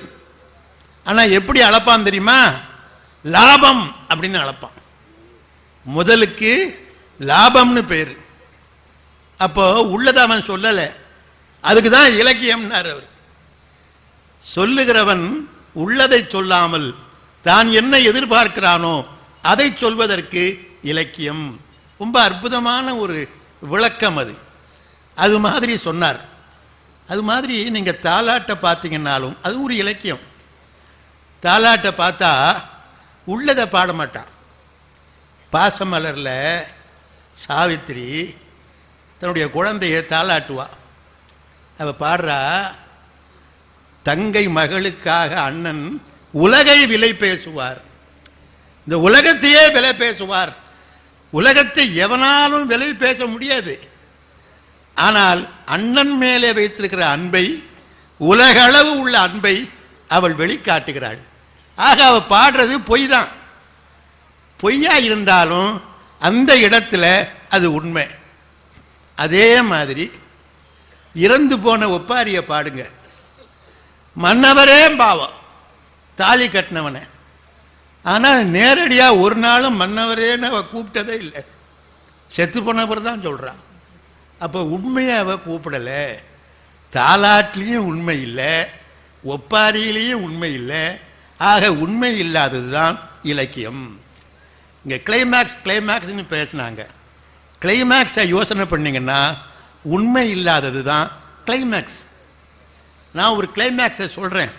Speaker 2: ஆனால் எப்படி அளப்பான் தெரியுமா? லாபம் அப்படின்னு அளப்பான். முதலுக்கு லாபம்னு பேர். அப்போ உள்ளதை அவன் சொல்லலை, அதுக்கு தான் இலக்கியம்னார் அவர். சொல்லுகிறவன் உள்ளதை சொல்லாமல் தான் என்ன எதிர்பார்க்கிறானோ அதை சொல்வதற்கு இலக்கியம். ரொம்ப அற்புதமான ஒரு விளக்கம் அது. அது மாதிரி சொன்னார். அது மாதிரி நீங்கள் தாலாட்டை பார்த்தீங்கன்னாலும் அது ஒரு இலக்கியம். தாலாட்டை பார்த்தா உள்ளதை பாட மாட்டான். பாசமலரில் சாவித்திரி தன்னுடைய குழந்தையை தாளாட்டுவா. அவ பாடுறா, தங்கை மகளுக்காக அண்ணன் உலகை விலை பேசுவார். இந்த உலகத்தையே விலை பேசுவார். உலகத்தை எவனாலும் விலை பேச முடியாது. ஆனால் அண்ணன் மேலே வைத்திருக்கிற அன்பை, உலகளவு உள்ள அன்பை அவள் வெளிக்காட்டுகிறாள். ஆக அவள் பாடுறது பொய் தான். பொய்யா இருந்தாலும் அந்த இடத்துல அது உண்மை. அதே மாதிரி இறந்து போன ஒப்பாரிய பாடுங்க. மன்னவரே பாவம், தாலி கட்டினவனை. ஆனால் நேரடியாக ஒரு நாளும் மன்னவரேன்னு அவள் கூப்பிட்டதே இல்லை. செத்து போனவர் தான் சொல்கிறான். அப்போ உண்மையை அவள் கூப்பிடலை. தாலாட்டிலையும் உண்மை இல்லை, ஒப்பாரியிலையும் உண்மை இல்லை. ஆக உண்மை இல்லாதது தான் இலக்கியம். இங்கே கிளைமேக்ஸ்னு பேசினாங்க. கிளைமேக்ஸை யோசனை பண்ணிங்கன்னா உண்மை இல்லாதது தான் கிளைமேக்ஸ். நான் ஒரு கிளைமேக்ஸை சொல்கிறேன்.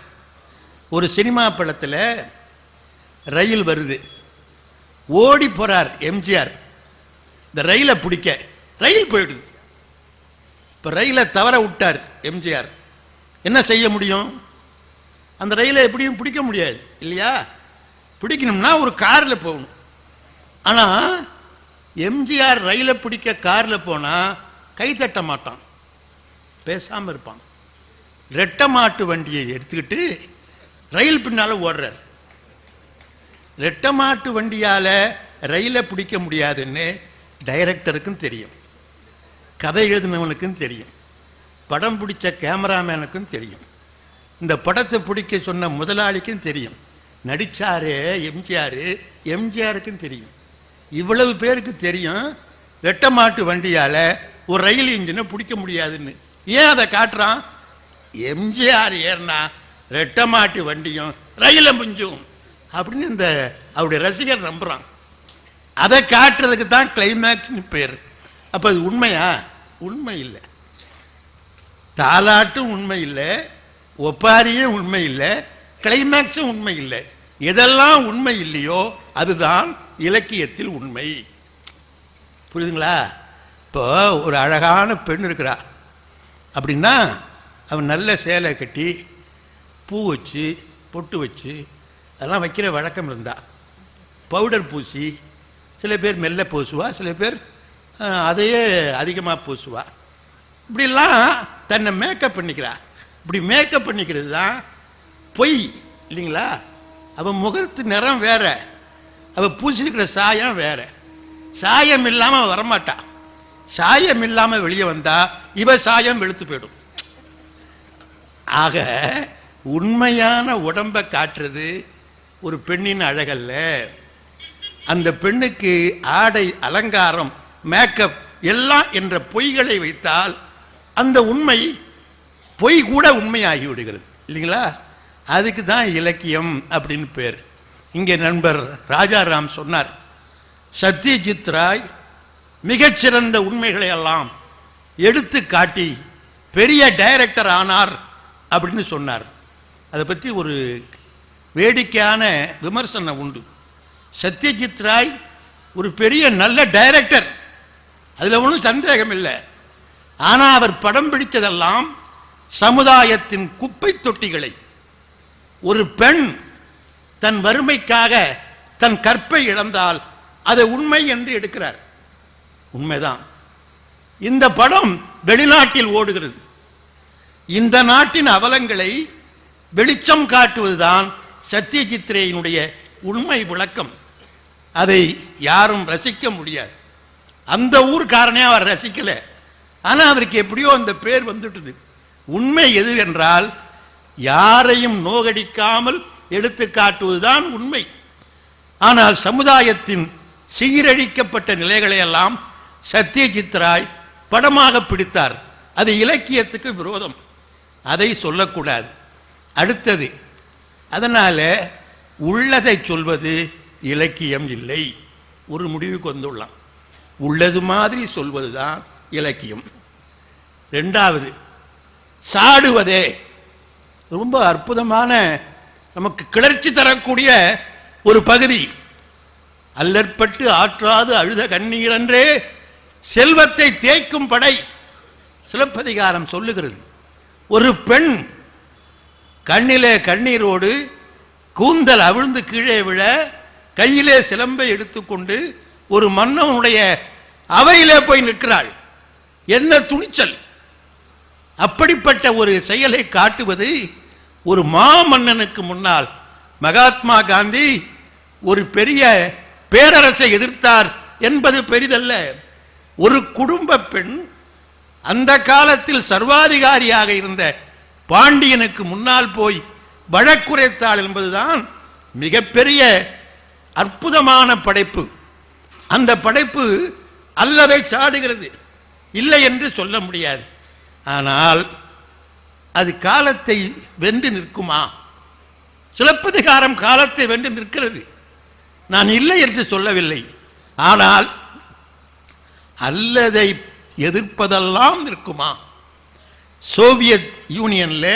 Speaker 2: ஒரு சினிமா படத்தில் ரயில் வருது, ஓடி போகிறார் எம்ஜிஆர் இந்த ரயிலை பிடிக்க. ரயில் போயிடுது. இப்போ ரயிலை தவற விட்டார் எம்ஜிஆர். என்ன செய்ய முடியும்? அந்த ரயிலை எப்படியும் பிடிக்க முடியாது இல்லையா? பிடிக்கணும்னா ஒரு காரில் போகணும். ஆனால் எம்ஜிஆர் ரயிலை பிடிக்க காரில் போனால் கை தட்ட மாட்டான், பேசாமல் இருப்பான். ரெட்டை மாட்டு வண்டியை எடுத்துக்கிட்டு ரயில் பின்னால் ஓடுறார். ரெட்டை மாட்டு வண்டியால் ரயிலை பிடிக்க முடியாதுன்னு டைரக்டருக்கும் தெரியும், கதை எழுதினவனுக்கும் தெரியும், படம் பிடிச்ச கேமராமேனுக்கும் தெரியும், இந்த படத்தை பிடிக்க சொன்ன முதலாளிக்கும் தெரியும், நடிச்சாரு எம்ஜிஆருக்கும் தெரியும். இவ்வளவு பேருக்கு தெரியும் ரெட்டை மாட்டு வண்டியால் ஒரு ரயில் இன்ஜினை பிடிக்க முடியாதுன்னு. ஏன் அதை காட்டுறான்? எம்ஜிஆர் ஏறினா ரெட்டை மாட்டு வண்டியும் ரயில முஞ்சும் அப்படின்னு இந்த அவருடைய ரசிகர் நம்புறான். அதை காட்டுறதுக்கு தான் கிளைமேக்ஸ்னு பேர். அப்போ அது உண்மையா? உண்மை இல்லை. தாலாட்டும் உண்மை இல்லை, ஒப்பாரியும் உண்மை இல்லை, கிளைமேக்ஸும் உண்மை இல்லை. எதெல்லாம் உண்மை இல்லையோ அதுதான் இலக்கியத்தில் உண்மை. புரியுதுங்களா? இப்போ ஒரு அழகான பெண் இருக்கிறா அப்படின்னா அவன் நல்ல சேலை கட்டி பூ வச்சு பொட்டு வச்சு அதெல்லாம் வைக்கிற வழக்கம் இருந்தா, பவுடர் பூசி, சில பேர் மெல்ல பூசுவா, சில பேர் அதையே அதிகமாக பூசுவா. இப்படிலாம் தன்னை மேக்கப் பண்ணிக்கிறா. இப்படி மேக்கப் பண்ணிக்கிறது தான் பொய் இல்லைங்களா? அவன் முகத்து நிறம் வேற, அவள் பூசிருக்கிற சாயம் வேற. சாயம் இல்லாமல் வரமாட்டா. சாயம் இல்லாமல் வெளியே வந்தா இவ சாயம் வெளுத்து போயிடும். ஆக உண்மையான உடம்பை காட்டுறது ஒரு பெண்ணின் அழகல்ல. அந்த பெண்ணுக்கு ஆடை, அலங்காரம், மேக்கப் எல்லாம் என்ற பொய்களை வைத்தால் அந்த உண்மை பொய் கூட உண்மையாகி விடுகிறது இல்லைங்களா? அதுக்கு தான் இலக்கியம் அப்படின்னு பேர். இங்கே நண்பர் ராஜாராம் சொன்னார், சத்யஜித் ராய் மிகச்சிறந்த உண்மைகளை எல்லாம் எடுத்து காட்டி பெரிய டைரக்டர் ஆனார் அப்படின்னு சொன்னார். அதை பற்றி ஒரு வேடிக்கையான விமர்சனம் உண்டு. சத்யஜித் ராய் ஒரு பெரிய நல்ல டைரக்டர், அதில் ஒன்றும் சந்தேகம் இல்லை. ஆனால் அவர் படம் பிடித்ததெல்லாம் சமுதாயத்தின் குப்பை தொட்டிகளை. ஒரு பெண் தன் வறுமைக்காக தன் கற்பை இழந்தால் அதை உண்மை என்று எடுக்கிறார். உண்மைதான். இந்த படம் வெளிநாட்டில் ஓடுகிறது. இந்த நாட்டின் அவலங்களை வெளிச்சம் காட்டுவதுதான் சத்யஜித் ரேயினுடைய உண்மை விளக்கம். அதை யாரும் ரசிக்க முடியாது. அந்த ஊர்காரனே அவர் ரசிக்கல. ஆனால் அவருக்கு எப்படியோ அந்த பேர் வந்துட்டது. உண்மை எது என்றால் யாரையும் நோகடிக்காமல் எடுத்து காட்டுவதுதான் உண்மை. ஆனால் சமுதாயத்தின் சீரழிக்கப்பட்ட நிலைகளை எல்லாம் சத்யஜித் ராய் படமாக பிடித்தார். அது இலக்கியத்துக்கு விரோதம். அதை சொல்லக்கூடாது. அடுத்தது, அதனால உள்ளதை சொல்வது இலக்கியம் இல்லை. ஒரு முடிவுக்கு வந்துள்ளலாம். உள்ளது மாதிரி சொல்வதுதான் இலக்கியம். ரெண்டாவது, சாடுவதே ரொம்ப அற்புதமான, நமக்கு கிளர்ச்சி தரக்கூடிய ஒரு பகுதி. அல்லற்பட்டு ஆற்றாது அழுத கண்ணீரன்றே செல்வத்தை தேய்க்கும் படை. சிலப்பதிகாரம் சொல்லுகிறது, ஒரு பெண் கண்ணிலே கண்ணீரோடு கூந்தல் அவிழ்ந்து கீழே விழ கையிலே சிலம்பை எடுத்துக்கொண்டு ஒரு மன்னனுடைய அவையிலே போய் நிற்கிறாள். என்ன துணிச்சல்! அப்படிப்பட்ட ஒரு செயலை காட்டுவது ஒரு மாமன்னனுக்கு முன்னால். மகாத்மா காந்தி ஒரு பெரிய பேரரசை எதிர்த்தார் என்பது பெரிதல்ல. ஒரு குடும்ப பெண் அந்த காலத்தில் சர்வாதிகாரியாக இருந்த பாண்டியனுக்கு முன்னால் போய் வழக்குரைத்தாள் என்பதுதான் மிகப்பெரிய அற்புதமான படைப்பு. அந்த படைப்பு அல்லதை சாடுகிறது, இல்லை என்று சொல்ல முடியாது. ஆனால் அது காலத்தை வென்று நிற்குமா? சிலப்பதிகாரம் காலத்தை வென்று நிற்கிறது, நான் இல்லை என்று சொல்லவில்லை. ஆனால் அல்லதை எதிர்ப்பதெல்லாம் நிற்குமா? சோவியத் யூனியனில்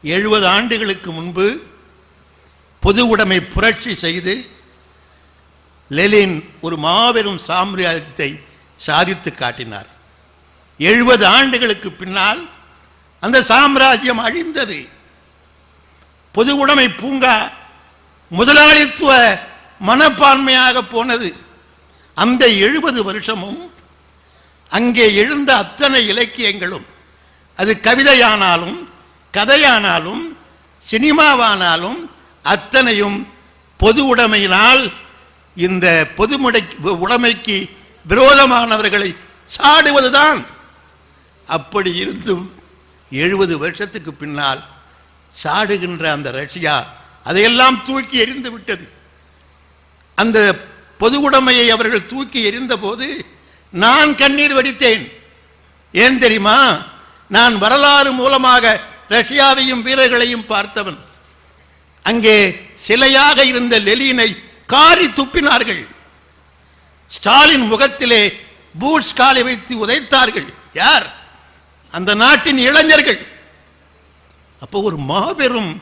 Speaker 2: 70 ஆண்டுகளுக்கு முன்பு பொது உடைமை புரட்சி செய்து லெனின் ஒரு மாபெரும் சாம்ராஜ்யத்தை சாதித்து காட்டினார். 70 ஆண்டுகளுக்கு பின்னால் அந்த சாம்ராஜ்யம் அழிந்தது. பொது உடைமை பூங்கா முதலாளித்துவ மனப்பான்மையாக போனது. அந்த 70 வருஷமும் அங்கே எழுந்த அத்தனை இலக்கியங்களும், அது கவிதையானாலும் கதையானாலும் சினிமாவானாலும் அத்தனையும் பொது உடைமையினால் இந்த பொது உடைமைக்கு விரோதமானவர்களை சாடுவதுதான். அப்படி இருந்தும் 70 வருஷத்துக்கு பின்னால் சாடுகின்ற அந்த ரஷ்யா அதையெல்லாம் தூக்கி எறிந்து விட்டது. அந்த பொது உடைமையை அவர்கள் தூக்கி எறிந்த போது நான் கண்ணீர் வடித்தேன். ஏன் தெரியுமா? நான் வரலாறு மூலமாக ரஷ்யாவையும் வீரர்களையும் பார்த்தவன். அங்கே சிலையாக இருந்த லெனினை காரி துப்பினார்கள். ஸ்டாலின் முகத்திலே பூட்ஸ் காலை வைத்து உதைத்தார்கள். யார்? அந்த நாட்டின் இளைஞர்கள். அப்போ ஒரு மாபெரும்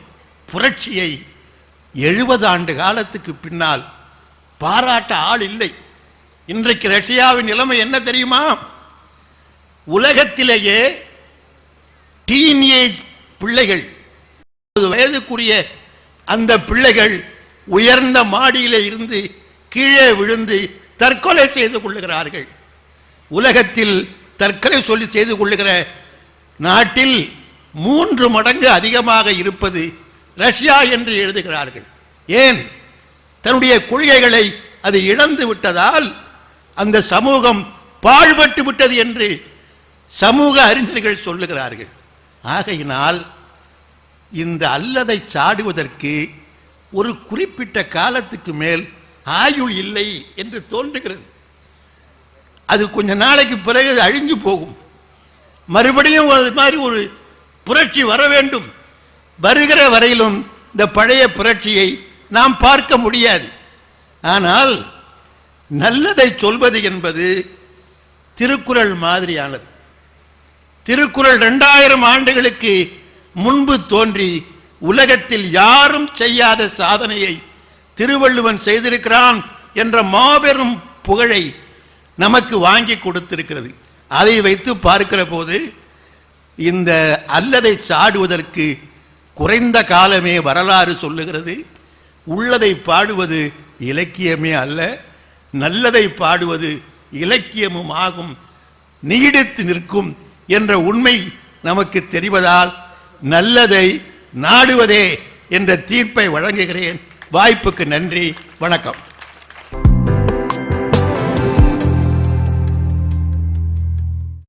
Speaker 2: புரட்சியை 70 ஆண்டு காலத்துக்கு பின்னால் பாராட்ட ஆள் இல்லை. இன்றைக்கு ரஷ்யாவின் நிலைமை என்ன தெரியுமா? உலகத்திலேயே டீனேஜ் பிள்ளைகள், 20 வயதுக்குரிய அந்த பிள்ளைகள் உயர்ந்த மாடியிலே இருந்து கீழே விழுந்து தற்கொலை செய்து கொள்ளுகிறார்கள். உலகத்தில் தற்கொலை சொல்லி செய்து கொள்ளுகிற நாட்டில் 3 மடங்கு அதிகமாக இருப்பது ரஷ்யா என்று எழுதுகிறார்கள். ஏன்? தன்னுடைய கொள்கைகளை அது இழந்து விட்டதால் அந்த சமூகம் பாழ்பட்டு விட்டது என்று சமூக அறிஞர்கள் சொல்லுகிறார்கள். ஆகையினால் இந்த அல்லதை சாடுவதற்கு ஒரு குறிப்பிட்ட காலத்துக்கு மேல் ஆயுள் இல்லை என்று தோன்றுகிறது. அது கொஞ்ச நாளைக்கு பிறகு அழிஞ்சு போகும். மறுபடியும் அது மாதிரி ஒரு புரட்சி வர வேண்டும். வருகிற வரையிலும் இந்த பழைய புரட்சியை நாம் பார்க்க முடியாது. ஆனால் நல்லதை சொல்வது என்பது திருக்குறள் மாதிரியானது. திருக்குறள் 2000 ஆண்டுகளுக்கு முன்பு தோன்றி உலகத்தில் யாரும் செய்யாத சாதனையை திருவள்ளுவன் செய்திருக்கிறான் என்ற மாபெரும் புகழை நமக்கு வாங்கி கொடுத்திருக்கிறது. அதை வைத்து பார்க்கிற போது இந்த அல்லதை சாடுவதற்கு குறைந்த காலமே வரலாறு சொல்லுகிறது. உள்ளதை பாடுவது இலக்கியமே அல்ல, நல்லதை பாடுவது இலக்கியமும் ஆகும், நீடித்து நிற்கும் என்ற உண்மை நமக்கு தெரிவதால் நல்லதை நாடுவதே என்ற தீர்ப்பை வழங்குகிறேன். வாய்ப்புக்கு நன்றி. வணக்கம்.